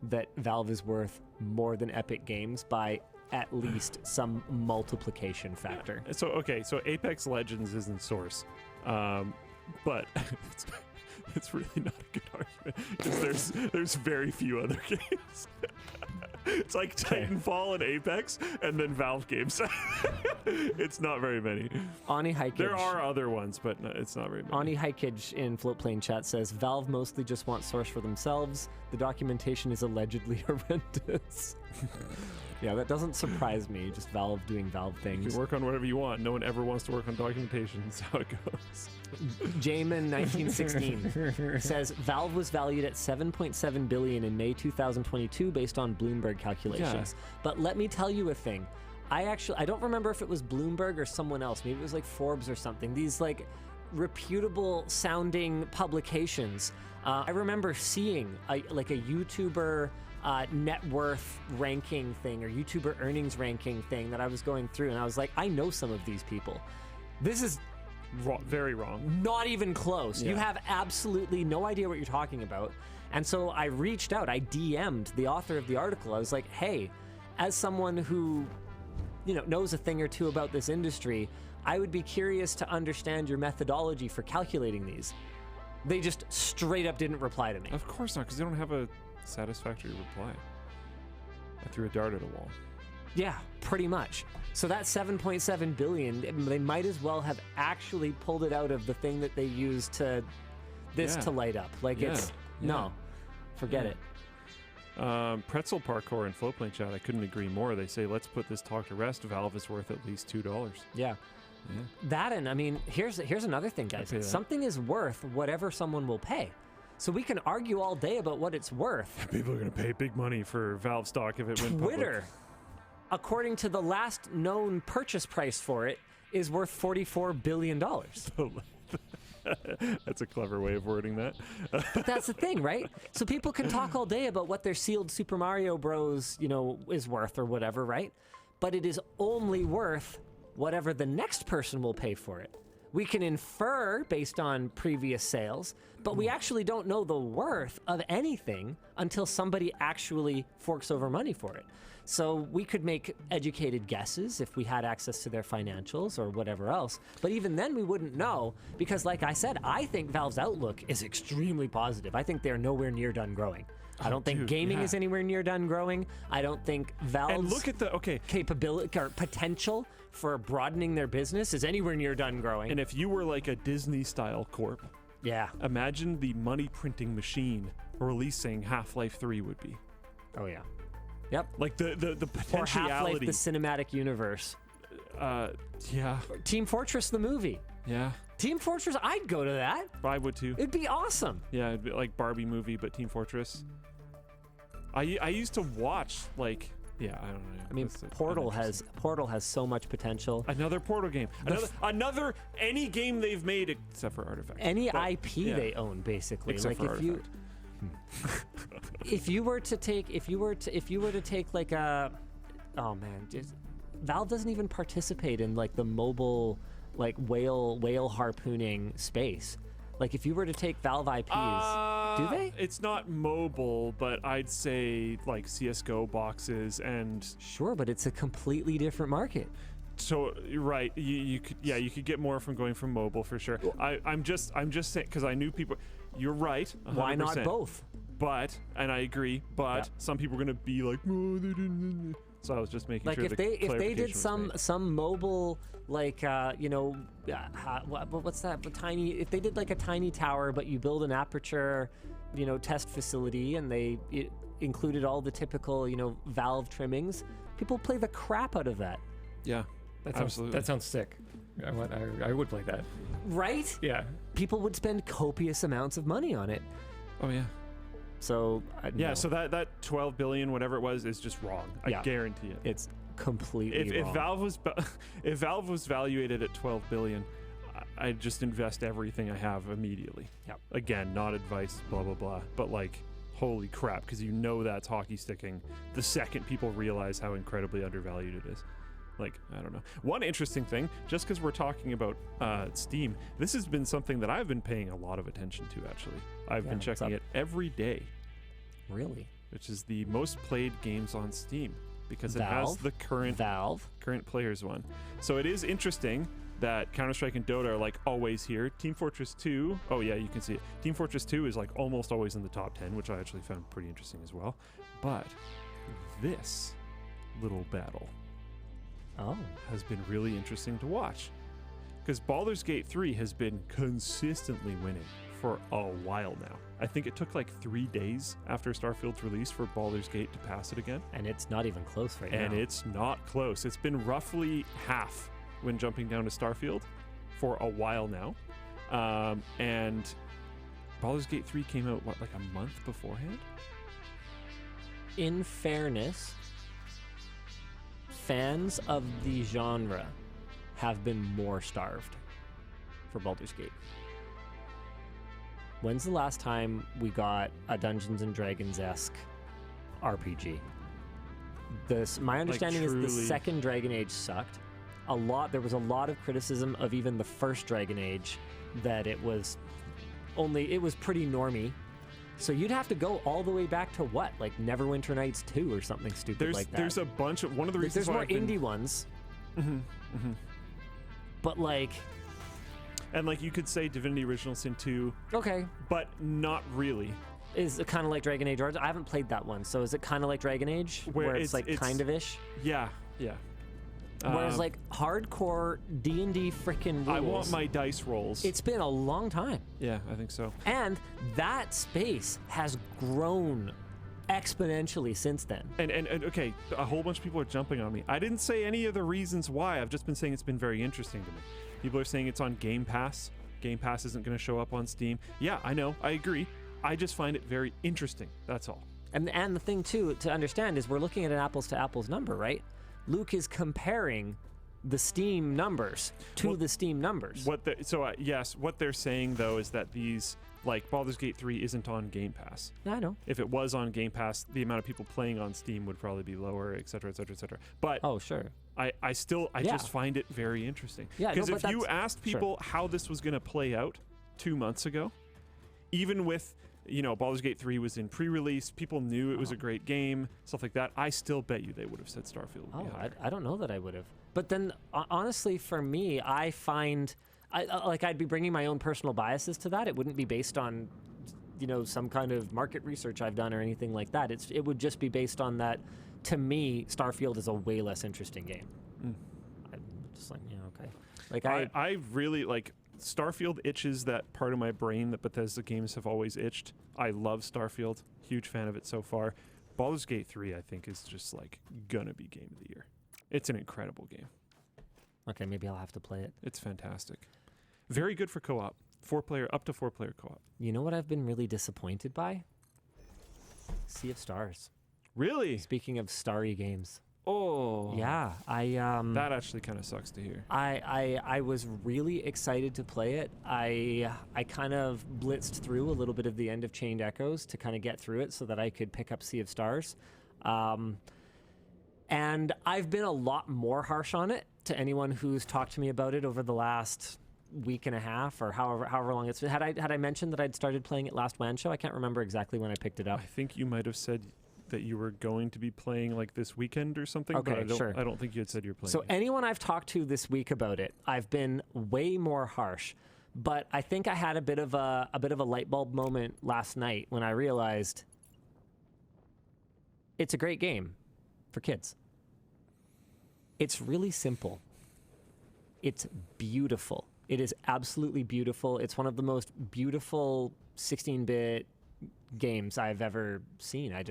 that Valve is worth more than Epic Games by at least some multiplication factor. So Apex Legends is in Source, but it's really not a good argument because there's very few other games. It's like Titanfall and Apex, and then Valve games. It's not very many. Ani Hikage. There are other ones, but no, it's not very many. Ani Hikage in Floatplane chat says, Valve mostly just wants Source for themselves. The documentation is allegedly horrendous. Yeah, that doesn't surprise me. Just Valve doing Valve things. You can work on whatever you want. No one ever wants to work on documentation. That's how it goes. Jamin 1916 says Valve was valued at $7.7 billion in May 2022 based on Bloomberg calculations. Yeah. But let me tell you a thing. I don't remember if it was Bloomberg or someone else. Maybe it was Forbes or something. These reputable sounding publications. I remember seeing a YouTuber net worth ranking thing or YouTuber earnings ranking thing that I was going through, and I was like, I know some of these people. This is Very wrong. Not even close. Yeah. You have absolutely no idea what you're talking about. And so I reached out, I DM'd the author of the article. I was like, hey, as someone who, knows a thing or two about this industry, I would be curious to understand your methodology for calculating these. They just straight up didn't reply to me. Of course not, because they don't have a satisfactory reply. I threw a dart at a wall. Yeah, pretty much. So that 7.7 billion, they might as well have actually pulled it out of the thing that they used to light up. No, forget it. Pretzel Parkour and Flowplane Chat, I couldn't agree more. They say, let's put this talk to rest. Valve is worth at least $2. Yeah. That, and I mean, here's another thing, guys. Something is worth whatever someone will pay. So we can argue all day about what it's worth. People are going to pay big money for Valve stock if it went public. Twitter, according to the last known purchase price for it, is worth $44 billion. That's a clever way of wording that. But that's the thing, right? So people can talk all day about what their sealed Super Mario Bros, is worth or whatever, right? But it is only worth whatever the next person will pay for it. We can infer based on previous sales, but we actually don't know the worth of anything until somebody actually forks over money for it. So we could make educated guesses if we had access to their financials or whatever else, but even then we wouldn't know because, like I said, I think Valve's outlook is extremely positive. I think they're nowhere near done growing. I don't think gaming is anywhere near done growing. I don't think Valve's and look at the capability or potential for broadening their business is anywhere near done growing. And if you were like a Disney-style corp, imagine the money printing machine releasing Half-Life 3 would be. Oh yeah. Yep. Like the potentiality. Or Half-Life, the cinematic universe. Yeah. Team Fortress, the movie. Yeah. Team Fortress, I'd go to that. I would too. It'd be awesome. Yeah, it'd be like Barbie movie, but Team Fortress. I used to watch I don't know. I mean, Portal has so much potential. Another Portal game. Another any game they've made except for Artifact. Any IP they own, basically. Except for Artifact. If you were to take like a, oh man, Valve doesn't even participate in like the mobile like whale harpooning space. Like if you were to take Valve IPs, do they? It's not mobile, but I'd say like CS:GO boxes and sure, but it's a completely different market. So right, you could get more from going from mobile for sure. I'm just saying because I knew people. You're right. 100%. Why not both? But and I agree. But some people are gonna be like, oh, they didn't. So I was just making sure. Like if they did some mobile what's that? If they did like a tiny tower, but you build an aperture, test facility, and it included all the typical Valve trimmings, people play the crap out of that. Yeah, absolutely. That sounds sick. I would play that. Right? Yeah. People would spend copious amounts of money on it. Oh yeah. So so that 12 billion whatever it was is just wrong. I guarantee it. It's completely wrong. If Valve was valuated at 12 billion, I'd just invest everything I have immediately. Yep. Again, not advice, blah blah blah, but like holy crap, because that's hockey sticking the second people realize how incredibly undervalued it is. Like, I don't know. One interesting thing, just because we're talking about Steam, this has been something that I've been paying a lot of attention to, actually. I've been checking it every day. Really? Which is the most played games on Steam, because it has the current players one. So it is interesting that Counter-Strike and Dota are like always here. Team Fortress 2, oh yeah, you can see it. Team Fortress 2 is like almost always in the top 10, which I actually found pretty interesting as well. But this little battle has been really interesting to watch, because Baldur's Gate 3 has been consistently winning for a while now. I think it took like 3 days after Starfield's release for Baldur's Gate to pass it again. And it's not even close right now. And it's not close. It's been roughly half when jumping down to Starfield for a while now. And Baldur's Gate 3 came out, like a month beforehand? In fairness, fans of the genre have been more starved for Baldur's Gate. When's the last time we got a Dungeons and Dragons-esque RPG? My understanding is the second Dragon Age sucked. there was a lot of criticism of even the first Dragon Age, that it was pretty normy. So you'd have to go all the way back to what, like Neverwinter Nights 2 or something stupid like that. There's a bunch of, one of the reasons there's why more indie ones. But like, and like you could say Divinity Original Sin 2. Okay. But not really. Is it kind of like Dragon Age Origins? I haven't played that one. So is it kind of like Dragon Age, where it's like kind of ish? Yeah. Whereas like hardcore D&D frickin' rules. I want my dice rolls. It's been a long time. Yeah, I think so. And that space has grown exponentially since then. And okay, a whole bunch of people are jumping on me. I didn't say any of the reasons why. I've just been saying it's been very interesting to me. People are saying it's on Game Pass. Game Pass isn't going to show up on Steam. Yeah, I know. I agree. I just find it very interesting. That's all. And the thing too to understand is we're looking at an apples to apples number, right? Luke is comparing the Steam numbers to the Steam numbers. Yes, what they're saying though is that these, like Baldur's Gate 3 isn't on Game Pass. I know. If it was on Game Pass, the amount of people playing on Steam would probably be lower, et cetera, et cetera, et cetera. But oh, sure. I just find it very interesting. Yeah, because if you asked people how this was going to play out 2 months ago, even with, Baldur's Gate 3 was in pre-release, people knew it was a great game, stuff like that, I still bet you they would have said Starfield would be higher. I don't know that I would have. But then, honestly, for me, I find, I'd be bringing my own personal biases to that. It wouldn't be based on, some kind of market research I've done or anything like that. It would just be based on that, to me, Starfield is a way less interesting game. I'm just like, yeah, okay. Like I really, like, Starfield itches that part of my brain that Bethesda games have always itched. I love Starfield. Huge fan of it so far. Baldur's Gate 3, I think, is just, like, gonna be Game of the Year. It's an incredible game. Okay, maybe I'll have to play it. It's fantastic. Very good for co-op. Up to 4-player co-op. You know what I've been really disappointed by? Sea of Stars. Really? Speaking of starry games. Oh. Yeah, that actually kind of sucks to hear. I was really excited to play it. I kind of blitzed through a little bit of the end of Chained Echoes to kind of get through it so that I could pick up Sea of Stars. And I've been a lot more harsh on it to anyone who's talked to me about it over the last week and a half or however long it's been. Had I mentioned that I'd started playing it last WAN show? I can't remember exactly when I picked it up. I think you might have said that you were going to be playing like this weekend or something. Okay, but sure. I don't think you had said you're playing. So anyone I've talked to this week about it, I've been way more harsh. But I think I had a bit of a light bulb moment last night when I realized it's a great game for kids. It's really simple. It's beautiful. It is absolutely beautiful. It's one of the most beautiful 16-bit games I've ever seen. I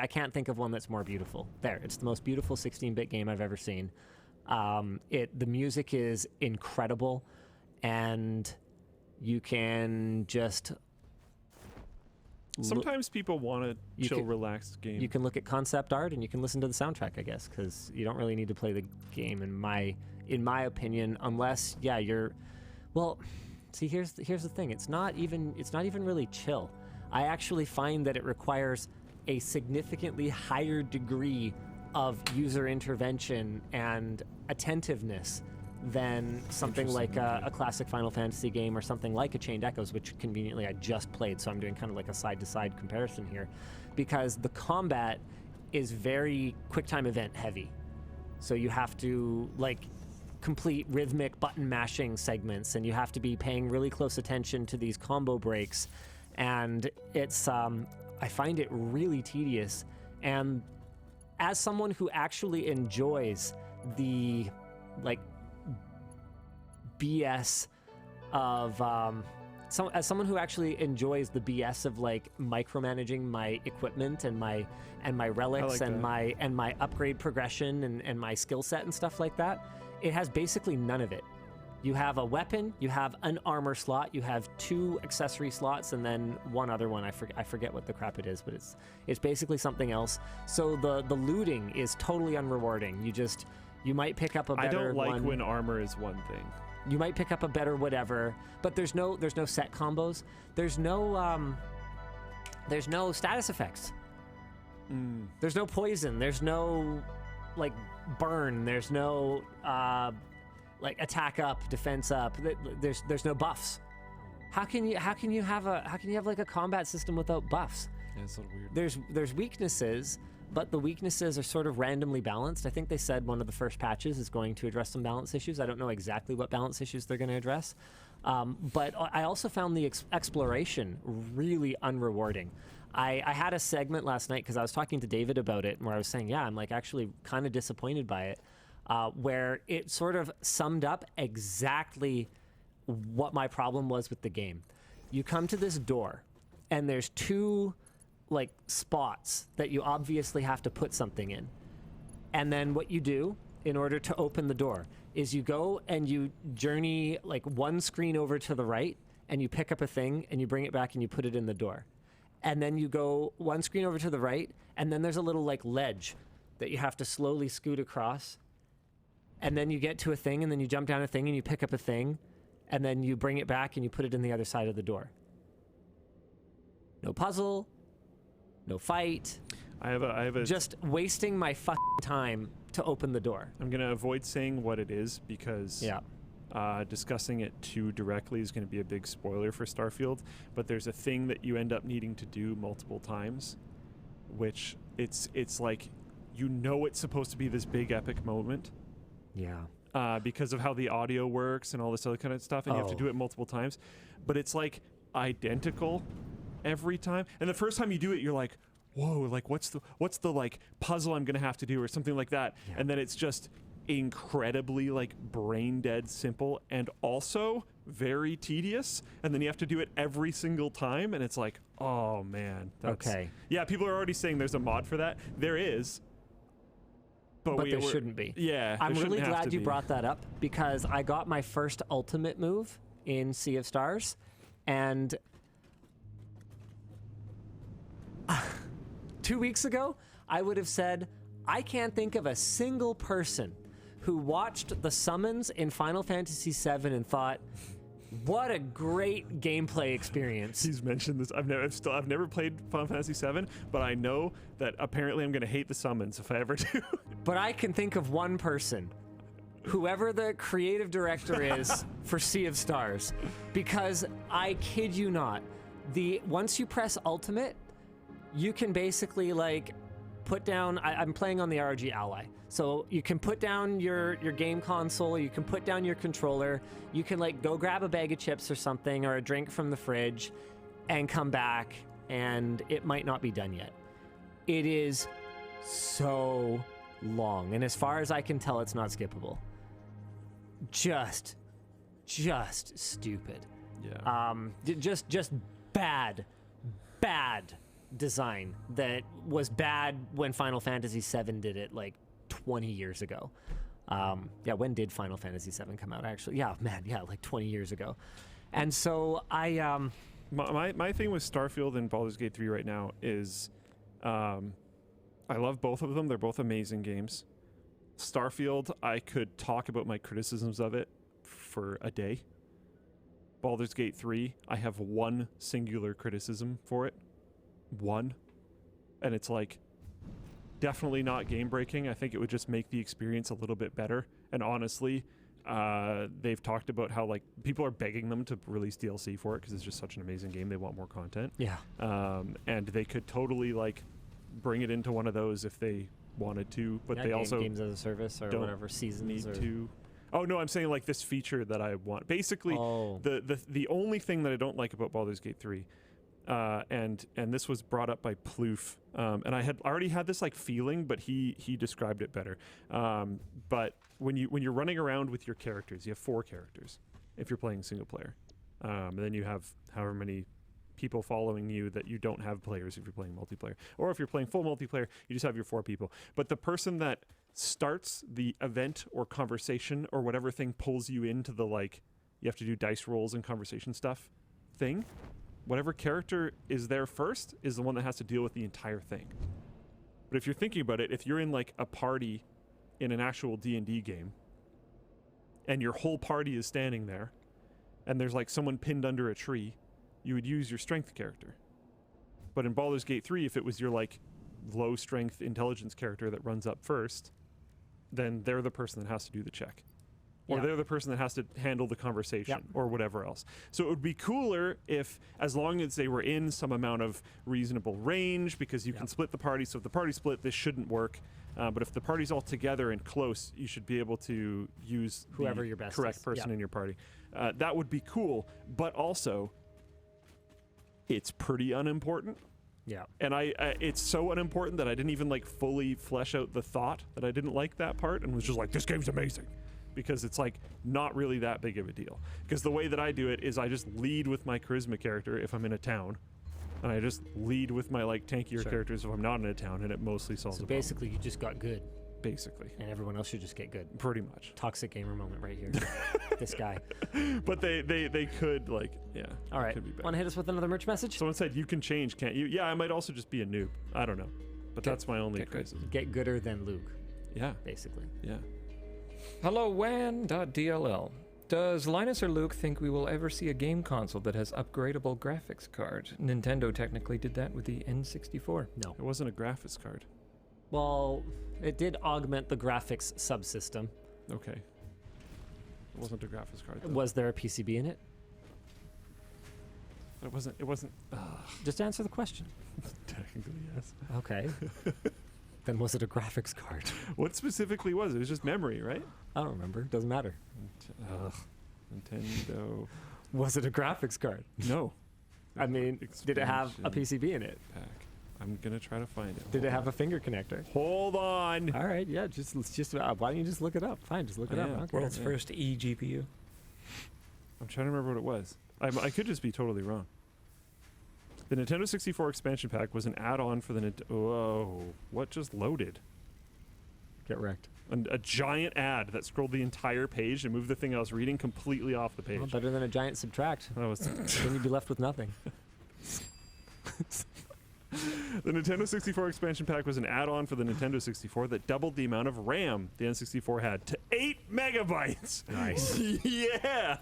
can't think of one that's more beautiful. It's the most beautiful 16-bit game I've ever seen. The music is incredible, and you can just. Sometimes people want a chill, relaxed game. You can look at concept art and you can listen to the soundtrack, I guess, because you don't really need to play the game, in my opinion, unless you're. Well, see, here's the thing. It's not even really chill. I actually find that it requires a significantly higher degree of user intervention and attentiveness than something like a classic Final Fantasy game or something like a Chained Echoes, which conveniently I just played, so I'm doing kind of like a side-to-side comparison here, because the combat is very quick-time event heavy. So you have to complete rhythmic button mashing segments, and you have to be paying really close attention to these combo breaks, and it's I find it really tedious. And as someone who actually enjoys the BS of as someone who actually enjoys the BS of micromanaging my equipment and my relics and my upgrade progression and my skill set and stuff like that, it has basically none of it. You have a weapon, you have an armor slot, you have 2 accessory slots, and then one other one. I forget what the crap it is, but it's basically something else. So the looting is totally unrewarding. You might pick up a better I don't like one. when armor is one thing. You might pick up a better whatever, but there's no set combos. There's no status effects. There's no poison. There's no like burn. There's no like attack up, defense up. There's no buffs. How can you have like a combat system without buffs? Yeah, it's a little weird. There's weaknesses, but the weaknesses are sort of randomly balanced. I think they said one of the first patches is going to address some balance issues. I don't know exactly what balance issues they're going to address. But I also found the exploration really unrewarding. I had a segment last night because I was talking to David about it, where I was saying, yeah, I'm like actually kind of disappointed by it, where it sort of summed up exactly what my problem was with the game. You come to this door, and there's two like spots that you obviously have to put something in. And then what you do in order to open the door is you go and you journey like one screen over to the right, and you pick up a thing and you bring it back and you put it in the door. And then you go one screen over to the right, and then there's a little like ledge that you have to slowly scoot across. And then you get to a thing, and then you jump down a thing and you pick up a thing, and then you bring it back and you put it in the other side of the door. No puzzle, no fight. I have a just wasting my fucking time to open the door. I'm gonna avoid saying what it is because discussing it too directly is going to be a big spoiler for Starfield. But there's a thing that you end up needing to do multiple times, which it's like, you know, it's supposed to be this big epic moment. Yeah. Because of how the audio works and all this other kind of stuff, and you have to do it multiple times. But it's like identical every time. And the first time you do it, you're like, whoa, like what's the like puzzle I'm gonna have to do or something like that. Yeah. And then it's just incredibly like brain dead simple and also very tedious, and then you have to do it every single time, and it's like, oh man, that's... Okay. Yeah, people are already saying there's a mod for that. There is, but there shouldn't be. Yeah, I'm really glad you brought that up, because I got my first ultimate move in Sea of Stars, and 2 weeks ago, I would have said, I can't think of a single person who watched the summons in Final Fantasy VII and thought, what a great gameplay experience. He's mentioned this. I've never played Final Fantasy VII, but I know that apparently I'm going to hate the summons if I ever do. But I can think of one person, whoever the creative director is for Sea of Stars, because I kid you not, once you press Ultimate, you can basically like put down, I'm playing on the ROG Ally, so you can put down your game console, you can put down your controller, you can like go grab a bag of chips or something or a drink from the fridge and come back, and it might not be done yet. It is so long, and as far as I can tell, it's not skippable. Just stupid. Yeah. Just bad design that was bad when Final Fantasy VII did it like 20 years ago. Yeah, when did Final Fantasy VII come out, actually? Yeah, man, yeah, like 20 years ago. And so I... My thing with Starfield and Baldur's Gate 3 right now is I love both of them. They're both amazing games. Starfield, I could talk about my criticisms of it for a day. Baldur's Gate 3, I have one singular criticism for it. One. And it's like, definitely not game breaking. I think it would just make the experience a little bit better. And honestly, they've talked about how like people are begging them to release DLC for it because it's just such an amazing game. They want more content. Yeah. And they could totally like bring it into one of those if they wanted to, but they also games as a service or whatever, seasons need to. Oh no, I'm saying like this feature that I want. Basically, the only thing that I don't like about Baldur's Gate 3, and this was brought up by Ploof, and I had already had this like feeling, but he described it better. But when you're running around with your characters, you have 4 characters if you're playing single player, and then you have however many people following you that you don't have players if you're playing multiplayer, or if you're playing full multiplayer, you just have your 4 people. But the person that starts the event or conversation or whatever thing pulls you into the like you have to do dice rolls and conversation stuff thing, whatever character is there first is the one that has to deal with the entire thing. But if you're thinking about it, if you're in like a party in an actual D&D game and your whole party is standing there and there's like someone pinned under a tree, you would use your strength character. But in Baldur's Gate 3, if it was your like low strength intelligence character that runs up first, then they're the person that has to do the check. Or they're the person that has to handle the conversation or whatever else. So it would be cooler if, as long as they were in some amount of reasonable range, because you can split the party. So if the party split, this shouldn't work. But if the party's all together and close, you should be able to use whoever the your best correct is. person in your party. That would be cool. But also, it's pretty unimportant. Yeah. And it's so unimportant that I didn't even like fully flesh out the thought that I didn't like that part and was just like, this game's amazing. Because it's like not really that big of a deal. Because the way that I do it is I just lead with my charisma character if I'm in a town, and I just lead with my like tankier characters if I'm not in a town, and it mostly solves the problem. Basically, you just got good. Basically. And everyone else should just get good. Pretty much. Toxic gamer moment right here. This guy. But they could like All right. Want to hit us with another merch message? Someone said you can change, can't you? Yeah, I might also just be a noob. I don't know. But that's my only criticism. Get gooder than Luke. Yeah. Basically. Yeah. Hello, WAN.dll. Does Linus or Luke think we will ever see a game console that has upgradable graphics card? Nintendo technically did that with the N64. No. It wasn't a graphics card. Well, it did augment the graphics subsystem. Okay. It wasn't a graphics card, though. Was there a PCB in it? It wasn't. Just answer the question. Technically, yes. Okay. Then was it a graphics card? What specifically was it? It was just memory, right? I don't remember. Doesn't matter. Nintendo. Was it a graphics card? No. I mean, did it have a PCB in it? Pack. I'm gonna try to find it. Did it have a finger connector? Hold on. All right, yeah. Just why don't you just look it up? Fine, just look it up. I don't care. World's first eGPU. I'm trying to remember what it was. I could just be totally wrong. The Nintendo 64 expansion pack was an add-on for the Whoa! What just loaded? Get wrecked. A giant ad that scrolled the entire page and moved the thing I was reading completely off the page. Well, better than a giant subtract. That was then you'd be left with nothing. The Nintendo 64 expansion pack was an add-on for the Nintendo 64 that doubled the amount of RAM the N64 had to 8 megabytes. Nice. Yeah.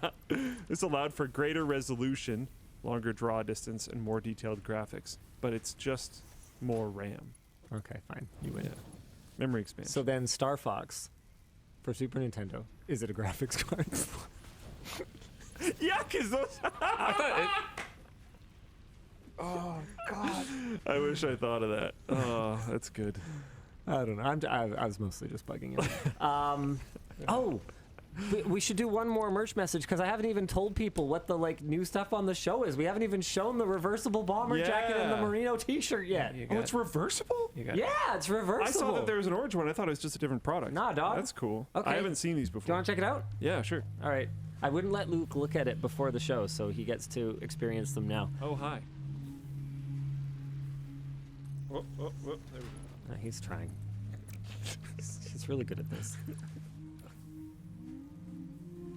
This allowed for greater resolution, longer draw distance, and more detailed graphics. But it's just more RAM. Okay, fine. You win. Yeah. Memory expansion. So then Star Fox for Super Nintendo, is it a graphics card? Yeah, because those... I thought it... Oh, God. I wish I thought of that. Oh, that's good. I don't know. I was mostly just bugging you. We should do one more merch message because I haven't even told people what the new stuff on the show is. We haven't even shown the reversible bomber jacket and the merino T-shirt yet. Oh, it's reversible? Yeah, it's reversible. I saw that there was an orange one. I thought it was just a different product. Nah, dog. That's cool. Okay. I haven't seen these before. Do you want to check it out? Yeah, sure. All right. I wouldn't let Luke look at it before the show, so he gets to experience them now. Oh, hi. There we go. He's trying. He's really good at this.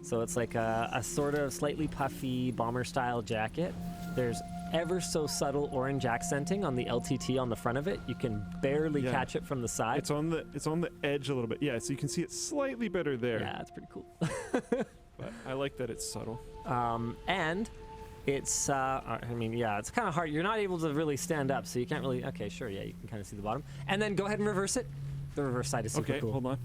So it's like a sort of slightly puffy bomber-style jacket. There's ever so subtle orange accenting on the LTT on the front of it. You can barely catch it from the side. It's on the edge a little bit. Yeah, so you can see it slightly better there. Yeah, it's pretty cool. But I like that it's subtle. And it's, it's kind of hard. You're not able to really stand up, so you can't really, okay, sure, yeah, you can kind of see the bottom. And then go ahead and reverse it. The reverse side is super cool. Hold on.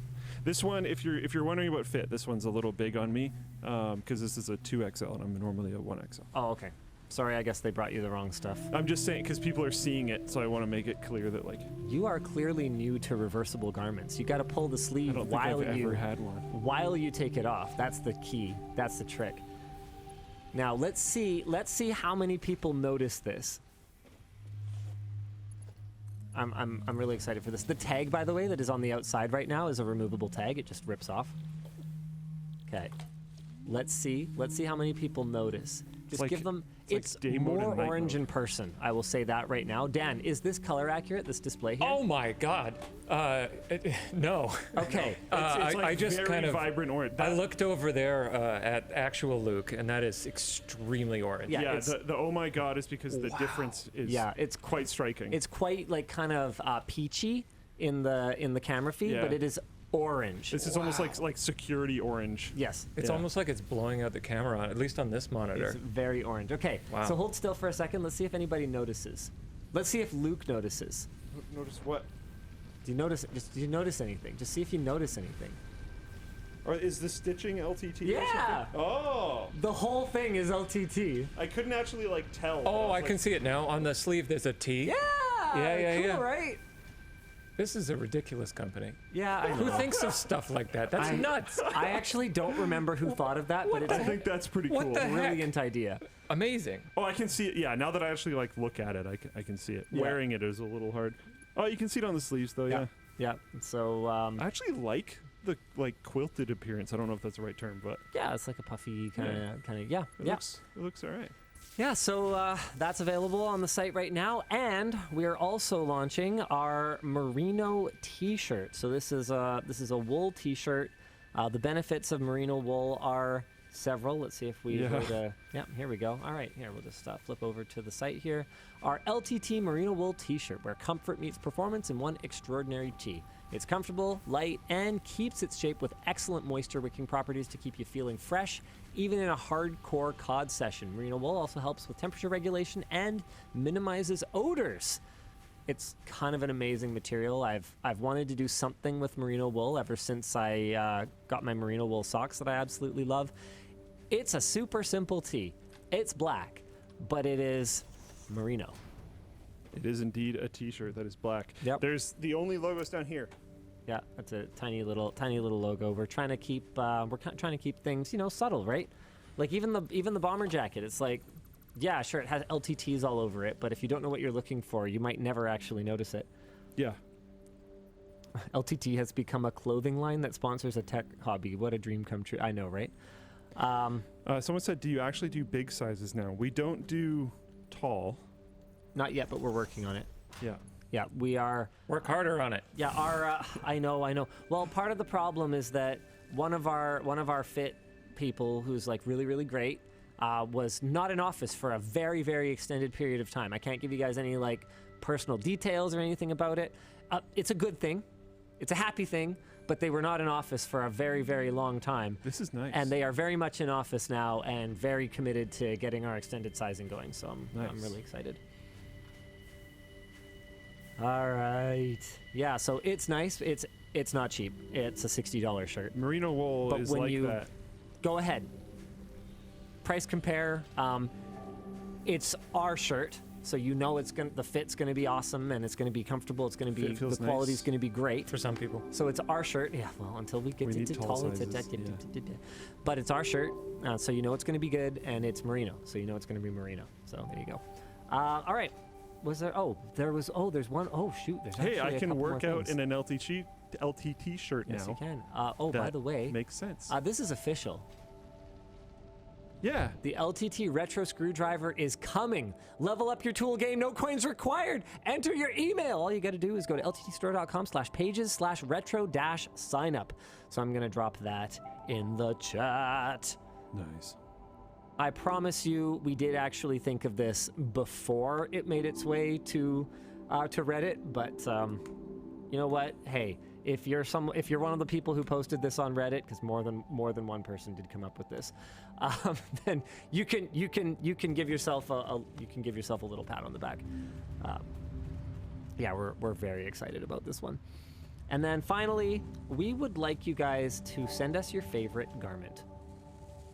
This one, if you're wondering about fit, this one's a little big on me, because this is a 2XL and I'm normally a 1XL. Oh, okay. Sorry, I guess they brought you the wrong stuff. I'm just saying, because people are seeing it, so I want to make it clear that, You are clearly new to reversible garments. You got to pull the sleeve I've ever had one. While you take it off. That's the key. That's the trick. Now, let's see how many people notice this. I'm really excited for this. The tag, by the way, that is on the outside right now is a removable tag. It just rips off. Okay. Let's see how many people notice. Just give them... It's more orange in person. I will say that right now. Dan, is this color accurate, this display here? Oh my God. No. Okay. I just very kind of vibrant orange. I looked over there at actual Luke, and that is extremely orange. Yeah, the oh my God is because the difference is it's quite striking. It's quite kind of peachy in the camera feed, but it is orange. This is almost like security orange. Yes. It's almost like it's blowing out the camera, at least on this monitor. It's very orange. Okay, so hold still for a second. Let's see if anybody notices. Let's see if Luke notices. Notice what? Do you notice? Do you notice anything? Just see if you notice anything. Or is the stitching LTT? Yeah. Oh. The whole thing is LTT. I couldn't actually like tell. Oh, I can see it now. On the sleeve, there's a T. Yeah. Cool, right? This is a ridiculous company. Yeah, I know. Who thinks of stuff like that? That's nuts. I actually don't remember who thought of that, but I think that's pretty cool. What the heck? Brilliant idea. Amazing. Oh, I can see it. Yeah, now that I actually like look at it, I can see it. Yeah. Wearing it is a little hard. Oh, you can see it on the sleeves though. Yeah. Yeah. So I actually like the like quilted appearance. I don't know if that's the right term, but yeah, it's like a puffy kind of It looks all right. Yeah, so that's available on the site right now, and we are also launching our merino T-shirt. So this is a wool T-shirt. The benefits of merino wool are several. Let's see if we go to. Yeah, here we go. All right, here we'll just flip over to the site here. Our LTT merino wool T-shirt, where comfort meets performance in one extraordinary tee. It's comfortable, light, and keeps its shape with excellent moisture-wicking properties to keep you feeling fresh, even in a hardcore cod session. Merino wool also helps with temperature regulation and minimizes odors. It's kind of an amazing material. I've wanted to do something with merino wool ever since I got my merino wool socks that I absolutely love. It's a super simple tee. It's black, but it is merino. It is indeed a T-shirt that is black. Yep. There's the only logos down here. Yeah, that's a tiny little logo. We're trying to keep things, subtle, right? Like even the bomber jacket. It's like, yeah, sure, it has LTTs all over it, but if you don't know what you're looking for, you might never actually notice it. Yeah. LTT has become a clothing line that sponsors a tech hobby. What a dream come true. I know, right? Someone said, do you actually do big sizes now? We don't do tall. Not yet, but we're working on it. Yeah. Yeah, we are. Work harder on it. Yeah, I know. Well, part of the problem is that one of our fit people, who's like really, really great, was not in office for a very, very extended period of time. I can't give you guys any like personal details or anything about it. It's a good thing. It's a happy thing, but they were not in office for a very, very long time. This is nice. And they are very much in office now and very committed to getting our extended sizing going. So I'm really excited. All right. Yeah, so it's nice. It's not cheap. It's a $60 shirt. Merino wool is like that. Go ahead. Price compare. It's our shirt, so the fit's gonna be awesome and it's gonna be comfortable. It's gonna be the quality's gonna be great for some people. So it's our shirt. Yeah. Well, until we get to tall sizes. But it's our shirt, so it's gonna be good, and it's merino, so it's gonna be merino. So there you go. All right. Was there? There's one. Oh shoot! There's hey, actually I can work out things. in an LTT shirt now. Yes, you can. By the way, makes sense. This is official. Yeah. The LTT retro screwdriver is coming. Level up your tool game. No coins required. Enter your email. All you got to do is go to lttstore.com/pages/retro-signup. So I'm gonna drop that in the chat. Nice. I promise you, we did actually think of this before it made its way to Reddit, but you know what? Hey, if you're one of the people who posted this on Reddit, because more than one person did come up with this, then you can give yourself a little pat on the back. Yeah, we're very excited about this one. And then finally, we would like you guys to send us your favorite garment.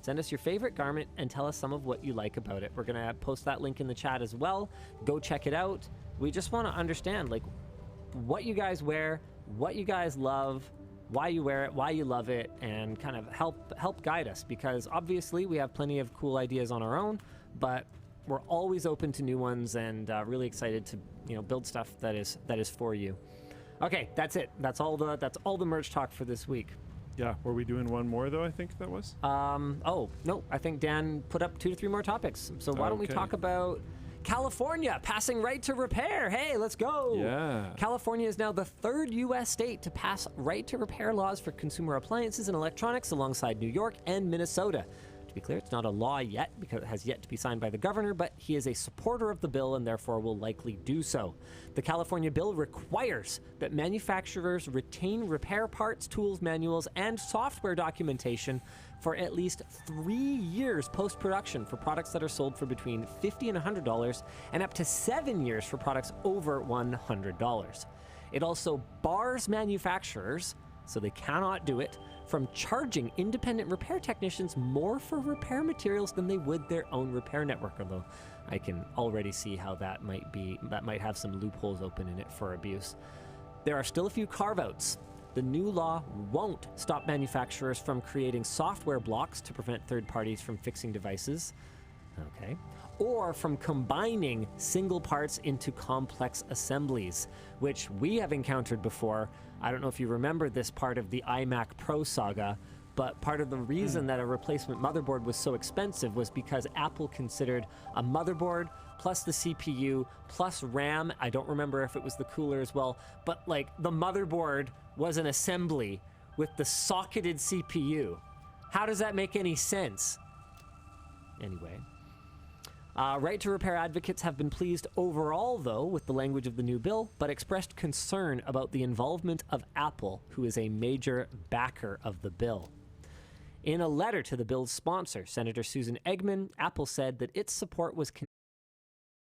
Send us your favorite garment and tell us some of what you like about it. We're going to post that link in the chat as well. Go check it out. We just want to understand what you guys wear, what you guys love, why you wear it, why you love it, and kind of help guide us, because obviously we have plenty of cool ideas on our own, but we're always open to new ones and really excited to build stuff that is for you. Okay, that's it. That's all the merch talk for this week. Yeah, were we doing one more though? I think that was. Oh no, I think Dan put up 2 to 3 more topics. So why don't we talk about California passing right to repair? Hey, let's go. Yeah. California is now the 3rd U.S. state to pass right to repair laws for consumer appliances and electronics, alongside New York and Minnesota. To be clear, it's not a law yet because it has yet to be signed by the governor, but he is a supporter of the bill and therefore will likely do so. The California bill requires that manufacturers retain repair parts, tools, manuals, and software documentation for at least 3 years post-production for products that are sold for between $50 and $100, and up to 7 years for products over $100. It also bars manufacturers, so they cannot do it, from charging independent repair technicians more for repair materials than they would their own repair network, although I can already see how that might have some loopholes open in it for abuse. There are still a few carve-outs. The new law won't stop manufacturers from creating software blocks to prevent third parties from fixing devices, okay, or from combining single parts into complex assemblies, which we have encountered before. I don't know if you remember this part of the iMac Pro saga, but part of the reason that a replacement motherboard was so expensive was because Apple considered a motherboard plus the CPU plus RAM. I don't remember if it was the cooler as well, but like the motherboard was an assembly with the socketed CPU. How does that make any sense? Anyway. Right to repair advocates have been pleased overall, though, with the language of the new bill, but expressed concern about the involvement of Apple, who is a major backer of the bill. In a letter to the bill's sponsor, Senator Susan Eggman, Apple said that its support was